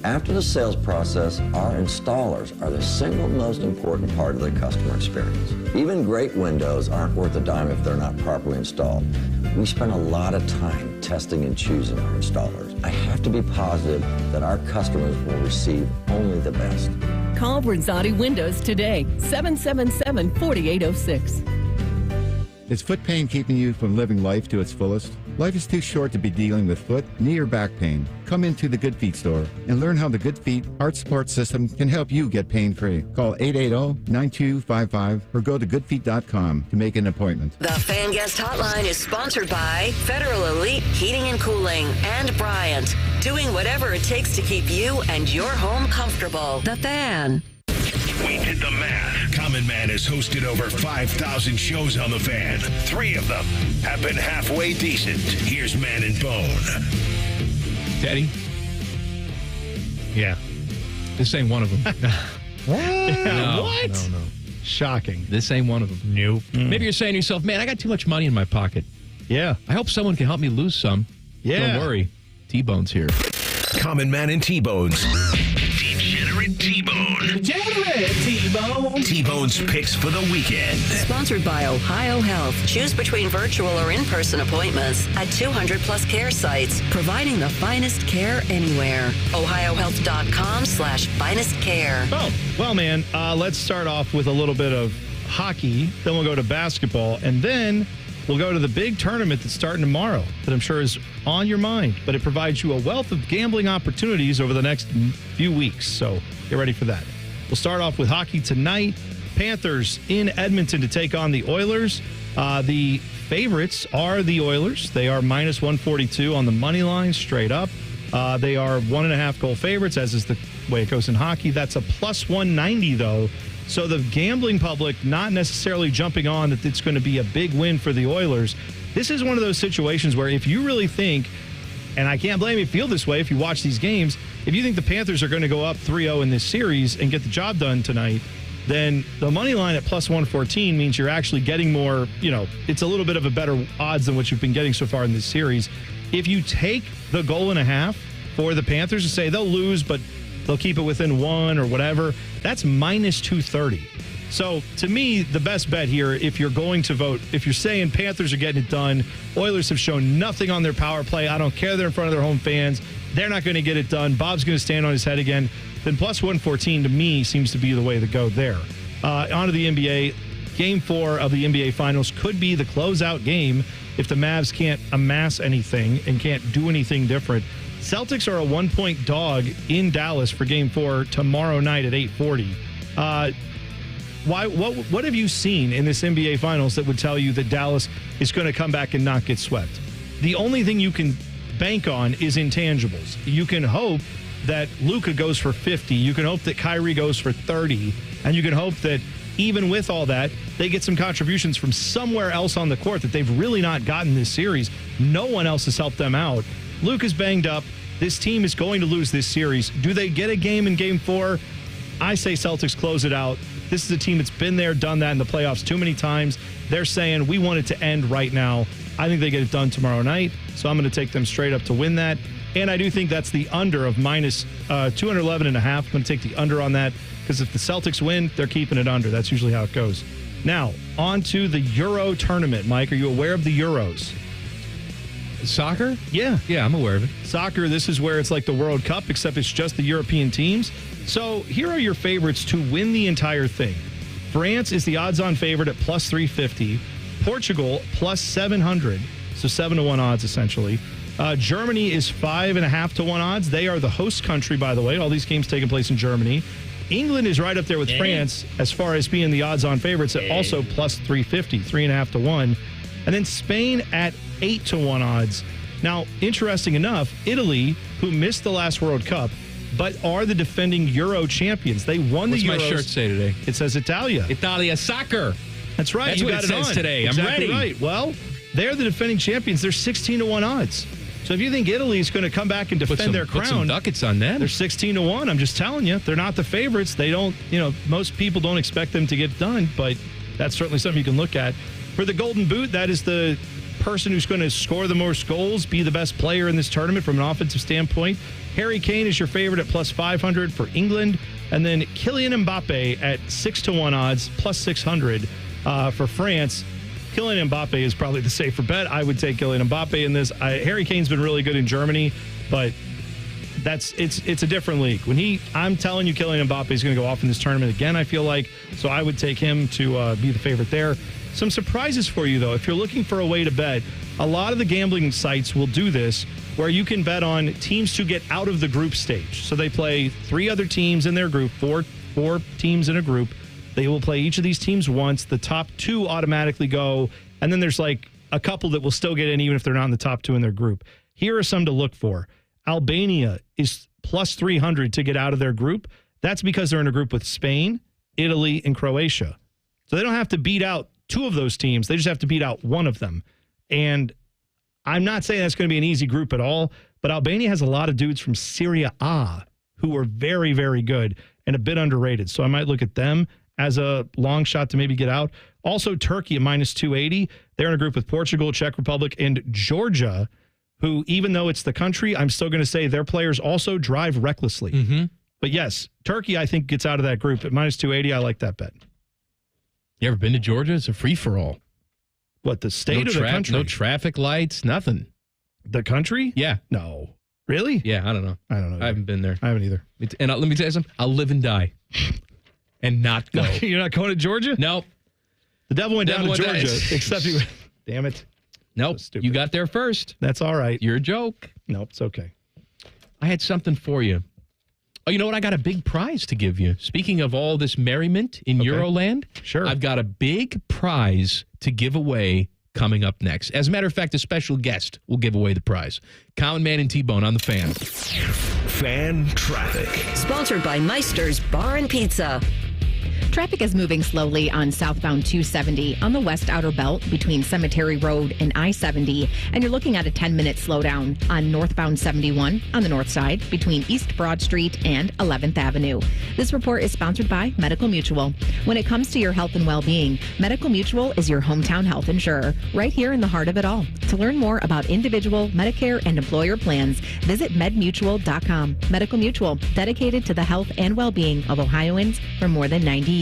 After the sales process, our installers are the single most important part of the customer experience. Even great windows aren't worth a dime if they're not properly installed. We spend a lot of time testing and choosing our installers. I have to be positive that our customers will receive only the best. Call Rosati Windows today, 777-4806. Is foot pain keeping you from living life to its fullest? Life is too short to be dealing with foot, knee, or back pain. Come into the Good Feet store and learn how the Good Feet heart support system can help you get pain-free. Call 880-9255 or go to goodfeet.com to make an appointment. The Fan Guest Hotline is sponsored by Federal Elite Heating and Cooling and Bryant, doing whatever it takes to keep you and your home comfortable. The Fan. We did the math. Common Man has hosted over 5,000 shows on The Fan. 3 of them have been halfway decent. Here's Man and Bone. Daddy? Yeah. This ain't one of them. What? No, what? No. Shocking. This ain't one of them. Nope. Maybe you're saying to yourself, man, I got too much money in my pocket. Yeah. I hope someone can help me lose some. Yeah. Don't worry. T-Bone's here. Common Man and T-Bones. Degenerate T-Bone. Degenerate T-Bone. T-Bone's picks for the weekend. Sponsored by Ohio Health. Choose between virtual or in-person appointments at 200-plus care sites, providing the finest care anywhere. OhioHealth.com/finest care. Oh, well, man, let's start off with a little bit of hockey. Then we'll go to basketball. And then we'll go to the big tournament that's starting tomorrow that I'm sure is on your mind. But it provides you a wealth of gambling opportunities over the next few weeks. So get ready for that. We'll start off with hockey tonight. Panthers in Edmonton to take on the Oilers. The favorites are the Oilers. They are minus 142 on the money line, straight up. They are 1.5 goal favorites, as is the way it goes in hockey. That's a plus 190, though. So the gambling public not necessarily jumping on that it's going to be a big win for the Oilers. This is one of those situations where if you really think, and I can't blame you feel this way if you watch these games, if you think the Panthers are going to go up 3-0 in this series and get the job done tonight, then the money line at plus 114 means you're actually getting more, it's a little bit of a better odds than what you've been getting so far in this series. If you take the goal and a half for the Panthers to say they'll lose, but they'll keep it within 1 or whatever, that's minus 230. So to me, the best bet here, if you're going to vote, if you're saying Panthers are getting it done, Oilers have shown nothing on their power play. I don't care they're in front of their home fans. They're not going to get it done. Bob's going to stand on his head again. Then plus 114 to me seems to be the way to go there. On to the NBA. Game 4 of the NBA Finals could be the closeout game if the Mavs can't amass anything and can't do anything different. Celtics are a 1-point dog in Dallas for Game 4 tomorrow night at 8:40. What have you seen in this NBA Finals that would tell you that Dallas is going to come back and not get swept? The only thing you can bank on is intangibles. You can hope that Luka goes for 50. You can hope that Kyrie goes for 30. And you can hope that even with all that, they get some contributions from somewhere else on the court that they've really not gotten this series. No one else has helped them out. Luka's banged up. This team is going to lose this series. Do they get a game in Game 4? I say Celtics close it out. This is a team that's been there, done that in the playoffs too many times. They're saying, we want it to end right now. I think they get it done tomorrow night, so I'm going to take them straight up to win that. And I do think that's the under of minus 211.5. I'm going to take the under on that because if the Celtics win, they're keeping it under. That's usually how it goes. Now, on to the Euro tournament. Mike, are you aware of the Euros? Soccer? Yeah. Yeah, I'm aware of it. Soccer, this is where it's like the World Cup, except it's just the European teams. So here are your favorites to win the entire thing. France is the odds-on favorite at plus 350. Portugal, plus 700. So 7-1 odds, essentially. Germany is 5.5 to 1 odds. They are the host country, by the way. All these games taking place in Germany. England is right up there with France as far as being the odds-on favorites at also plus 350, 3.5 to 1. And then Spain at 8 to 1 odds. Now, interesting enough, Italy, who missed the last World Cup, but are the defending Euro champions. They won the Euros. What's my shirt say today? It says Italia. Italia soccer. That's right. That's you what got it says on today. Exactly I'm ready. Right. Well, they're the defending champions. They're 16 to 1 odds. So if you think Italy is going to come back and defend their crown, put some ducats on them. They're 16 to 1. I'm just telling you, they're not the favorites. They don't, most people don't expect them to get done, but that's certainly something you can look at. For the Golden Boot, that is the person who's going to score the most goals, be the best player in this tournament from an offensive standpoint. Harry Kane is your favorite at plus 500 for England. And then Kylian Mbappe at 6-1 odds, plus 600 for France. Kylian Mbappe is probably the safer bet. I would take Kylian Mbappe in this. Harry Kane's been really good in Germany, but it's a different league. I'm telling you, Kylian Mbappe is going to go off in this tournament again, I feel like. So I would take him to be the favorite there. Some surprises for you, though. If you're looking for a way to bet, a lot of the gambling sites will do this, where you can bet on teams to get out of the group stage. So they play 3 other teams in their group, four teams in a group. They will play each of these teams once. The top 2 automatically go, and then there's like a couple that will still get in even if they're not in the top 2 in their group. Here are some to look for. Albania is plus 300 to get out of their group. That's because they're in a group with Spain, Italy, and Croatia. So they don't have to beat out 2 of those teams. They just have to beat out one of them. And I'm not saying that's going to be an easy group at all, but Albania has a lot of dudes from Serie A who are very, very good and a bit underrated. So I might look at them as a long shot to maybe get out. Also, Turkey at minus 280. They're in a group with Portugal, Czech Republic, and Georgia, who, even though it's the country, I'm still going to say their players also drive recklessly. Mm-hmm. But yes, Turkey, I think, gets out of that group at minus 280. I like that bet. You ever been to Georgia? It's a free-for-all. What, the state or the country? No traffic lights, nothing. The country? Yeah. No. Really? Yeah, I don't know. Either. I haven't been there. I haven't either. And let me tell you something. I'll live and die and not go. You're not going to Georgia? Nope. The devil went down to Georgia. Except he went, damn it. Nope. So you got there first. That's all right. You're a joke. Nope, it's okay. I had something for you. Oh, you know what? I got a big prize to give you. Speaking of all this merriment in Euroland, sure. I've got a big prize to give away coming up next. As a matter of fact, a special guest will give away the prize. Common Man and T-Bone on the Fan. Fan Traffic. Sponsored by Meister's Bar and Pizza. Traffic is moving slowly on southbound 270 on the west outer belt between Cemetery Road and I-70, and you're looking at a 10-minute slowdown on northbound 71 on the north side between East Broad Street and 11th Avenue. This report is sponsored by Medical Mutual. When it comes to your health and well-being, Medical Mutual is your hometown health insurer, right here in the heart of it all. To learn more about individual, Medicare, and employer plans, visit medmutual.com. Medical Mutual, dedicated to the health and well-being of Ohioans for more than 90 years.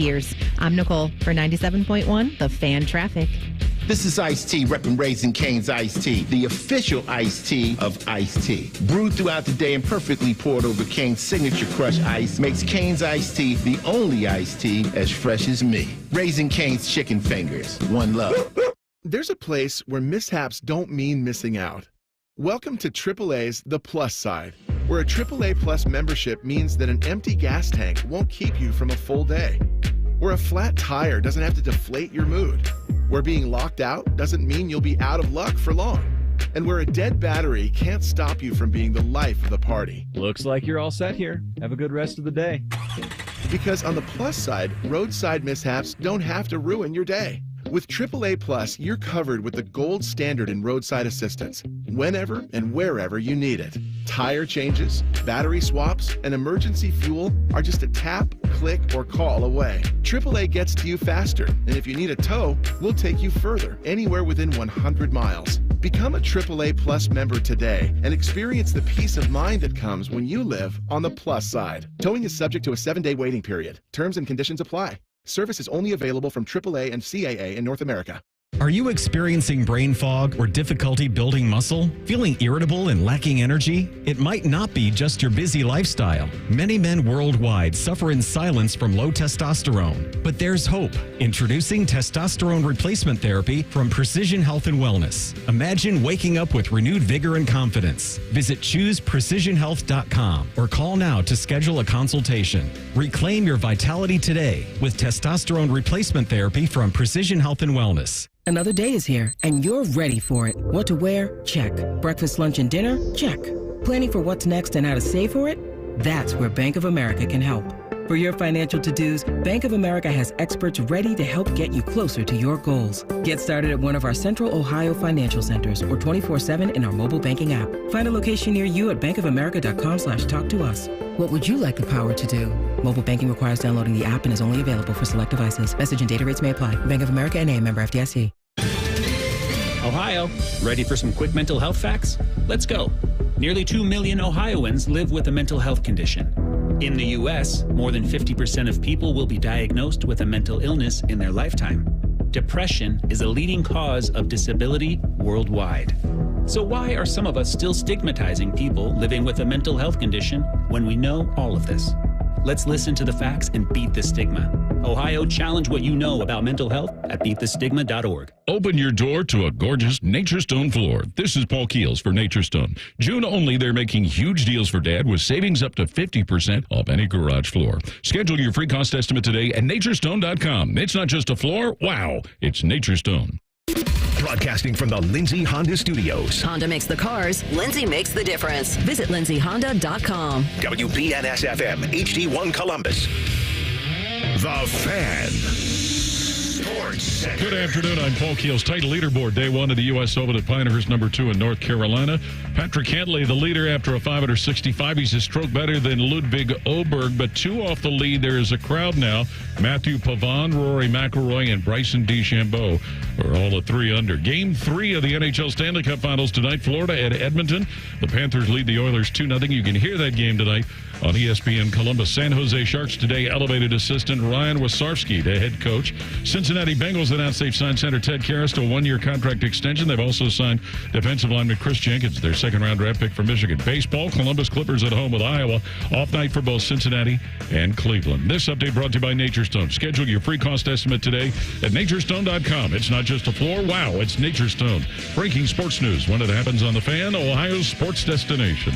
I'm Nicole for 97.1, The Fan Traffic. This is Ice-T, repping Raising Cane's Iced Tea, the official iced tea of iced tea. Brewed throughout the day and perfectly poured over Cane's signature crushed ice makes Cane's Iced Tea the only iced tea as fresh as me. Raising Cane's Chicken Fingers. One love. There's a place where mishaps don't mean missing out. Welcome to AAA's The Plus Side, where a AAA Plus membership means that an empty gas tank won't keep you from a full day. Where a flat tire doesn't have to deflate your mood. Where being locked out doesn't mean you'll be out of luck for long. And where a dead battery can't stop you from being the life of the party. Looks like you're all set here. Have a good rest of the day. Because on the plus side, roadside mishaps don't have to ruin your day. With AAA Plus, you're covered with the gold standard in roadside assistance, whenever and wherever you need it. Tire changes, battery swaps, and emergency fuel are just a tap, click, or call away. AAA gets to you faster, and if you need a tow, we'll take you further, anywhere within 100 miles. Become a AAA Plus member today and experience the peace of mind that comes when you live on the plus side. Towing is subject to a 7-day waiting period. Terms and conditions apply. Service is only available from AAA and CAA in North America. Are you experiencing brain fog or difficulty building muscle? Feeling irritable and lacking energy? It might not be just your busy lifestyle. Many men worldwide suffer in silence from low testosterone. But there's hope. Introducing testosterone replacement therapy from Precision Health and Wellness. Imagine waking up with renewed vigor and confidence. Visit ChoosePrecisionHealth.com or call now to schedule a consultation. Reclaim your vitality today with testosterone replacement therapy from Precision Health and Wellness. Another day is here, and you're ready for it. What to wear? Check. Breakfast, lunch, and dinner? Check. Planning for what's next and how to save for it? That's where Bank of America can help. For your financial to-dos, Bank of America has experts ready to help get you closer to your goals. Get started at one of our Central Ohio financial centers or 24/7 in our mobile banking app. Find a location near you at bankofamerica.com/talktous. What would you like the power to do? Mobile banking requires downloading the app and is only available for select devices. Message and data rates may apply. Bank of America NA, member FDIC. Ohio, ready for some quick mental health facts? Let's go. Nearly 2 million Ohioans live with a mental health condition. In the U.S., more than 50% of people will be diagnosed with a mental illness in their lifetime. Depression is a leading cause of disability worldwide. So why are some of us still stigmatizing people living with a mental health condition when we know all of this? Let's listen to the facts and beat the stigma. Ohio, challenge what you know about mental health at beatthestigma.org. Open your door to a gorgeous Nature Stone floor. This is Paul Keels for Nature Stone. June only, they're making huge deals for Dad with savings up to 50% off any garage floor. Schedule your free cost estimate today at naturestone.com. It's not just a floor. Wow, it's Nature Stone. Broadcasting from the Lindsay Honda Studios. Honda makes the cars. Lindsay makes the difference. Visit lindsayhonda.com. WBNS-FM, HD1 Columbus. The Fan. Sports Center. Good afternoon. I'm Paul Keels. Tight leaderboard. Day one of the U.S. Open at Pinehurst, number 2 in North Carolina. Patrick Cantlay, the leader after a 565. He's a stroke better than Ludwig Oberg, but 2 off the lead. There is a crowd now. Matthew Pavon, Rory McIlroy, and Bryson DeChambeau are all at 3 under. Game 3 of the NHL Stanley Cup Finals tonight. Florida at Edmonton. The Panthers lead the Oilers 2-0. You can hear that game tonight on ESPN Columbus. San Jose Sharks today elevated assistant Ryan Wasarski to head coach. Cincinnati Bengals announced they've signed center Ted Karras to a 1-year contract extension. They've also signed defensive lineman Chris Jenkins, their second-round draft pick from Michigan. Baseball, Columbus Clippers at home with Iowa. Off night for both Cincinnati and Cleveland. This update brought to you by Nature Stone. Schedule your free cost estimate today at naturestone.com. It's not just a floor. Wow, it's Nature Stone. Breaking sports news when it happens on The Fan, Ohio's sports destination.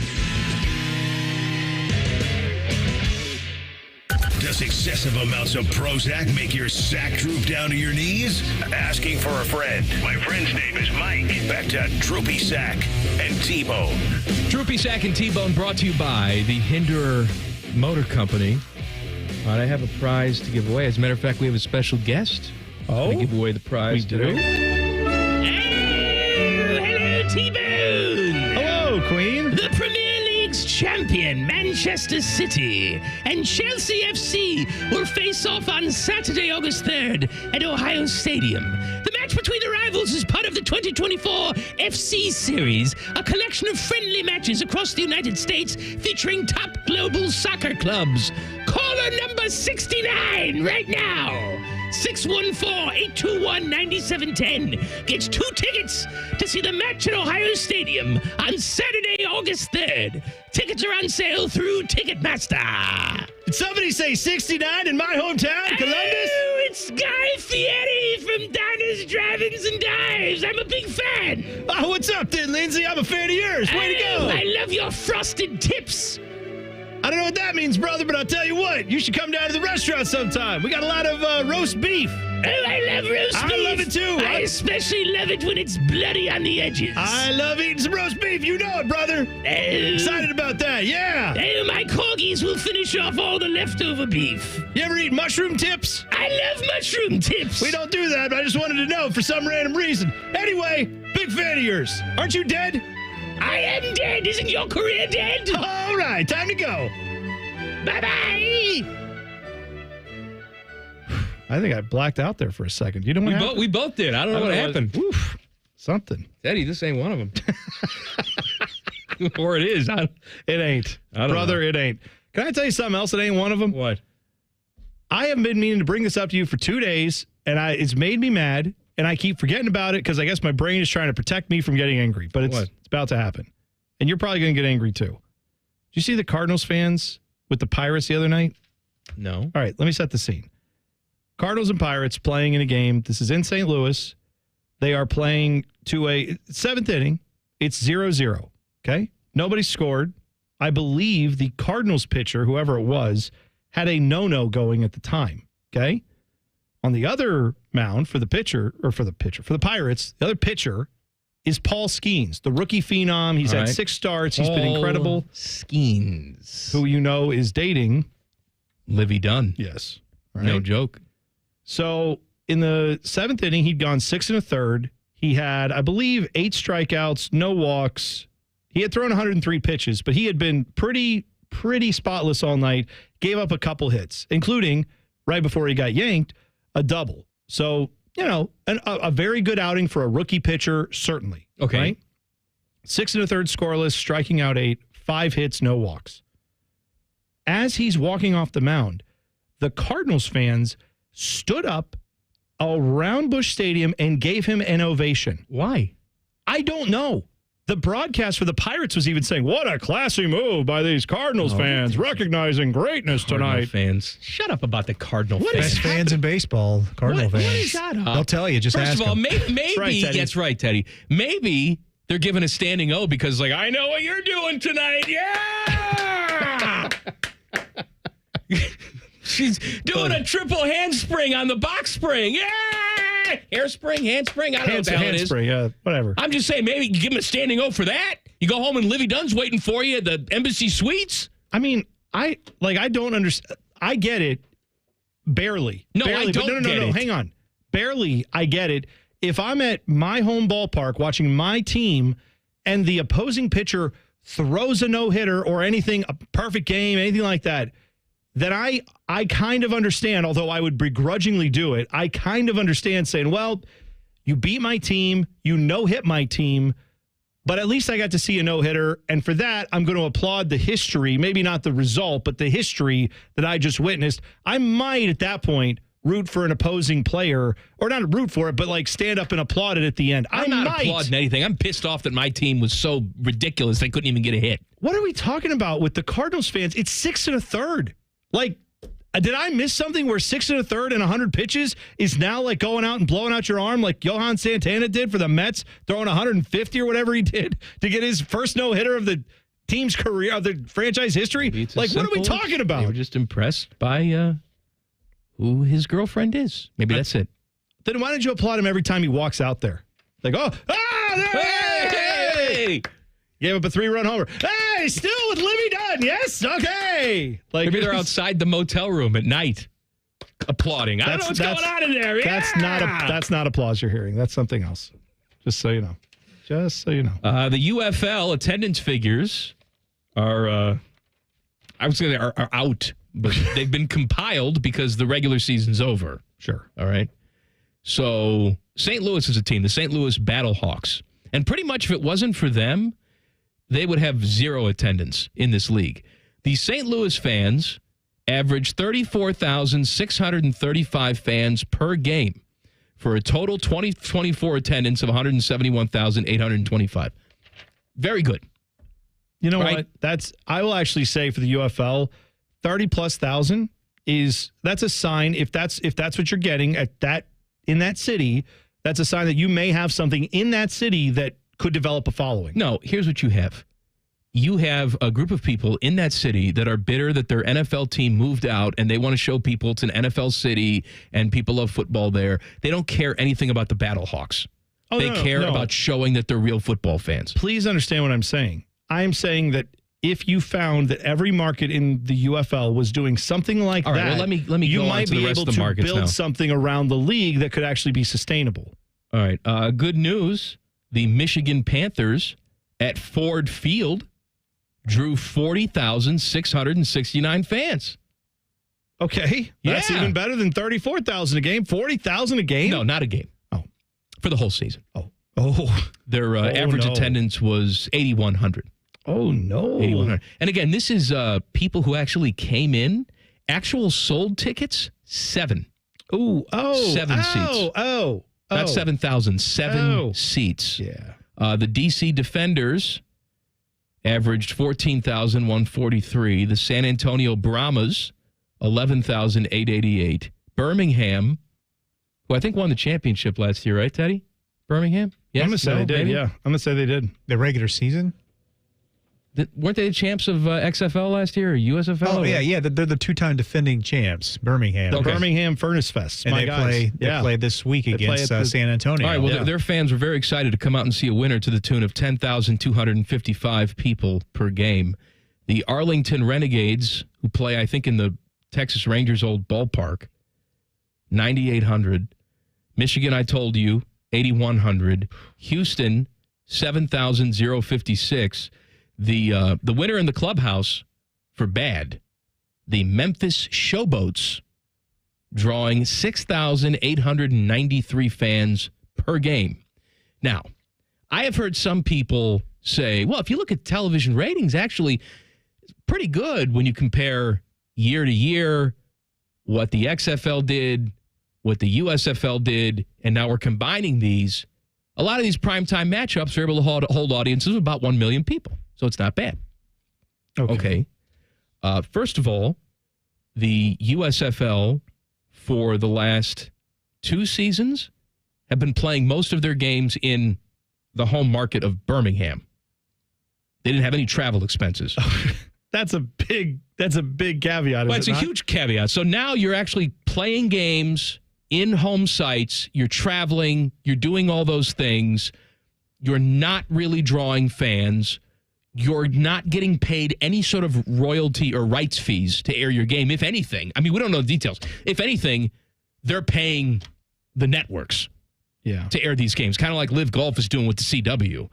Does excessive amounts of Prozac make your sack droop down to your knees? Asking for a friend. My friend's name is Mike. Back to Droopy Sack and T-Bone. Droopy Sack and T-Bone brought to you by the Hinderer Motor Company. I have a prize to give away. As a matter of fact, we have a special guest. Oh? To give away the prize today. Hello, T-Bone. Hello, Queen. The Premier League's champion, Manchester City, and Chelsea FC will face off on Saturday, August 3rd at Ohio Stadium. The match between the rivals is part of the 2024 FC Series, a collection of friendly matches across the United States featuring top global soccer clubs. Caller number 69 right now. 614-821-9710 gets 2 tickets to see the match at Ohio Stadium on Saturday, August 3rd. Tickets are on sale through Ticketmaster. Did somebody say 69 in my hometown, Columbus? Oh, it's Guy Fieri from Diners, Drive-Ins, and Dives. I'm a big fan. Oh, what's up then, Lindsay? I'm a fan of yours. Way to go. I love your frosted tips. I don't know what that means, brother, but I'll tell you what. You should come down to the restaurant sometime. We got a lot of roast beef. Oh, I love roast beef. I love it, too. I especially love it when it's bloody on the edges. I love eating some roast beef. You know it, brother. Excited about that, yeah. Oh, my corgis will finish off all the leftover beef. You ever eat mushroom tips? I love mushroom tips. We don't do that, but I just wanted to know for some random reason. Anyway, big fan of yours. Aren't you dead? I am dead. Isn't your career dead? All right, time to go. Bye-bye. I think I blacked out there for a second. You know what happened? We both did. I don't know what happened. Oof, something. Eddie, this ain't one of them. Or it is. It ain't. Brother, it ain't. Can I tell you something else that ain't one of them? What? I have been meaning to bring this up to you for 2 days, and it's made me mad, and I keep forgetting about it because I guess my brain is trying to protect me from getting angry. But it's about to happen. And you're probably going to get angry, too. Did you see the Cardinals fans with the Pirates the other night? No. All right, let me set the scene. Cardinals and Pirates playing in a game. This is in St. Louis. They are playing to a 7th inning. It's 0-0, okay? Nobody scored. I believe the Cardinals pitcher, whoever it was, had a no-no going at the time, okay? On the other mound for the Pirates, the other pitcher is Paul Skeens, the rookie phenom. He's had 6 starts. He's been incredible. Skeens. Who you know is dating Livy Dunn. Yes. Right? No joke. So in the 7th inning, he'd gone 6 1/3. He had, I believe, 8 strikeouts, no walks. He had thrown 103 pitches, but he had been pretty spotless all night. Gave up a couple hits, including, right before he got yanked, a double. So a very good outing for a rookie pitcher, certainly. Okay. Right? 6 1/3 scoreless, striking out 8, 5 hits, no walks. As he's walking off the mound, the Cardinals fans stood up around Busch Stadium and gave him an ovation. Why? I don't know. The broadcast for the Pirates was even saying, what a classy move by these Cardinals fans, recognizing greatness tonight. Fans. Shut up about the Cardinal fans. Best fans in baseball, Cardinal fans. What is that? They'll tell you. Just First ask of all, them. maybe that's right, Teddy. Maybe they're giving a standing O because, like, I know what you're doing tonight. Yeah! She's doing a triple handspring on the box spring. Yeah! Hairspring, handspring. I don't know what the hell it is. Handspring, yeah, whatever. I'm just saying, maybe you give him a standing O for that. You go home and Livy Dunn's waiting for you at the Embassy Suites. I mean, I don't understand. I get it. Barely. No, barely, I don't but get it. Hang on. Barely, I get it. If I'm at my home ballpark watching my team and the opposing pitcher throws a no-hitter or anything, a perfect game, anything like that, then I kind of understand, although I would begrudgingly do it, I kind of understand saying, well, you beat my team, you no-hit my team, but at least I got to see a no-hitter, and for that, I'm going to applaud the history, maybe not the result, but the history that I just witnessed. I might, at that point, root for an opposing player, or not root for it, but like stand up and applaud it at the end. I'm not applauding anything. I'm pissed off that my team was so ridiculous they couldn't even get a hit. What are we talking about with the Cardinals fans? It's 6 1/3. Like, did I miss something where 6 1/3 and 100 pitches is now like going out and blowing out your arm like Johan Santana did for the Mets, throwing 150 or whatever he did to get his first no-hitter of the team's career, of the franchise history? Like, what are we talking about? You were just impressed by who his girlfriend is. Maybe that's it. Then why did you applaud him every time he walks out there? Like, hey! Gave up a 3-run homer. Hey, still with Livy Dunn. Yes, okay. Like, maybe they're outside the motel room at night applauding. I don't know what's going on in there. Yeah! That's not applause you're hearing. That's something else. Just so you know. The UFL attendance figures are out, but they've been compiled because the regular season's over. Sure. All right. So St. Louis is a team, the St. Louis Battlehawks. And pretty much if it wasn't for them, they would have 0 attendance in this league. The St. Louis fans average 34,635 fans per game for a total 2024 attendance of 171,825. Very good. You know what? I will actually say for the UFL, 30+ thousand that's a sign. If that's what you're getting in that city, that's a sign that you may have something in that city that could develop a following. No, here's what you have. You have a group of people in that city that are bitter that their NFL team moved out and they want to show people it's an NFL city and people love football there. They don't care anything about the Battlehawks. They care about showing that they're real football fans. Please understand what I'm saying. I'm saying that if you found that every market in the UFL was doing something like All right, that, well, let me you go might on to be the rest able of the to markets build now. something around the league that could actually be sustainable. All right. Good news. The Michigan Panthers at Ford Field drew 40,669 fans. Okay. That's even better than 34,000 a game. 40,000 a game? No, not a game. Oh. For the whole season. Oh. Their average attendance was 8,100. Oh, no. 8,100. And again, this is people who actually came in. Actual sold tickets, 7. Ooh, 7 seats. Not 7,000, 7 seats. Yeah. The DC Defenders averaged 14,143. The San Antonio Brahmas, 11,888. Birmingham, who I think won the championship last year, right, Teddy? Birmingham? Yes, I'm going to say they did, maybe? yeah. I'm going to say they did. The regular season? Weren't they the champs of XFL last year or USFL? Oh, yeah. They're the 2-time defending champs, Birmingham. The Birmingham Furnace Fest. And they play this week against San Antonio. All right, well, their fans were very excited to come out and see a winner to the tune of 10,255 people per game. The Arlington Renegades, who play, I think, in the Texas Rangers' old ballpark, 9,800. Michigan, I told you, 8,100. Houston, 7,056. The winner in the clubhouse for bad, the Memphis Showboats, drawing 6,893 fans per game. Now, I have heard some people say, well, if you look at television ratings, actually, it's pretty good when you compare year to year what the XFL did, what the USFL did, and now we're combining these. A lot of these primetime matchups are able to hold audiences of about 1 million people, so it's not bad. Okay. First of all, the USFL for the last 2 seasons have been playing most of their games in the home market of Birmingham. They didn't have any travel expenses. That's a big caveat. Well, it's a huge caveat. So now you're actually playing games in home sites. You're traveling. You're doing all those things. You're not really drawing fans. You're not getting paid any sort of royalty or rights fees to air your game, if anything. I mean, we don't know the details. If anything, they're paying the networks to air these games, kind of like Live Golf is doing with the CW.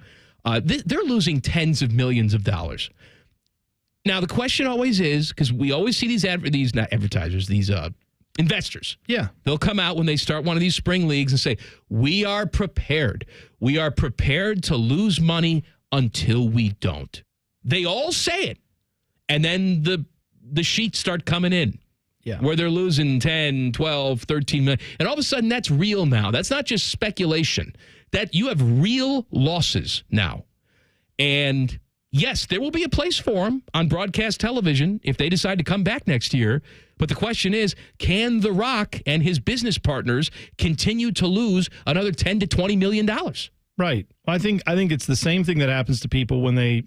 They're losing tens of millions of dollars. Now, the question always is, because we always see these investors. Yeah. They'll come out when they start one of these spring leagues and say, we are prepared. We are prepared to lose money until we don't. They all say it. And then the sheets start coming in. Yeah. Where they're losing 10, 12, 13 million. And all of a sudden, that's real now. That's not just speculation. That you have real losses now. And yes, there will be a place for them on broadcast television if they decide to come back next year. But the question is, can The Rock and his business partners continue to lose another $10 to $20 million? Right. I think it's the same thing that happens to people when they,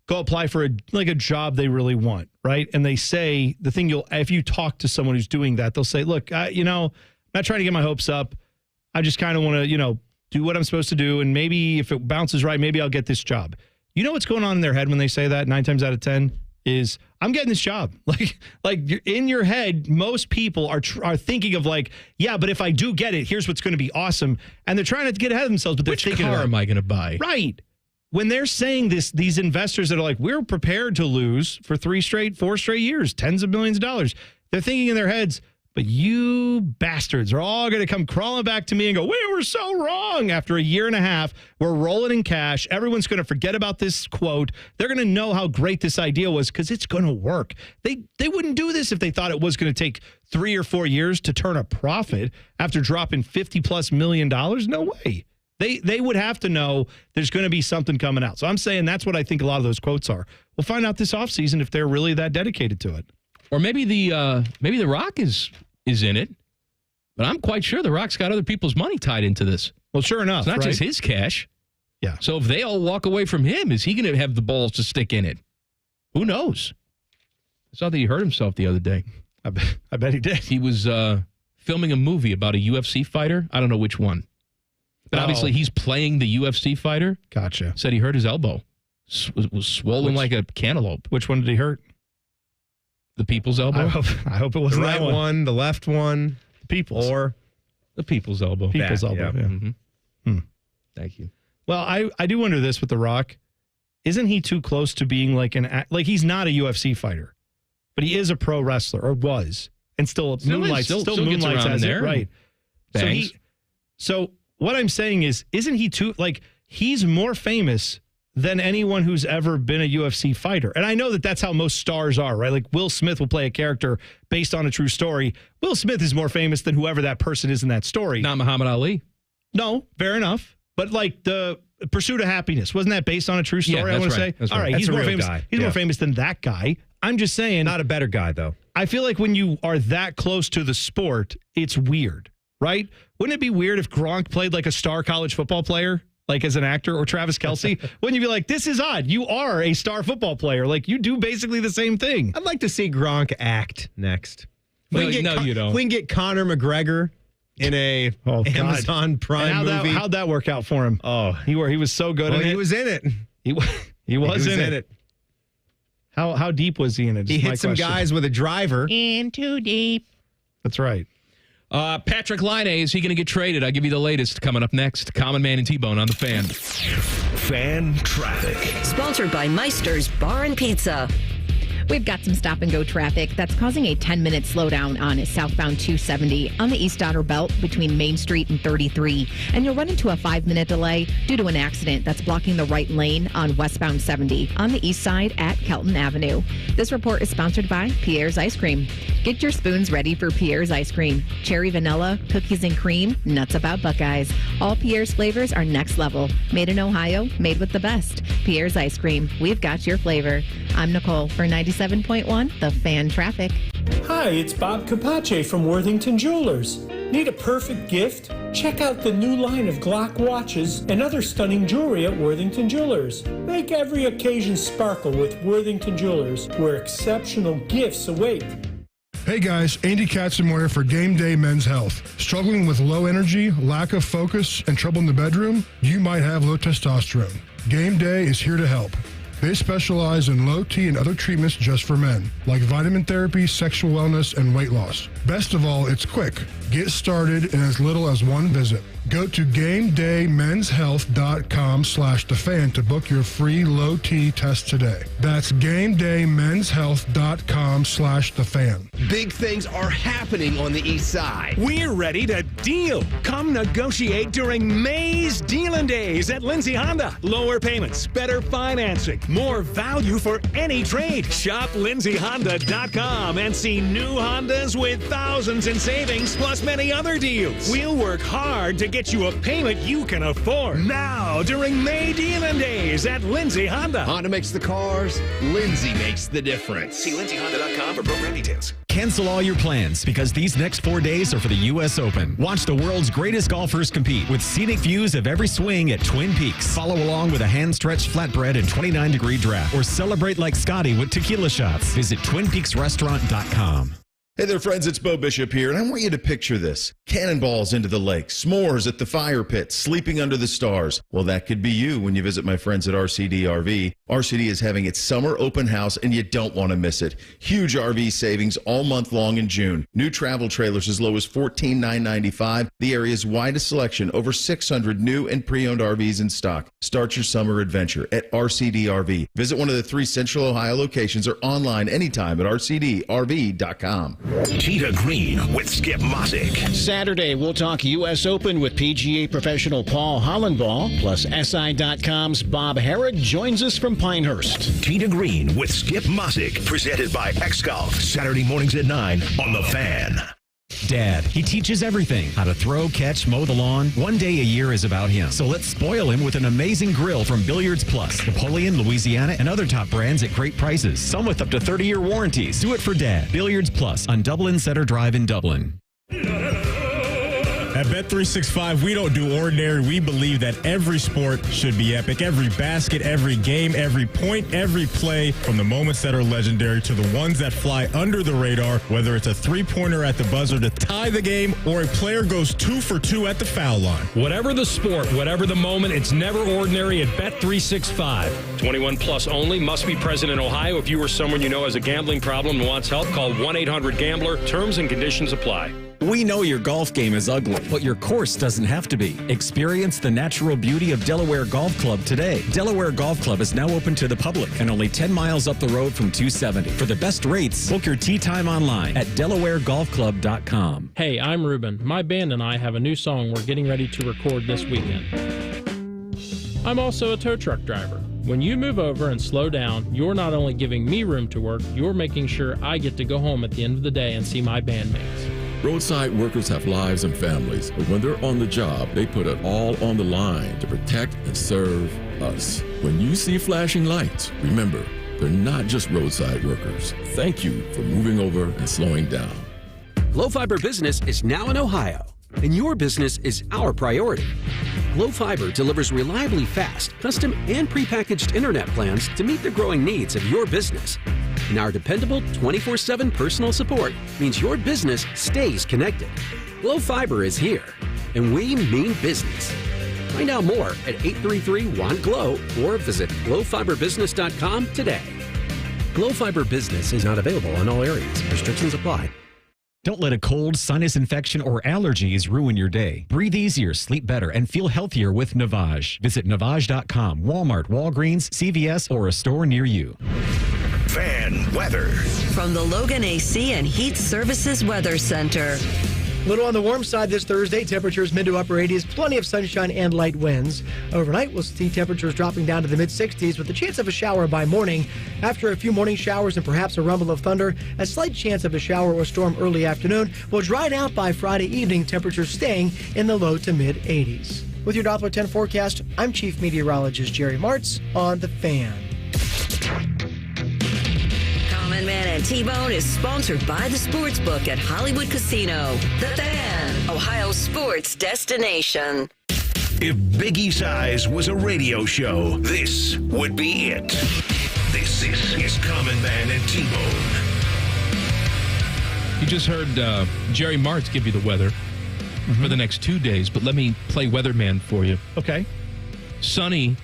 go apply for a job they really want, right? And they say the thing if you talk to someone who's doing that, they'll say, look, I'm not trying to get my hopes up. I just kind of want to, do what I'm supposed to do. And maybe if it bounces right, maybe I'll get this job. You know what's going on in their head when they say that 9 times out of 10 is I'm getting this job. Like in your head, most people are thinking of yeah, but if I do get it, here's what's going to be awesome. And they're trying to get ahead of themselves, but they're thinking, which car am I going to buy? Right. When they're saying this, these investors that are like, we're prepared to lose for 4 straight years, tens of millions of dollars. They're thinking in their heads, but you bastards are all going to come crawling back to me and go, we were so wrong. After a year and a half, we're rolling in cash. Everyone's going to forget about this quote. They're going to know how great this idea was because it's going to work. They wouldn't do this if they thought it was going to take 3 or 4 years to turn a profit after dropping $50+ million. No way. They would have to know there's going to be something coming out. So I'm saying that's what I think a lot of those quotes are. We'll find out this offseason if they're really that dedicated to it. Or maybe the Rock is in it, but I'm quite sure the Rock's got other people's money tied into this. Well, sure enough, it's not just his cash. Yeah. So if they all walk away from him, is he going to have the balls to stick in it? Who knows? I saw that he hurt himself the other day. I bet he did. He was filming a movie about a UFC fighter. I don't know which one. But obviously he's playing the UFC fighter. Gotcha. Said he hurt his elbow. Was swollen like a cantaloupe. Which one did he hurt? The people's elbow? I hope it wasn't the right that one. The left one. The people's. Or the people's elbow. People's elbow, yeah. Mm-hmm. Thank you. Well, I do wonder this with The Rock. Isn't he too close to being like he's not a UFC fighter, but he is a pro wrestler, or was, and still moonlights as it, right? So what I'm saying is, isn't he too, he's more famous than anyone who's ever been a UFC fighter. And I know that that's how most stars are, right? Like Will Smith will play a character based on a true story. Will Smith is more famous than whoever that person is in that story. Not Muhammad Ali. No, fair enough. But the Pursuit of Happiness, wasn't that based on a true story? Yeah, I want to say. That's all right, he's more real famous. Guy. He's more famous than that guy. I'm just saying. Not a better guy, though. I feel like when you are that close to the sport, it's weird, right? Wouldn't it be weird if Gronk played like a star college football player, like as an actor, or Travis Kelce? Wouldn't you be like, this is odd? You are a star football player. Like, you do basically the same thing. I'd like to see Gronk act next. No, you don't. We can get Conor McGregor in a Amazon Prime movie. How'd that work out for him? Oh, he was so good in it. He was in it. He was in it. How deep was he in it? He hit some guys with a driver. In too deep. That's right. Patrick Laine, is he going to get traded? I'll give you the latest coming up next. Common Man and T-Bone on the Fan. Fan traffic. Sponsored by Meister's Bar and Pizza. We've got some stop-and-go traffic that's causing a 10-minute slowdown on southbound 270 on the East Outer Belt between Main Street and 33. And you'll run into a 5-minute delay due to an accident that's blocking the right lane on westbound 70 on the east side at Kelton Avenue. This report is sponsored by Pierre's Ice Cream. Get your spoons ready for Pierre's Ice Cream. Cherry vanilla, cookies and cream, nuts about Buckeyes. All Pierre's flavors are next level. Made in Ohio, made with the best. Pierre's Ice Cream. We've got your flavor. I'm Nicole for 97.1 The Fan Traffic. Hi, it's Bob Capace from Worthington Jewelers. Need a perfect gift? Check out the new line of Glock watches and other stunning jewelry at Worthington Jewelers. Make every occasion sparkle with Worthington Jewelers, where exceptional gifts await. Hey guys, Andy Katzenmoyer for Game Day Men's Health. Struggling with low energy, lack of focus, and trouble in the bedroom? You might have low testosterone. Game Day is here to help. They specialize in low T and other treatments just for men, like vitamin therapy, sexual wellness, and weight loss. Best of all, it's quick. Get started in as little as one visit. Go to GameDayMen'sHealth.com/thefan to book your free low T test today. That's GameDayMen'sHealth.com/thefan. Big things are happening on the east side. We're ready to deal. Come negotiate during May's Dealin' Days at Lindsay Honda. Lower payments, better financing, more value for any trade. Shop LindsayHonda.com and see new Hondas with thousands in savings, plus many other deals. We'll work hard to get you a payment you can afford. Now, during May Dealin' Days at Lindsay Honda. Honda makes the cars, Lindsay makes the difference. See LindsayHonda.com for program details. Cancel all your plans because these next 4 days are for the U.S. Open. Watch the world's greatest golfers compete with scenic views of every swing at Twin Peaks. Follow along with a hand-stretched flatbread and 29-degree draft, or celebrate like Scotty with tequila shots. Visit TwinPeaksRestaurant.com. Hey there, friends. It's Bo Bishop here, and I want you to picture this. Cannonballs into the lake, s'mores at the fire pit, sleeping under the stars. Well, that could be you when you visit my friends at RCD RV. RCD is having its summer open house, and you don't want to miss it. Huge RV savings all month long in June. New travel trailers as low as $14,995. The area's widest selection, over 600 new and pre-owned RVs in stock. Start your summer adventure at RCD RV. Visit one of the 3 Central Ohio locations or online anytime at rcdrv.com. Tee to Green with Skip Mosick. Saturday, we'll talk U.S. Open with PGA professional Paul Hollenbaugh, plus SI.com's Bob Harrod joins us from Pinehurst. Tee to Green with Skip Mosick, presented by X-Golf, Saturday mornings at 9 on The Fan. Dad, he teaches everything. How to throw, catch, mow the lawn. One day a year is about him. So let's spoil him with an amazing grill from Billiards Plus. Napoleon, Louisiana, and other top brands at great prices. Some with up to 30-year warranties. Do it for Dad. Billiards Plus on Dublin Center Drive in Dublin. At Bet365, we don't do ordinary. We believe that every sport should be epic. Every basket, every game, every point, every play, from the moments that are legendary to the ones that fly under the radar, whether it's a three-pointer at the buzzer to tie the game or a player goes 2 for 2 at the foul line. Whatever the sport, whatever the moment, it's never ordinary at Bet365. 21 plus only, must be present in Ohio. If you or someone you know has a gambling problem and wants help, call 1-800-GAMBLER. Terms and conditions apply. We know your golf game is ugly, but your course doesn't have to be. Experience the natural beauty of Delaware Golf Club today. Delaware Golf Club is now open to the public and only 10 miles up the road from 270. For the best rates, book your tee time online at DelawareGolfClub.com. Hey, I'm Ruben. My band and I have a new song we're getting ready to record this weekend. I'm also a tow truck driver. When you move over and slow down, you're not only giving me room to work, you're making sure I get to go home at the end of the day and see my bandmates. Roadside workers have lives and families, but when they're on the job, they put it all on the line to protect and serve us. When you see flashing lights, remember, they're not just roadside workers. Thank you for moving over and slowing down. Glow Fiber Business is now in Ohio, and your business is our priority. Glow Fiber delivers reliably fast, custom, and prepackaged internet plans to meet the growing needs of your business. And our dependable 24/7 personal support means your business stays connected. Glow Fiber is here, and we mean business. Find out more at 833-WANT-GLOW or visit glowfiberbusiness.com today. Glow Fiber Business is not available in all areas. Restrictions apply. Don't let a cold, sinus infection, or allergies ruin your day. Breathe easier, sleep better, and feel healthier with Navage. Visit Navage.com, Walmart, Walgreens, CVS, or a store near you. Fan weather. From the Logan AC and Heat Services Weather Center. A little on the warm side this Thursday. Temperatures mid to upper 80s, plenty of sunshine and light winds. Overnight, we'll see temperatures dropping down to the mid-60s with a chance of a shower by morning. After a few morning showers and perhaps a rumble of thunder, a slight chance of a shower or storm early afternoon will dry out by Friday evening, temperatures staying in the low to mid-80s. With your Doppler 10 forecast, I'm Chief Meteorologist Jerry Martz on The Fan. Common Man and T-Bone is sponsored by the Sportsbook at Hollywood Casino. The Fan, Ohio's sports destination. If Biggie Size was a radio show, this would be it. This is Common Man and T-Bone. You just heard Jerry Martz give you the weather for the next 2 days, but let me play weatherman for you. Okay. Sunny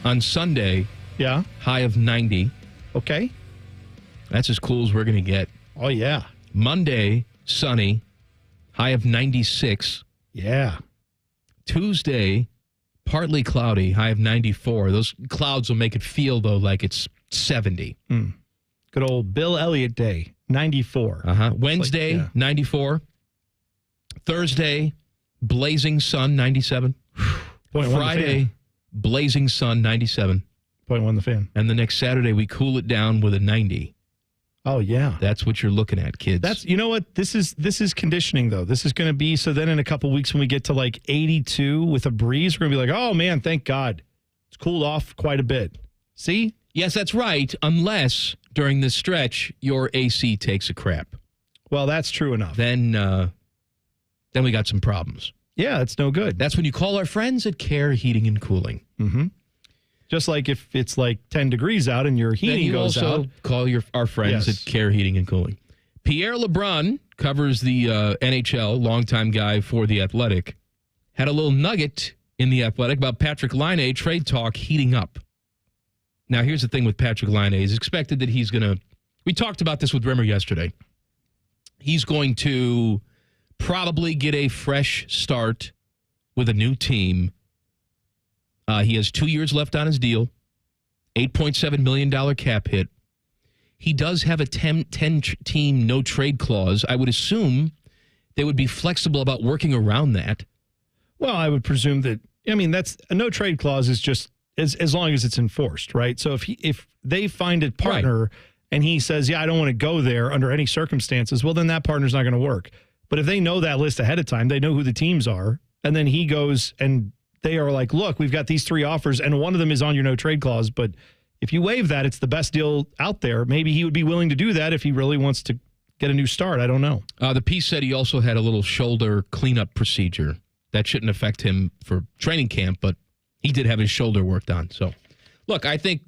on Sunday. Yeah. High of 90. Okay. That's as cool as we're going to get. Oh, yeah. Monday, sunny, high of 96. Yeah. Tuesday, partly cloudy, high of 94. Those clouds will make it feel, though, like it's 70. Good old Bill Elliott Day, 94. Wednesday, 94. Thursday, blazing sun, 97. Friday, blazing sun, 97. 0.1 the fan. And the next Saturday, we cool it down with a 90. Oh, yeah. That's what you're looking at, kids. That's, you know what? This is conditioning, though. This is going to be, so then in a couple weeks when we get to like 82 with a breeze, we're going to be like, oh, man, thank God. It's cooled off quite a bit. See? Yes, that's right. Unless during this stretch, your AC takes a crap. Well, that's true enough. Then we got some problems. Yeah, it's no good. That's when you call our friends at Care Heating and Cooling. Mm-hmm. Just like if it's like 10 degrees out and your heating goes out. Call our friends at Care Heating and Cooling. Pierre LeBrun covers the NHL, longtime guy for The Athletic, had a little nugget in The Athletic about Patrick Laine, trade talk heating up. Now, here's the thing with Patrick Laine. It's expected that he's going to, we talked about this with Rimmer yesterday. He's going to probably get a fresh start with a new team. He has 2 years left on his deal, $8.7 million cap hit. He does have a 10-team no-trade clause. I would assume they would be flexible about working around that. Well, I would presume that, I mean, that's a no-trade clause is just as long as it's enforced, right? So if they find a partner and he says, yeah, I don't want to go there under any circumstances, well, then that partner's not going to work. But if they know that list ahead of time, they know who the teams are, and then he goes and they are like, look, we've got these 3 offers, and one of them is on your no-trade clause. But if you waive that, it's the best deal out there. Maybe he would be willing to do that if he really wants to get a new start. I don't know. The piece said he also had a little shoulder cleanup procedure. That shouldn't affect him for training camp, but he did have his shoulder worked on. So, look, I think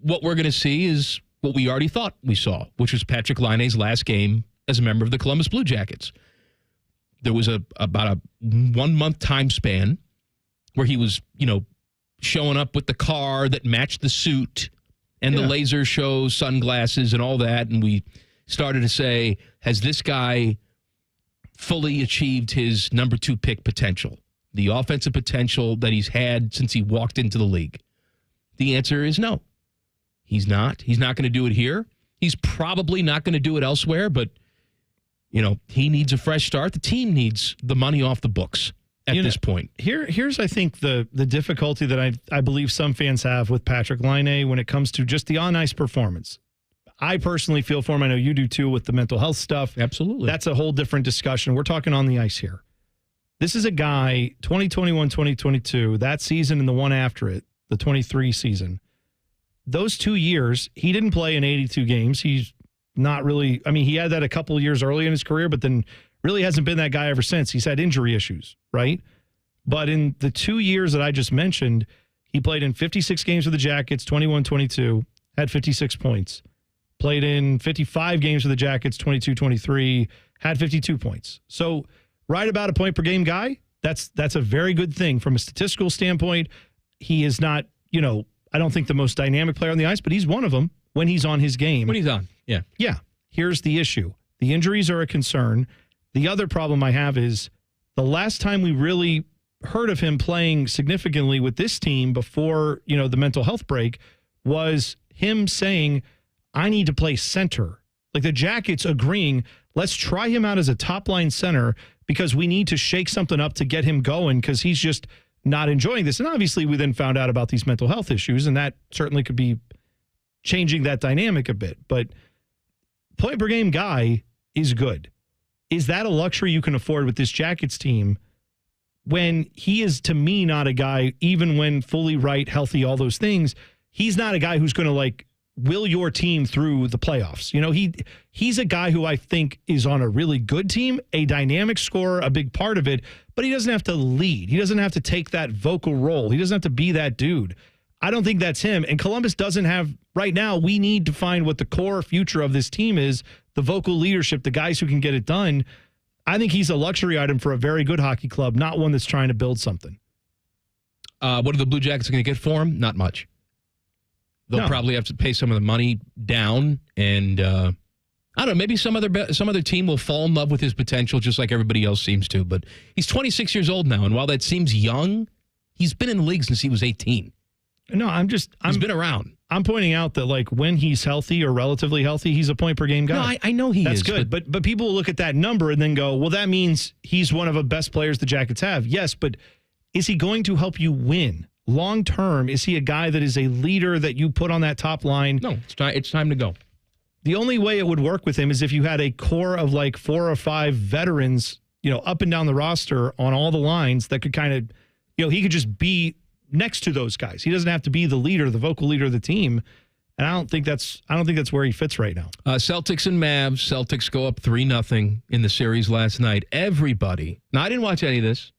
what we're going to see is what we already thought we saw, which was Patrick Laine's last game as a member of the Columbus Blue Jackets. There was about a 1 month time span where he was, showing up with the car that matched the suit and the laser show sunglasses and all that. And we started to say, has this guy fully achieved his number 2 pick potential? The offensive potential that he's had since he walked into the league? The answer is no. He's not. He's not going to do it here. He's probably not going to do it elsewhere, but, he needs a fresh start. The team needs the money off the books. At this point. Here's I think the difficulty that I believe some fans have with Patrick Laine when it comes to just the on-ice performance. I personally feel for him. I know you do too with the mental health stuff. Absolutely. That's a whole different discussion. We're talking on the ice here. This is a guy, 2021, 2022, that season and the one after it, the 23 season. Those 2 years, he didn't play in 82 games. He's not really, he had that a couple years early in his career, but then really hasn't been that guy ever since. He's had injury issues, right? But in the 2 years that I just mentioned, he played in 56 games with the Jackets, 21-22, had 56 points. Played in 55 games with the Jackets, 22-23, had 52 points. So right about a point per game guy, that's a very good thing from a statistical standpoint. He is not, I don't think the most dynamic player on the ice, but he's one of them when he's on his game. When he's on, yeah. Yeah. Here's the issue. The injuries are a concern. The other problem I have is the last time we really heard of him playing significantly with this team before, the mental health break was him saying, I need to play center. Like the Jackets agreeing, let's try him out as a top-line center because we need to shake something up to get him going because he's just not enjoying this. And obviously we then found out about these mental health issues, and that certainly could be changing that dynamic a bit. But point per game guy is good. Is that a luxury you can afford with this Jackets team when he is, to me, not a guy, even when fully right, healthy, all those things, he's not a guy who's going to like will your team through the playoffs. You know, he's a guy who I think is on a really good team, a dynamic scorer, a big part of it, but he doesn't have to lead. He doesn't have to take that vocal role. He doesn't have to be that dude. I don't think that's him. And Columbus doesn't have, right now, we need to find what the core future of this team is, the vocal leadership, the guys who can get it done. I think he's a luxury item for a very good hockey club, not one that's trying to build something. What are the Blue Jackets going to get for him? Not much. They'll probably have to pay some of the money down, and I don't know, maybe some other team will fall in love with his potential just like everybody else seems to. But he's 26 years old now, and while that seems young, he's been in the league since he was 18. No, he's been around. I'm pointing out that like when he's healthy or relatively healthy, he's a point per game guy. No, I know he is. That's good. But people will look at that number and then go, well, that means he's one of the best players the Jackets have. Yes, but is he going to help you win? Long term, is he a guy that is a leader that you put on that top line? No, it's time to go. The only way it would work with him is if you had a core of like 4 or 5 veterans, you know, up and down the roster on all the lines that could kind of, you know, he could just be next to those guys. He doesn't have to be the leader, the vocal leader of the team. And I don't think that's where he fits right now. Celtics and Mavs. Celtics go up 3-0 in the series last night. Everybody. Now, I didn't watch any of this.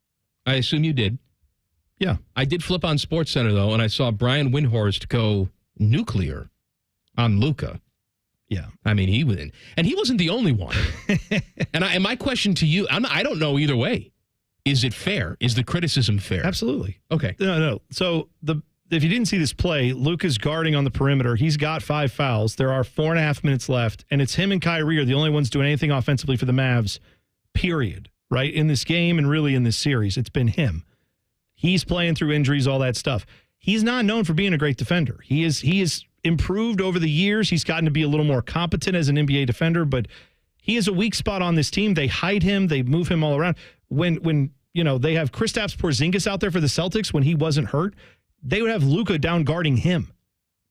I assume you did. Yeah. I did flip on SportsCenter, though, and I saw Brian Windhorst go nuclear on Luka. Yeah. I mean, he was in. And he wasn't the only one. And my question to you, I don't know either way. Is it fair? Is the criticism fair? Absolutely. Okay. No. So if you didn't see this play, Luka's guarding on the perimeter. He's got 5 fouls. There are 4.5 minutes left, and it's him and Kyrie are the only ones doing anything offensively for the Mavs, period, right? In this game and really in this series, it's been him. He's playing through injuries, all that stuff. He's not known for being a great defender. He is improved over the years. He's gotten to be a little more competent as an NBA defender, but he is a weak spot on this team. They hide him. They move him all around. When you know, they have Kristaps Porzingis out there for the Celtics when he wasn't hurt, they would have Luka down guarding him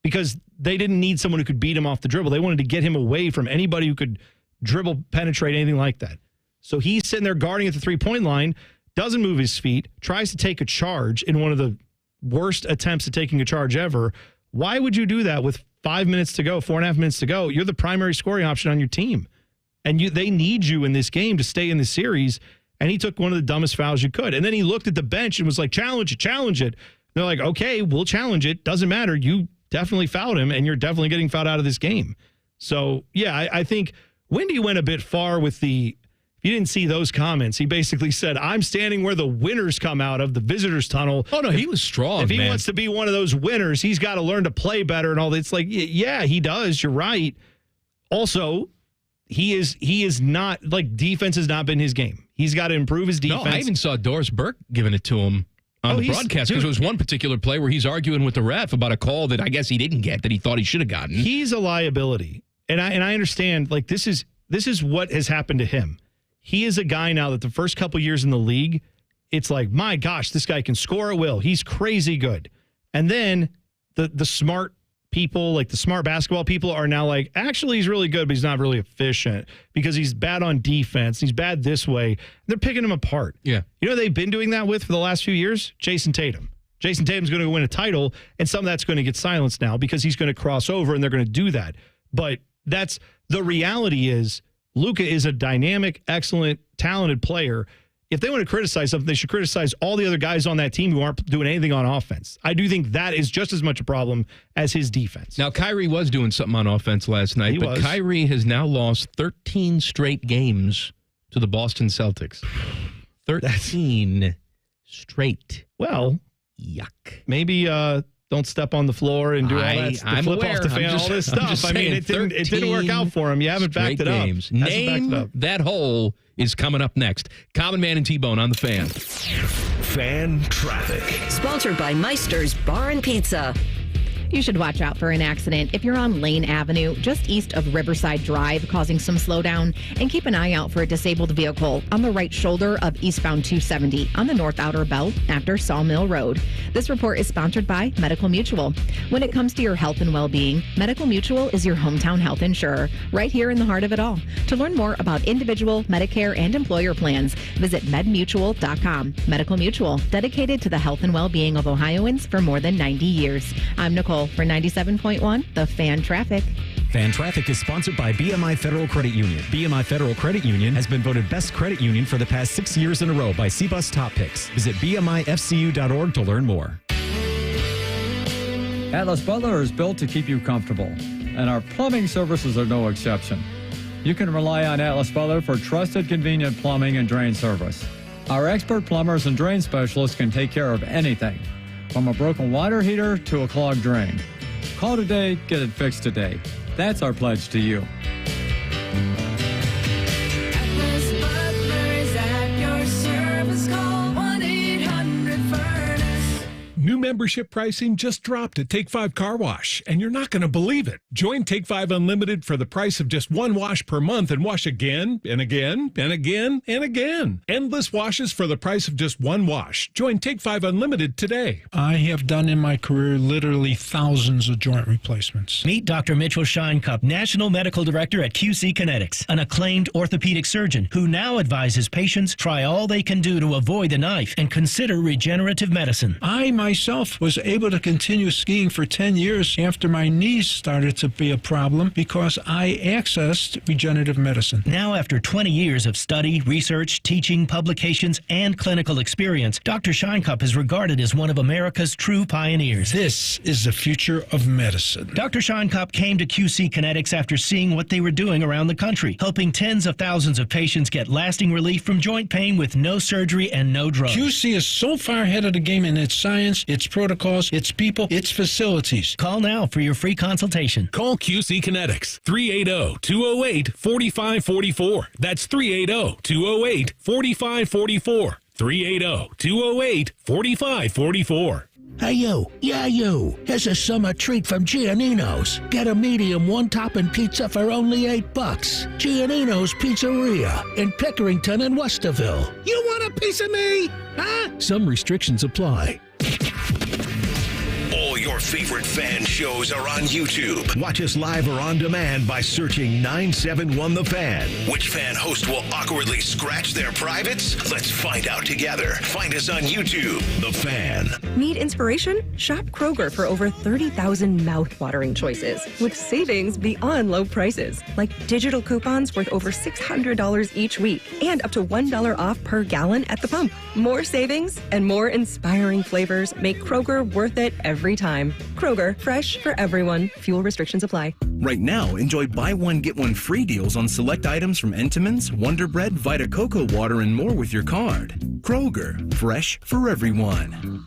because they didn't need someone who could beat him off the dribble. They wanted to get him away from anybody who could dribble, penetrate, anything like that. So he's sitting there guarding at the three-point line, doesn't move his feet, tries to take a charge in one of the worst attempts at taking a charge ever. Why would you do that with 5 minutes to go, 4.5 minutes to go? You're the primary scoring option on your team. And they need you in this game to stay in the series. And he took one of the dumbest fouls you could. And then he looked at the bench and was like, challenge it. They're like, okay, we'll challenge it. Doesn't matter. You definitely fouled him, and you're definitely getting fouled out of this game. So, yeah, I think Wendy went a bit far with the, if you didn't see those comments, he basically said, I'm standing where the winners come out of, the visitors' tunnel. Oh, no, he was strong, If he wants to be one of those winners, he's got to learn to play better and all that. It's like, yeah, he does. You're right. Also, he is not, like, defense has not been his game. He's got to improve his defense. No, I even saw Doris Burke giving it to him on the broadcast because there was one particular play where he's arguing with the ref about a call that I guess he didn't get that he thought he should have gotten. He's a liability. And I understand, like, this is what has happened to him. He is a guy now that the first couple years in the league, it's like, my gosh, this guy can score at will. He's crazy good. And then the smart people, like the smart basketball people, are now like, actually, he's really good, but he's not really efficient because he's bad on defense. He's bad this way. They're picking him apart. Yeah. You know who they've been doing that with for the last few years? Jason Tatum. Jason Tatum's going to win a title, and some of that's going to get silenced now because he's going to cross over, and they're going to do that. But that's the reality is Luka is a dynamic, excellent, talented player. If they want to criticize something, they should criticize all the other guys on that team who aren't doing anything on offense. I do think that is just as much a problem as his defense. Now, Kyrie was doing something on offense last night, but Kyrie has now lost 13 straight games to the Boston Celtics. 13 straight. Well, yuck. Maybe don't step on the floor and do all that. I'm flip aware. off the fan, all this stuff. I mean, it didn't work out for him. You haven't backed it up. Name that hole is coming up next. Common Man and T-Bone on the Fan. Fan traffic. Sponsored by Meister's Bar and Pizza. You should watch out for an accident if you're on Laine Avenue, just east of Riverside Drive, causing some slowdown. And keep an eye out for a disabled vehicle on the right shoulder of eastbound 270 on the North Outer Belt after Sawmill Road. This report is sponsored by Medical Mutual. When it comes to your health and well-being, Medical Mutual is your hometown health insurer, right here in the heart of it all. To learn more about individual, Medicare, and employer plans, visit medmutual.com. Medical Mutual, dedicated to the health and well-being of Ohioans for more than 90 years. I'm Nicole for 97.1, The Fan Traffic. Fan Traffic is sponsored by BMI Federal Credit Union. BMI Federal Credit Union has been voted best credit union for the past 6 years in a row by CBUS Top Picks. Visit bmifcu.org to learn more. Atlas Butler is built to keep you comfortable, and our plumbing services are no exception. You can rely on Atlas Butler for trusted, convenient plumbing and drain service. Our expert plumbers and drain specialists can take care of anything, from a broken water heater to a clogged drain. Call today, get it fixed today. That's our pledge to you. Atlas Butler is at your service. Call 1-800-FURNACE. New membership pricing just dropped at Take 5 Car Wash, and you're not going to believe it. Join Take 5 Unlimited for the price of just one wash per month and wash again and again and again and again. Endless washes for the price of just one wash. Join Take 5 Unlimited today. I have done in my career literally thousands of joint replacements. Meet Dr. Mitchell Scheinkup, National Medical Director at QC Kinetics, an acclaimed orthopedic surgeon who now advises patients try all they can do to avoid the knife and consider regenerative medicine. I myself was able to continue skiing for 10 years after my knees started to be a problem because I accessed regenerative medicine. Now, after 20 years of study, research, teaching, publications, and clinical experience, Dr. Scheinkup is regarded as one of America's true pioneers. This is the future of medicine. Dr. Scheinkup came to QC Kinetics after seeing what they were doing around the country, helping tens of thousands of patients get lasting relief from joint pain with no surgery and no drugs. QC is so far ahead of the game in its science, its protocols, its people, its facilities. Call now for your free consultation. Call QC Kinetics, 380-208-4544. That's 380-208-4544. 380-208-4544. Hey, you. Yeah, you. Here's a summer treat from Giannino's. Get a medium one-topping pizza for only $8. Giannino's Pizzeria in Pickerington and Westerville. You want a piece of me? Huh? Some restrictions apply. All your favorite fan shows are on YouTube. Watch us live or on demand by searching 971 The Fan. Which fan host will awkwardly scratch their privates? Let's find out together. Find us on YouTube, The Fan. Need inspiration? Shop Kroger for over 30,000 mouth-watering choices with savings beyond low prices, like digital coupons worth over $600 each week and up to $1 off per gallon at the pump. More savings and more inspiring flavors make Kroger worth it every time. Kroger, fresh for everyone. Fuel restrictions apply. Right now, enjoy buy one, get one free deals on select items from Entenmann's, Wonder Bread, Vita Coco Water, and more with your card. Kroger, fresh for everyone.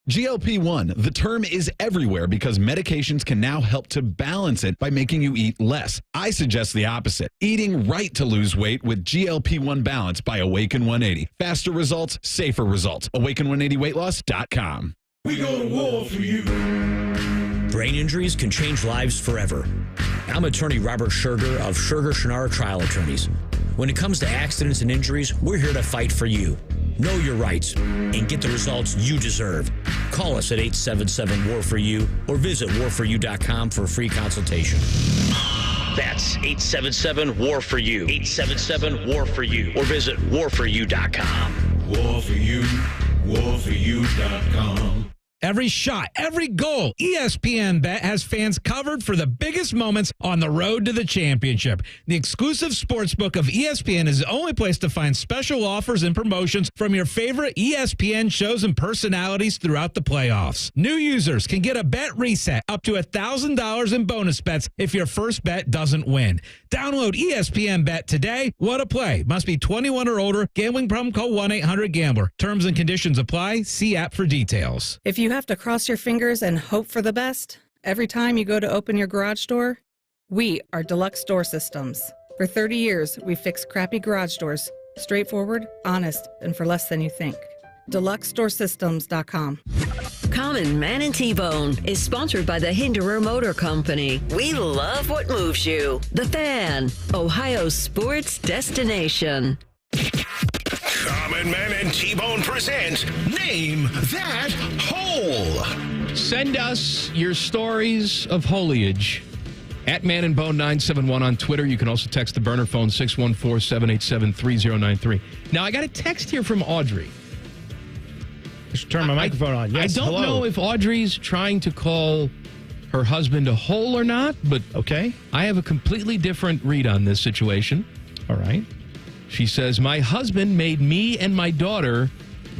GLP-1, the term is everywhere because medications can now help to balance it by making you eat less. I suggest the opposite. Eating right to lose weight with GLP-1 Balance by Awaken 180. Faster results, safer results. Awaken180weightloss.com. We go to war for you. Brain injuries can change lives forever. I'm attorney Robert Scherger of Scherger Schnarr Trial Attorneys. When it comes to accidents and injuries, we're here to fight for you. Know your rights and get the results you deserve. Call us at 877-WAR-FOR-YOU or visit warforyou.com for a free consultation. That's 877-WAR-FOR-YOU. 877-WAR-FOR-YOU or visit warforyou.com. War for you. warforyou.com. Every shot, every goal, ESPN Bet has fans covered for the biggest moments on the road to the championship. The exclusive sportsbook of ESPN is the only place to find special offers and promotions from your favorite ESPN shows and personalities throughout the playoffs. New users can get a bet reset up to $1,000 in bonus bets if your first bet doesn't win. Download ESPN Bet today. What a play. Must be 21 or older. Gambling problem? Call 1-800-GAMBLER. Terms and conditions apply. See app for details. If you have to cross your fingers and hope for the best every time you go to open your garage door, we are Deluxe Door Systems. For 30 years, we've fixed crappy garage doors. Straightforward, honest, and for less than you think. DeluxeDoorSystems.com. Common Man and T-Bone is sponsored by the Hinderer Motor Company. We love what moves you. The Fan, Ohio's sports destination. Common Man and T-Bone present Name That Hole. Send us your stories of foliage at Man and Bone 971 on Twitter. You can also text the burner phone 614-787-3093. Now, I got a text here from Audrey. I should turn my microphone on. Yes, I don't hello. know if Audrey's trying to call her husband a hole or not, but okay. I have a completely different read on this situation. All right. She says, my husband made me and my daughter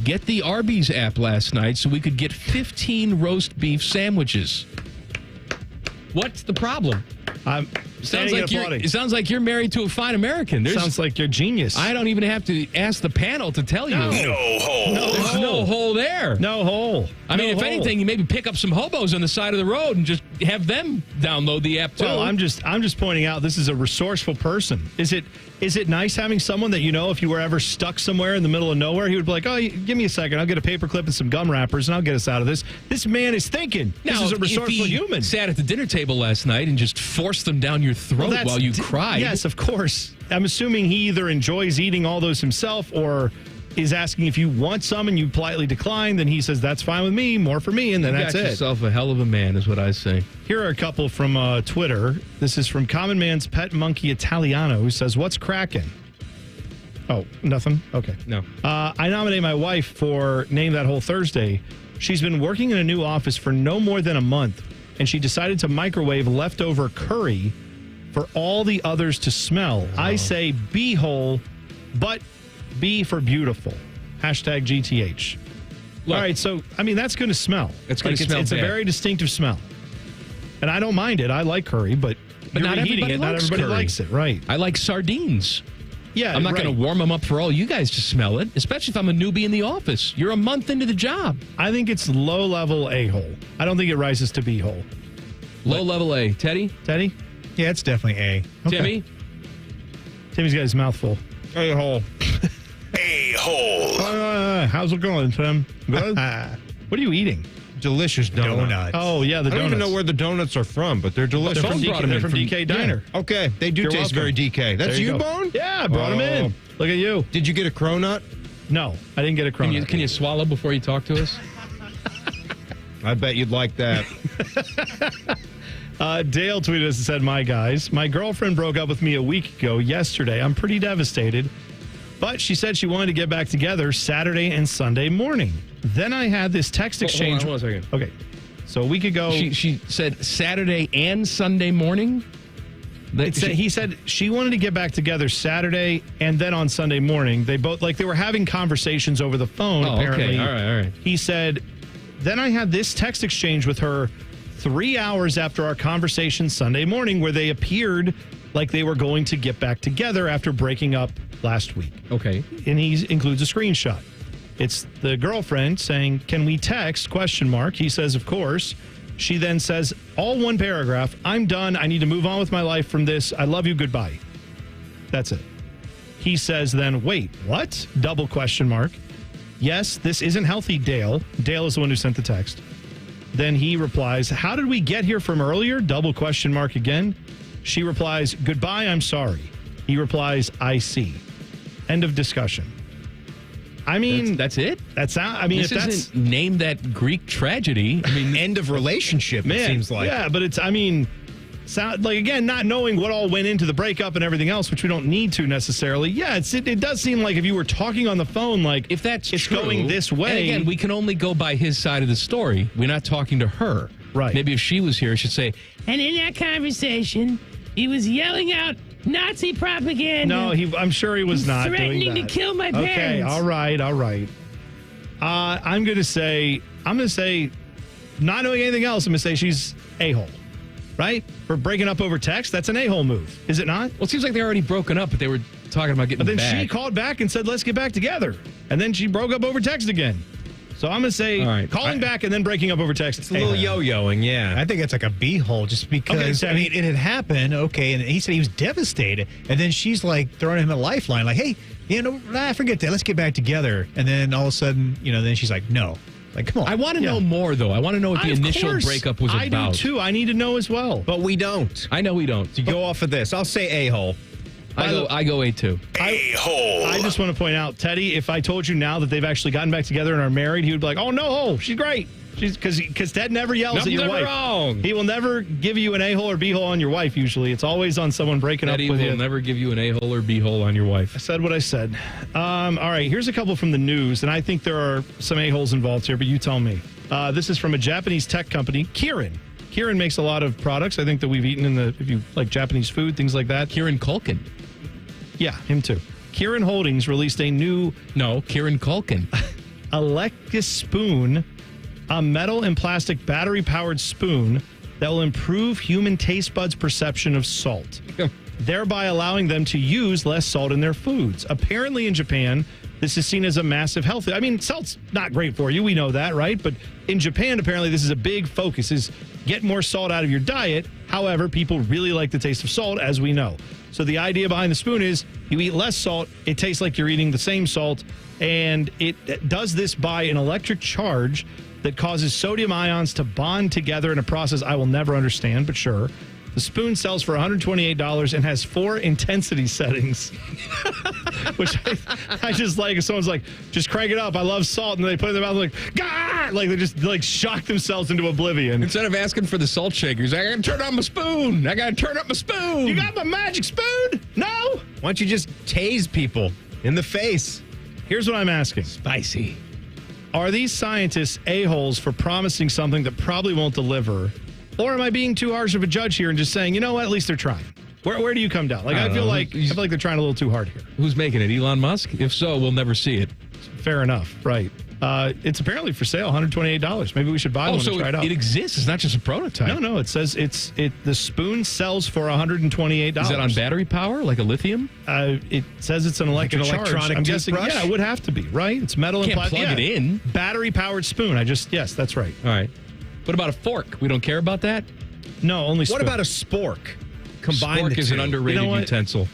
get the Arby's app last night so we could get 15 roast beef sandwiches. What's the problem? I'm it sounds like you're married to a fine American. Sounds like you're genius. I don't even have to ask the panel to tell you. No hole. There's no hole there. No hole. I mean, if anything, you maybe pick up some hobos on the side of the road and just have them download the app too. Well, I'm just pointing out this is a resourceful person. Is it nice having someone that if you were ever stuck somewhere in the middle of nowhere, he would be like, oh, give me a second. I'll get a paper clip and some gum wrappers and I'll get us out of this. This man is thinking. Now, this is a resourceful if he human. Sat at the dinner table last night and just forced them down your throat while you cried. Yes, of course. I'm assuming he either enjoys eating all those himself or is asking if you want some and you politely decline. Then he says, that's fine with me, more for me, and then that's it. You got yourself a hell of a man is what I say. Here are a couple from Twitter. This is from Common Man's Pet Monkey Italiano, who says, what's cracking? Oh, nothing? Okay. No. I nominate my wife for Name That Hole Thursday. She's been working in a new office for no more than a month, and she decided to microwave leftover curry for all the others to smell. Oh. I say B-hole, but B for beautiful. Hashtag GTH. Look, all right, so, that's going to smell. It's going to smell It's a very distinctive smell. And I don't mind it. I like curry, but not everybody likes it, right? I like sardines. Yeah, I'm not going to warm them up for all you guys to smell it, especially if I'm a newbie in the office. You're a month into the job. I think it's low-level A-hole. I don't think it rises to B-hole. Low-level A. Teddy? Yeah, it's definitely A. Okay. Timmy's got his mouth full. A-hole. A-hole. How's it going, Tim? Good? What are you eating? Delicious donuts. Oh, yeah, the donuts. I don't even know where the donuts are from, but they're delicious. They're from DK Diner. Yeah. Okay, they do You're taste welcome. very DK. That's you, Bone? Yeah, I brought them in. Look at you. Did you get a cronut? No, I didn't get a cronut. Can you swallow before you talk to us? I bet you'd like that. Dale tweeted us and said, my guys, my girlfriend broke up with me a week ago yesterday. I'm pretty devastated. But she said she wanted to get back together Saturday and Sunday morning. Then I had this text exchange. Hold on 1 second. Okay. So a week ago. She said Saturday and Sunday morning? He said she wanted to get back together Saturday and then on Sunday morning. They both, they were having conversations over the phone, apparently. Okay. All right. He said, then I had this text exchange with her 3 hours after our conversation Sunday morning where they appeared like they were going to get back together after breaking up last week. Okay. And he includes a screenshot. It's the girlfriend saying, can we text? ? He says, of course. She then says, all one paragraph, I'm done. I need to move on with my life from this. I love you. Goodbye. That's it. He says then, wait, what? ? Yes, this isn't healthy, Dale. Dale is the one who sent the text. Then he replies, how did we get here from earlier? ? Again. She replies, goodbye, I'm sorry. He replies, I see. End of discussion. I mean, that's it. This isn't Name That Greek Tragedy. End of relationship. It seems like. Yeah, but it's. Again, not knowing what all went into the breakup and everything else, which we don't need to necessarily. Yeah, it does seem like if you were talking on the phone, if that's it's true, going this way. And again, we can only go by his side of the story. We're not talking to her. Right. Maybe if she was here, she'd say, and in that conversation, he was yelling out Nazi propaganda. No, I'm sure he was not threatening doing that. to kill my parents. Okay, all right. I'm going to say, not knowing anything else, I'm going to say she's a-hole. Right? For breaking up over text, that's an a-hole move, is it not? Well, it seems like they're already broken up, but they were talking about getting back. But then back. she called back and said, let's get back together. And then she broke up over text again. So I'm going to say calling back and then breaking up over text. It's a little yo-yoing, yeah. I think it's like a B-hole just because, it had happened, and he said he was devastated. And then she's like throwing him a lifeline, like, hey, forget that. Let's get back together. And then all of a sudden, then she's like, no. Like, come on. I want to know more, though. I want to know what the initial breakup was about. I do, too. I need to know as well. But we don't. I know we don't. You go off of this. I'll say a-hole. I go A2. A-hole. I just want to point out, Teddy, if I told you now that they've actually gotten back together and are married, he would be like, oh, no, she's great. Because Ted never yells at your wife. Wrong. He will never give you an a-hole or b-hole on your wife, usually. It's always on someone breaking up with you. Teddy will never give you an a-hole or b-hole on your wife. I said what I said. All right, here's a couple from the news, and I think there are some a-holes involved here, but you tell me. This is from a Japanese tech company, Kirin. Kirin makes a lot of products, I think, that we've eaten if you like Japanese food, things like that. Kieran Culkin. Yeah, him too. Kirin Holdings released a new... No, Kieran Culkin. Electus spoon, a metal and plastic battery-powered spoon that will improve human taste buds' perception of salt, thereby allowing them to use less salt in their foods. Apparently in Japan, this is seen as a massive health. I mean, salt's not great for you. We know that, right? But in Japan, apparently this is a big focus, is get more salt out of your diet. However, people really like the taste of salt, as we know. So the idea behind the spoon is you eat less salt, it tastes like you're eating the same salt, and it does this by an electric charge that causes sodium ions to bond together in a process I will never understand, but sure. The spoon sells for $128 and has 4 intensity settings, which I just like. If someone's like, just crank it up. I love salt. And they put it in their mouth like, Gah! Like they just like shock themselves into oblivion. Instead of asking for the salt shakers, I got to turn on my spoon. I got to turn up my spoon. You got my magic spoon? No. Why don't you just tase people in the face? Here's what I'm asking. Spicy. Are these scientists a-holes for promising something that probably won't deliver? Or am I being too harsh of a judge here and just saying, you know what, at least they're trying? Where do you come down? Like I feel like they're trying a little too hard here. Who's making it? Elon Musk? If so, we'll never see it. Fair enough, right. It's apparently for sale, $128. Maybe we should buy one and try it out. It exists. It's not just a prototype. No. It says the spoon sells for $128. Is that on battery power, like a lithium? It says it's an electric charge. Electronic I'm guessing, toothbrush? Yeah, it would have to be, right? It's metal and plastic. Plug it in. Battery-powered spoon. Yes, that's right. All right. What about a fork? We don't care about that? No, only spoon. What about a spork? Combine Spork is an underrated utensil.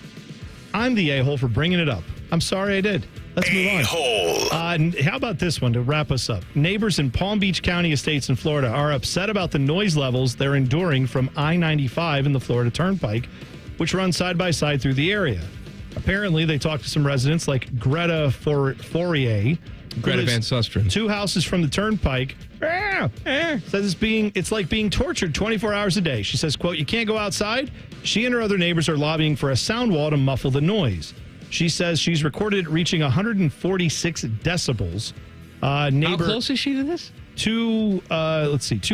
I'm the a-hole for bringing it up. I'm sorry I did. Let's move on. How about this one to wrap us up? Neighbors in Palm Beach County estates in Florida are upset about the noise levels they're enduring from I-95 in the Florida Turnpike, which runs side by side through the area. Apparently, they talked to some residents like Greta Fourier. Greta Van Susteren. 2 houses from the Turnpike. Says it's like being tortured 24 hours a day. She says, quote, you can't go outside. She and her other neighbors are lobbying for a sound wall to muffle the noise. She says she's recorded it reaching 146 decibels. How close is she to this? 2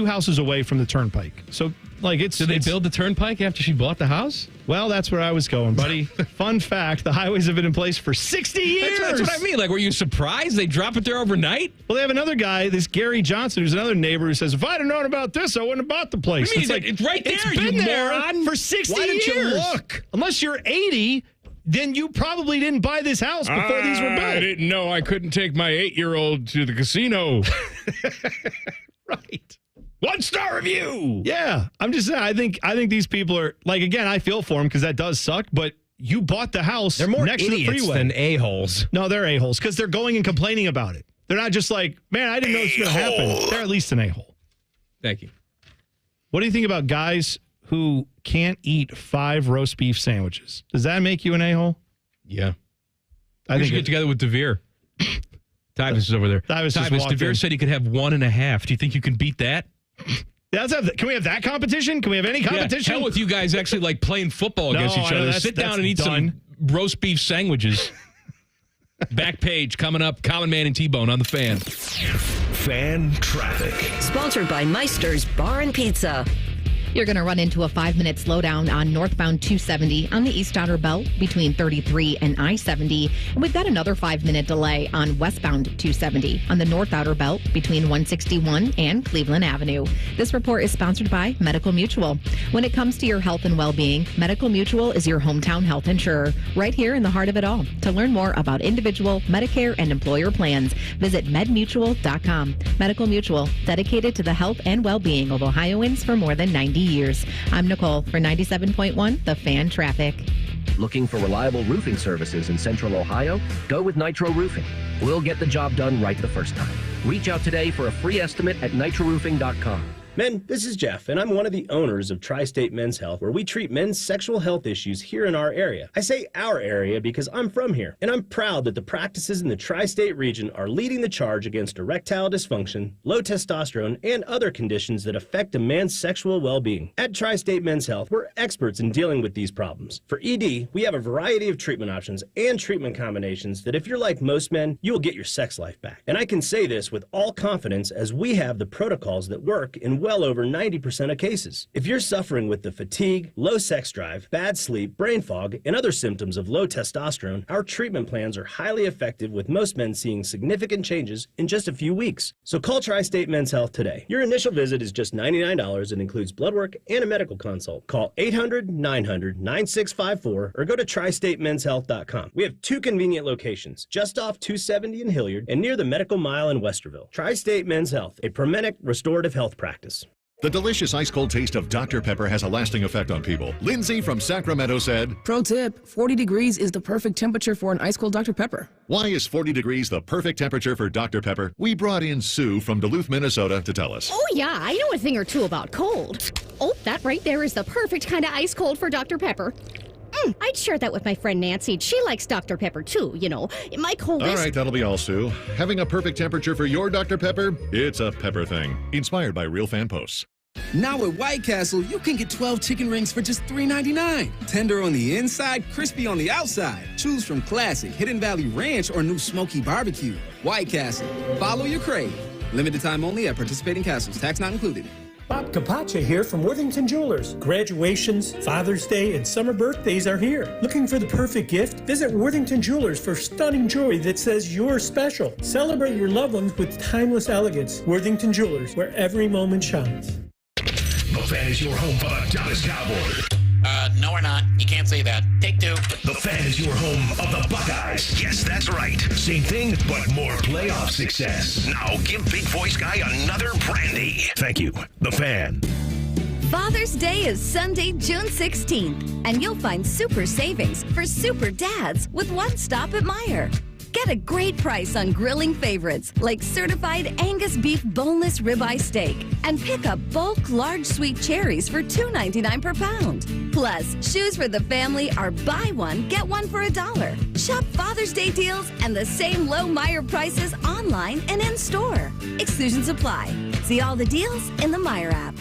houses away from the Turnpike. So, like, Did they build the Turnpike after she bought the house? Well, that's where I was going, buddy. Fun fact, the highways have been in place for 60 years. That's what I mean. Like, were you surprised they drop it there overnight? Well, they have another guy, this Gary Johnson, who's another neighbor, who says, if I'd have known about this, I wouldn't have bought the place. It's like, it's right there, it's been you there moron. for 60 Why years. didn't you look? Unless you're 80, then you probably didn't buy this house before these were built. I didn't know I couldn't take my 8-year-old to the casino. Right. 1-star review. Yeah, I'm just saying. I think these people are like, again, I feel for them because that does suck. But you bought the house. They're more next to the idiots freeway than a-holes. No, they're a-holes because they're going and complaining about it. They're not just like, man, I didn't know this was going to happen. They're at least an a-hole. Thank you. What do you think about guys who can't eat 5 roast beef sandwiches? Does that make you an a-hole? Yeah. I think think get together with DeVere. Tyvus is over there. Tyvus DeVere said he could have 1.5. Do you think you can beat that? Can we have that competition? Can we have any competition? Yeah, hell with you guys actually like playing football against each other. Sit down and eat some roast beef sandwiches. Back page coming up. Common Man and T-Bone on the Fan. Fan traffic. Sponsored by Meister's Bar and Pizza. You're going to run into a 5-minute slowdown on northbound 270 on the East Outer Belt between 33 and I-70. And we've got another 5-minute delay on westbound 270 on the North Outer Belt between 161 and Cleveland Avenue. This report is sponsored by Medical Mutual. When it comes to your health and well-being, Medical Mutual is your hometown health insurer, right here in the heart of it all. To learn more about individual, Medicare, and employer plans, visit medmutual.com. Medical Mutual, dedicated to the health and well-being of Ohioans for more than 90 years. I'm Nicole for 97.1 The Fan Traffic. Looking for reliable roofing services in Central Ohio? Go with Nitro Roofing. We'll get the job done right the first time. Reach out today for a free estimate at nitroroofing.com. Men, this is Jeff, and I'm one of the owners of Tri-State Men's Health, where we treat men's sexual health issues here in our area. I say our area because I'm from here, and I'm proud that the practices in the Tri-State region are leading the charge against erectile dysfunction, low testosterone, and other conditions that affect a man's sexual well-being. At Tri-State Men's Health, we're experts in dealing with these problems. For ED, we have a variety of treatment options and treatment combinations that if you're like most men, you will get your sex life back. And I can say this with all confidence as we have the protocols that work in well over 90% of cases. If you're suffering with the fatigue, low sex drive, bad sleep, brain fog, and other symptoms of low testosterone, our treatment plans are highly effective with most men seeing significant changes in just a few weeks. So call Tri-State Men's Health today. Your initial visit is just $99 and includes blood work and a medical consult. Call 800-900-9654 or go to tristatemenshealth.com. We have 2 convenient locations, just off 270 in Hilliard and near the Medical Mile in Westerville. Tri-State Men's Health, a Promenic restorative health practice. The delicious ice-cold taste of Dr. Pepper has a lasting effect on people. Lindsay from Sacramento said, Pro tip, 40 degrees is the perfect temperature for an ice-cold Dr. Pepper. why is 40 degrees the perfect temperature for Dr. Pepper? We brought in Sue from Duluth, Minnesota to tell us. Oh, yeah, I know a thing or two about cold. Oh, that right there is the perfect kind of ice cold for Dr. Pepper. I'd share that with my friend Nancy. She likes Dr. Pepper, too, you know. My coldest... All right, that'll be all, Sue. Having a perfect temperature for your Dr. Pepper? It's a Pepper thing. Inspired by real fan posts. Now at White Castle, you can get 12 chicken rings for just $3.99. Tender on the inside, crispy on the outside. Choose from classic, Hidden Valley Ranch, or new smoky barbecue. White Castle. Follow your crave. Limited time only at participating castles. Tax not included. Bob Capace here from Worthington Jewelers. Graduations, Father's Day, and summer birthdays are here. Looking for the perfect gift? Visit Worthington Jewelers for stunning jewelry that says you're special. Celebrate your loved ones with timeless elegance. Worthington Jewelers, where every moment shines. The Fan is your home for the Dallas Cowboys. No, we're not. You can't say that. Take two. The Fan is your home of the Buckeyes. Yes, that's right. Same thing, but more playoff success. Now give Big Voice Guy another brandy. Thank you. The Fan. Father's Day is Sunday, June 16th, and you'll find super savings for super dads with one stop at Meijer. Get a great price on grilling favorites like certified Angus beef boneless ribeye steak, and pick up bulk large sweet cherries for $2.99 per pound. Plus, shoes for the family are buy one, get one for $1. Shop Father's Day deals and the same low Meijer prices online and in store. Exclusions apply. See all the deals in the Meijer app.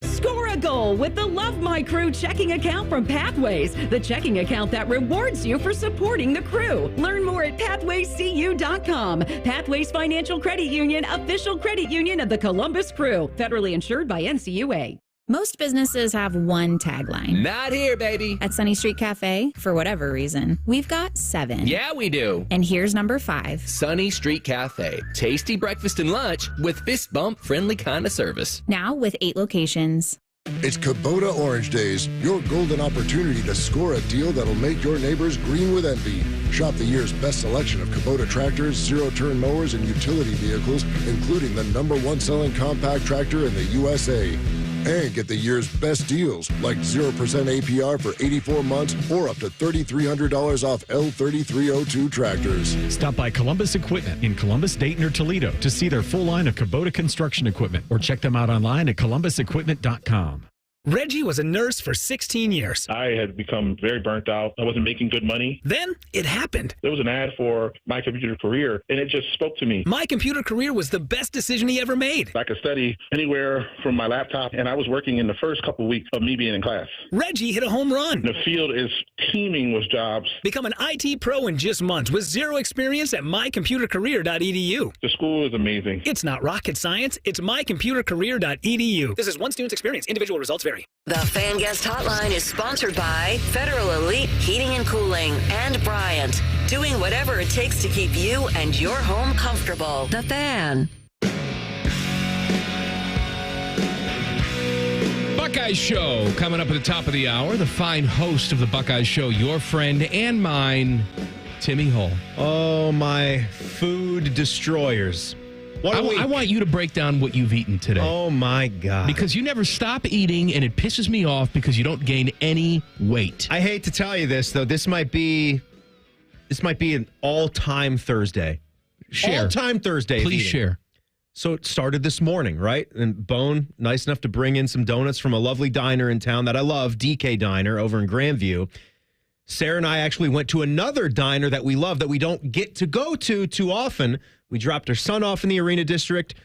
Score a goal with the Love My Crew checking account from Pathways, the checking account that rewards you for supporting the crew. Learn more at pathwayscu.com. Pathways Financial Credit Union, official credit union of the Columbus Crew, federally insured by NCUA. Most businesses have one tagline. Not here, baby. At Sunny Street Cafe, for whatever reason, we've got 7. Yeah, we do. And here's number 5. Sunny Street Cafe. Tasty breakfast and lunch with fist bump friendly kind of service. Now with 8 locations. It's Kubota Orange Days, your golden opportunity to score a deal that'll make your neighbors green with envy. Shop the year's best selection of Kubota tractors, zero-turn mowers, and utility vehicles, including the #1 selling compact tractor in the USA. And get the year's best deals, like 0% APR for 84 months or up to $3,300 off L3302 tractors. Stop by Columbus Equipment in Columbus, Dayton, or Toledo to see their full line of Kubota construction equipment, or check them out online at columbusequipment.com. Reggie was a nurse for 16 years. I had become very burnt out. I wasn't making good money. Then it happened. There was an ad for My Computer Career, and it just spoke to me. My Computer Career was the best decision he ever made. I could study anywhere from my laptop, and I was working in the first couple weeks of me being in class. Reggie hit a home run. The field is teeming with jobs. Become an IT pro in just months with zero experience at mycomputercareer.edu. The school is amazing. It's not rocket science. It's mycomputercareer.edu. This is one student's experience. Individual results vary. The Fan Guest Hotline is sponsored by Federal Elite Heating and Cooling and Bryant, doing whatever it takes to keep you and your home comfortable. The Fan. Buckeye Show coming up at the top of the hour. The fine host of the Buckeye Show, your friend and mine, Timmy Hull. Oh, my food destroyers. I want you to break down what you've eaten today. Oh, my God. Because you never stop eating, and it pisses me off because you don't gain any weight. I hate to tell you this, though. This might be an all-time Thursday. Share. All-time Thursday. Please share. So it started this morning, right? And Bone, nice enough to bring in some donuts from a lovely diner in town that I love, DK Diner over in Grandview. Sarah and I actually went to another diner that we love that we don't get to go to too often. We dropped our son off in the Arena District.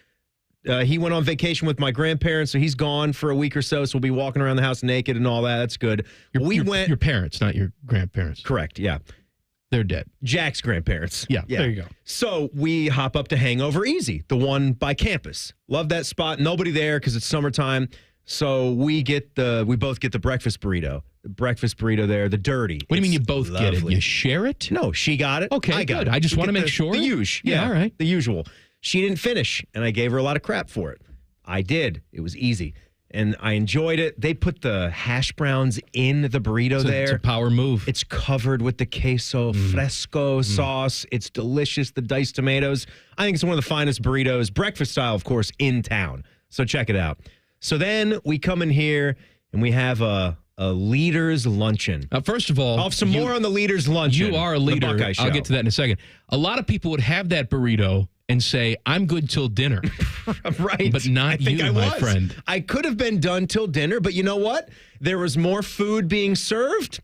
He went on vacation with my grandparents, so he's gone for a week or so, so we'll be walking around the house naked and all that. That's good. Your parents, not your grandparents. Correct, yeah. They're dead. Jack's grandparents. Yeah, there you go. So we hop up to Hangover Easy, the one by campus. Love that spot. Nobody there because it's summertime. So we both get the breakfast burrito. The breakfast burrito there, the dirty. What do you mean you both get it? You share it? No, she got it. Okay, I got good. it. I just We want to get make sure. The usual. Yeah, all right. The usual. She didn't finish, and I gave her a lot of crap for it. I did. It was easy. And I enjoyed it. They put the hash browns in the burrito there. It's a power move. It's covered with the queso fresco sauce. It's delicious. The diced tomatoes. I think it's one of the finest burritos, breakfast style, of course, in town. So check it out. So then we come in here and we have a leader's luncheon. First of all, I'll have some more on the leader's luncheon. You are a leader. The Buckeye Show. I'll get to that in a second. A lot of people would have that burrito and say, I'm good till dinner. Right. But not you, my friend. I could have been done till dinner, but you know what? There was more food being served,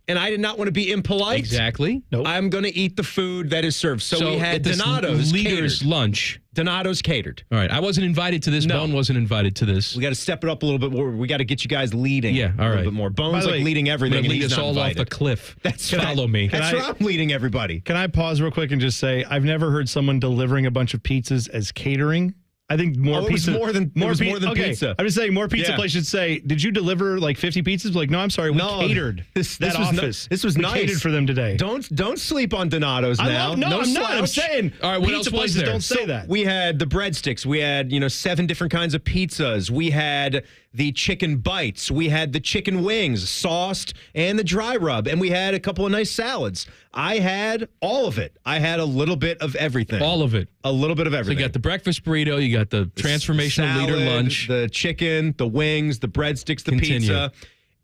and I did not want to be impolite. Exactly. Nope. I'm going to eat the food that is served. So we had Donato's leader's catered. lunch. Donato's catered. All right. I wasn't invited to this. No. Bone wasn't invited to this. We got to step it up a little bit more. We got to get you guys leading. Yeah, all a right. little bit more. Bone's like leading everything. I'm gonna and lead he's us not all invited. off a cliff. Follow me. That's where I'm leading everybody. Can I pause real quick and just say I've never heard someone delivering a bunch of pizzas as catering. I think more pizza. It was more than pizza. I'm just saying more pizza places should say, did you deliver like 50 pizzas? Like, no, I'm sorry. We catered this office. This was we nice. catered for them today. Don't sleep on Donato's now. I'm not. I'm saying all right, what pizza else was places there? don't say that. We had the breadsticks. We had, 7 different kinds of pizzas. We had the chicken bites. We had the chicken wings, sauced, and the dry rub. And we had a couple of nice salads. I had all of it. I had a little bit of everything. All of it. A little bit of everything. So you got the breakfast burrito, you got the transformational salad, leader lunch, the chicken, the wings, the breadsticks, the Continue. pizza.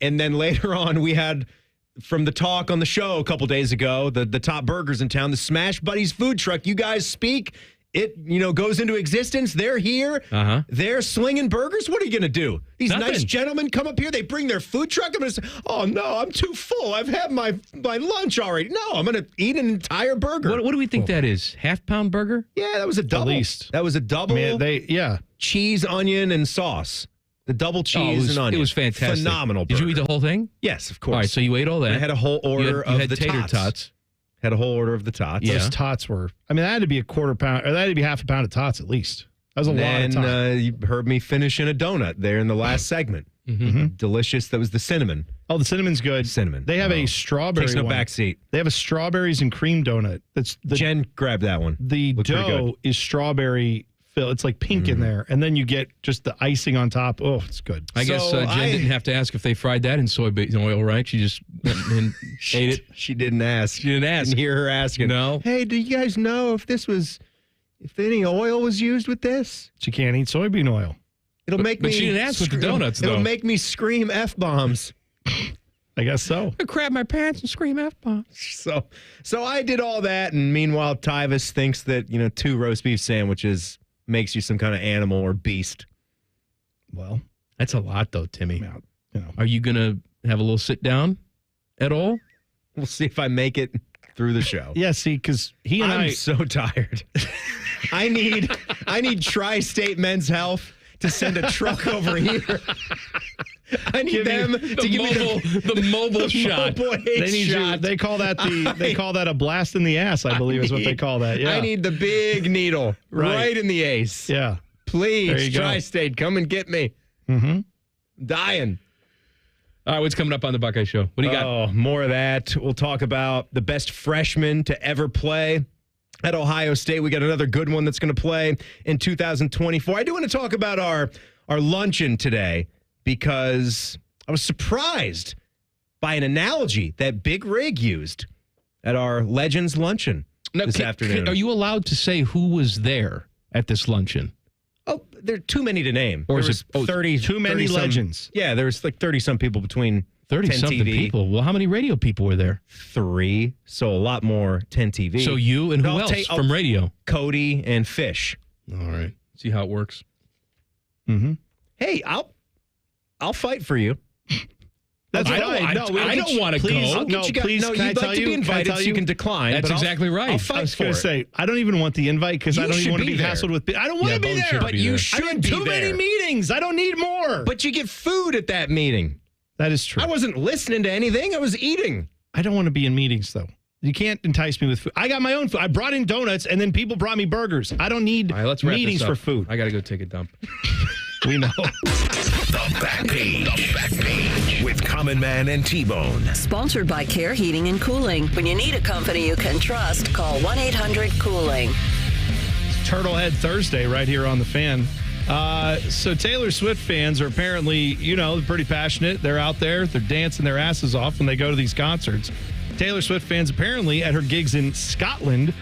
And then later on, we had, from the talk on the show a couple days ago, the top burgers in town, the Smash Buddies food truck. You guys speak. It, goes into existence. They're here. Uh-huh. They're slinging burgers. What are you going to do? These Nothing. nice gentlemen come up here. They bring their food truck. I'm going to say, oh, no, I'm too full. I've had my lunch already. No, I'm going to eat an entire burger. What do we think that is? Half-pound burger? Yeah, that was a double. At least. That was a double. Man, cheese, onion, and sauce. The double cheese and onion. It was fantastic. Phenomenal burger. Did you eat the whole thing? Yes, of course. All right, so you ate all that. I had a whole order you of had the tater tots. Had a whole order of the tots. Yeah. Those tots were, that had to be a quarter pound, or that had to be half a pound of tots at least. That was a lot of tots. You heard me finish in a donut there in the last segment. Mm-hmm. Delicious. That was the cinnamon. Oh, the cinnamon's good. Cinnamon. They have a strawberry Takes no one. backseat. They have a strawberries and cream donut. Jen grabbed that one. The Looked pretty dough good. is strawberry fill. It's like pink in there, and then you get just the icing on top. Oh, it's good. I guess Jen didn't have to ask if they fried that in soybean oil, right? She just went and ate it. She didn't ask. She didn't ask. Didn't hear her asking. No. Hey, do you guys know if any oil was used with this? She can't eat soybean oil. It'll make me. But she didn't ask with the donuts, though. It'll make me scream F-bombs. I guess so. I grab my pants and scream F-bombs. So I did all that, and meanwhile, Tyvis thinks that 2 roast beef sandwiches makes you some kind of animal or beast. Well, that's a lot, though, Timmy. Are you gonna have a little sit down at all? We'll see if I make it through the show. Yeah, see, because I'm so tired. I need Tri-State Men's Health to send a truck over here. I need them to give me the mobile shot. They need shot. They call that they call that a blast in the ass, I believe is what they call that. Yeah. I need the big needle right in the ace. Yeah. Please, Tri-State, come and get me. Mm-hmm. Dying. All right, what's coming up on the Buckeye Show? What do you got? Oh, more of that. We'll talk about the best freshman to ever play at Ohio State. We got another good one that's going to play in 2024. I do want to talk about our luncheon today because I was surprised by an analogy that Big Rig used at our Legends luncheon this afternoon. Are you allowed to say who was there? at this luncheon? Oh, there are too many to name. Or there is was it 30, too many 30 legends? Yeah, there was like 30-some people between 30-something 10 TV. people. Well, how many radio people were there? 3, so a lot more 10 TV. So you and who else from radio? Cody and Fish. All right. See how it works. Mm-hmm. Hey, I'll fight for you. That's I right. I don't want to go. Please, no, you'd like to be invited, so you can decline. That's exactly right. I'll fight I was going to for it. say, I don't even want the invite because I don't even want to be hassled with. I don't want to be there. But you should I'm in be too many meetings. I don't need more. But you get food at that meeting. That is true. I wasn't listening to anything. I was eating. I don't want to be in meetings, though. You can't entice me with food. I got my own food. I brought in donuts, and then people brought me burgers. I don't need meetings for food. I got to go take a dump. We know. The Back Page. The Back Page with Common Man and T-Bone. Sponsored by Care Heating and Cooling. When you need a company you can trust, call 1-800-COOLING. It's Turtlehead Thursday right here on The Fan. So Taylor Swift fans are apparently, pretty passionate. They're out there. They're dancing their asses off when they go to these concerts. Taylor Swift fans apparently at her gigs in Scotland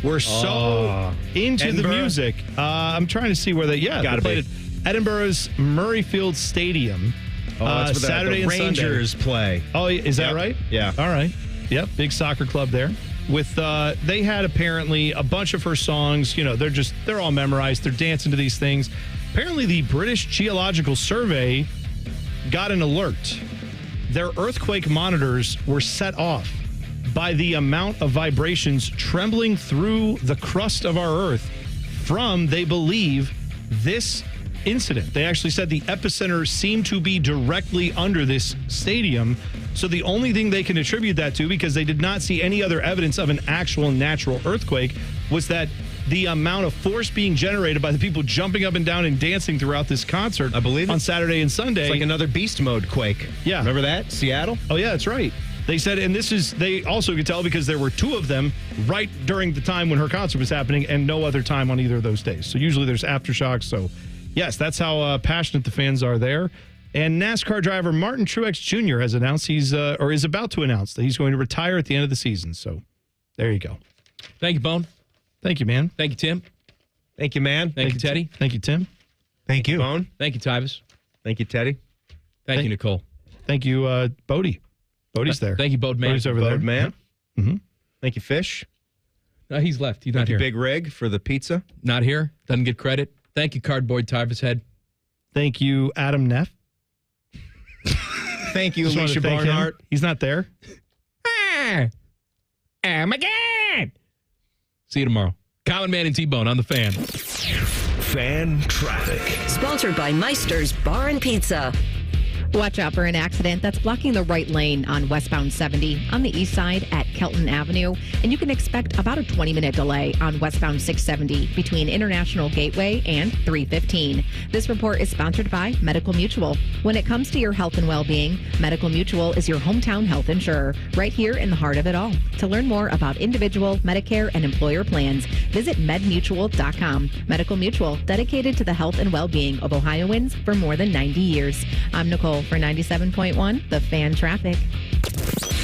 were so into Edinburgh? the music. I'm trying to see where they played it. Edinburgh's Murrayfield Stadium. That's where Saturday the and Rangers Sunday. play. Oh, is that right? Yeah. All right. Yep. Big soccer club there. With they had apparently a bunch of her songs. They're all memorized. They're dancing to these things. Apparently, the British Geological Survey got an alert. Their earthquake monitors were set off by the amount of vibrations trembling through the crust of our Earth from, they believe, this incident. They actually said the epicenter seemed to be directly under this stadium. So the only thing they can attribute that to, because they did not see any other evidence of an actual natural earthquake, was that the amount of force being generated by the people jumping up and down and dancing throughout this concert, I believe on Saturday and Sunday. It's like another beast mode quake. Yeah. Remember that? Seattle? Oh, yeah, that's right. They said, and they also could tell because there were 2 of them right during the time when her concert was happening and no other time on either of those days. So usually there's aftershocks. So, yes, that's how passionate the fans are there. And NASCAR driver Martin Truex Jr. has announced is about to announce that he's going to retire at the end of the season. So, there you go. Thank you, Bone. Thank you, man. Thank you, Tim. Thank you, man. Thank you, Teddy. Thank you, Tim. Thank you, Bone. Thank you, Tyvis. Thank you, Teddy. Thank you, Nicole. Thank you, Bodie. Bodie's there. Thank you, Bode Man. Bodie's over there. Bode Man. Mm-hmm. Thank you, Fish. No, he's left. He's Thank not you, here. Big Rig, for the pizza. Not here. Doesn't get credit. Thank you, Cardboard Tyvis Head. Thank you, Adam Neff. Thank you, Just wanted Alicia to thank him. Barnhart. He's not there. Oh my God. See you tomorrow. Common Man and T-Bone on The Fan. Fan traffic. Sponsored by Meister's Bar and Pizza. Watch out for an accident that's blocking the right lane on westbound 70 on the east side at Kelton Avenue. And you can expect about a 20-minute delay on westbound 670 between International Gateway and 315. This report is sponsored by Medical Mutual. When it comes to your health and well-being, Medical Mutual is your hometown health insurer, right here in the heart of it all. To learn more about individual, Medicare, and employer plans, visit medmutual.com. Medical Mutual, dedicated to the health and well-being of Ohioans for more than 90 years. I'm Nicole for 97.1, The Fan Traffic.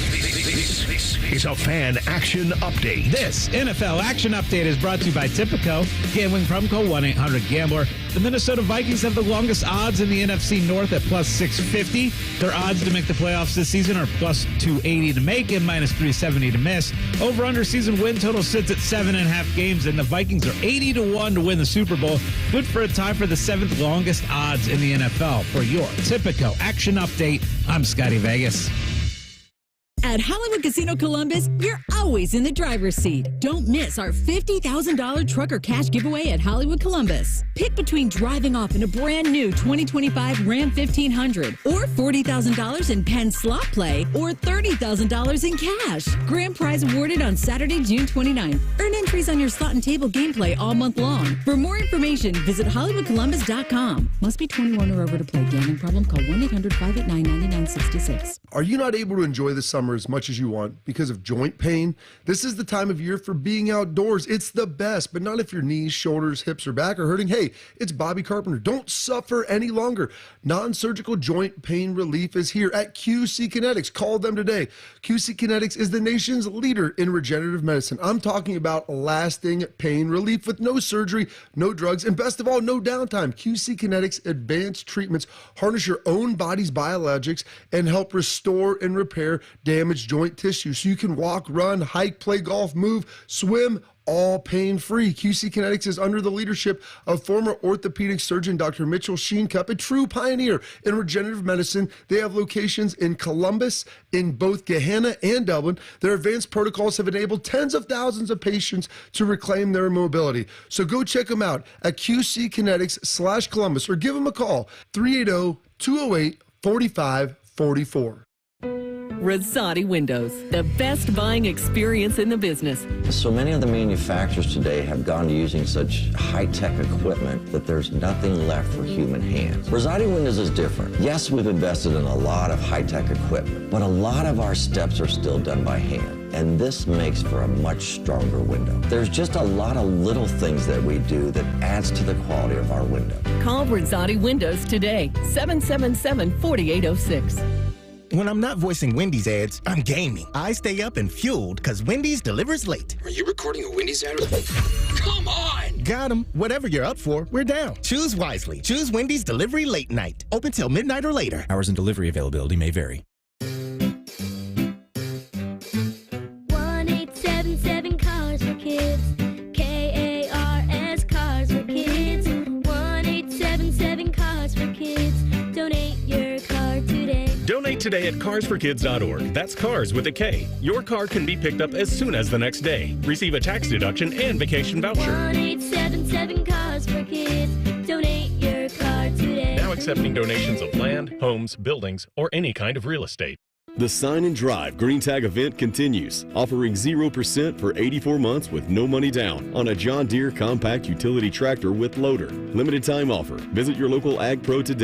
This is a Fan Action Update. This NFL Action Update is brought to you by Tipico. Gambling promo 1-800-GAMBLER. The Minnesota Vikings have the longest odds in the NFC North at plus 650. Their odds to make the playoffs this season are plus 280 to make and minus 370 to miss. Over-under season win total sits at 7.5 games, and the Vikings are 80-1 to win the Super Bowl. Good for a tie for the 7th longest odds in the NFL. For your Tipico Action Update, I'm Scotty Vegas. At Hollywood Casino Columbus, you're always in the driver's seat. Don't miss our $50,000 trucker cash giveaway at Hollywood Columbus. Pick between driving off in a brand new 2025 Ram 1500 or $40,000 in Penn slot play or $30,000 in cash. Grand prize awarded on Saturday, June 29th. Earn entries on your slot and table gameplay all month long. For more information, visit HollywoodColumbus.com. Must be 21 or over to play. Gambling problem? Call 1-800-589-9966. Are you not able to enjoy the summer as much as you want because of joint pain? This is the time of year for being outdoors. It's the best, but not if your knees, shoulders, hips, or back are hurting. Hey, it's Bobby Carpenter. Don't suffer any longer. Non-surgical joint pain relief is here at QC Kinetics. Call them today. QC Kinetics is the nation's leader in regenerative medicine. I'm talking about lasting pain relief with no surgery, no drugs, and best of all, no downtime. QC Kinetics advanced treatments harness your own body's biologics and help restore and repair damaged joint tissue so you can walk, run, hike, play golf, move, swim, all pain-free. QC Kinetics is under the leadership of former orthopedic surgeon Dr. Mitchell Sheencup, a true pioneer in regenerative medicine. They have locations in Columbus, in both Gahanna and Dublin. Their advanced protocols have enabled tens of thousands of patients to reclaim their mobility. So go check them out at QC Kinetics/Columbus or give them a call, 380-208-4544. Rosati Windows, the best buying experience in the business. So many of the manufacturers today have gone to using such high-tech equipment that there's nothing left for human hands. Rosati Windows is different. Yes, we've invested in a lot of high-tech equipment, but a lot of our steps are still done by hand. And this makes for a much stronger window. There's just a lot of little things that we do that adds to the quality of our window. Call Rosati Windows today, 777-4806. When I'm not voicing Wendy's ads, I'm gaming. I stay up and fueled because Wendy's delivers late. Are you recording a Wendy's ad? Come on! Got 'em. Whatever you're up for, we're down. Choose wisely. Choose Wendy's Delivery Late Night. Open till midnight or later. Hours and delivery availability may vary. 1877 Cars for Kids. KARS Cars for Kids. 1877 Cars for Kids. Donate your car today. Donate today at carsforkids.org. That's cars with a K. Your car can be picked up as soon as the next day. Receive a tax deduction and vacation voucher. 1877 Cars for Kids. Donate your car today. Now accepting donations of land, homes, buildings, or any kind of real estate. The Sign and Drive Green Tag event continues, offering 0% for 84 months with no money down on a John Deere compact utility tractor with loader. Limited time offer. Visit your local Ag Pro today.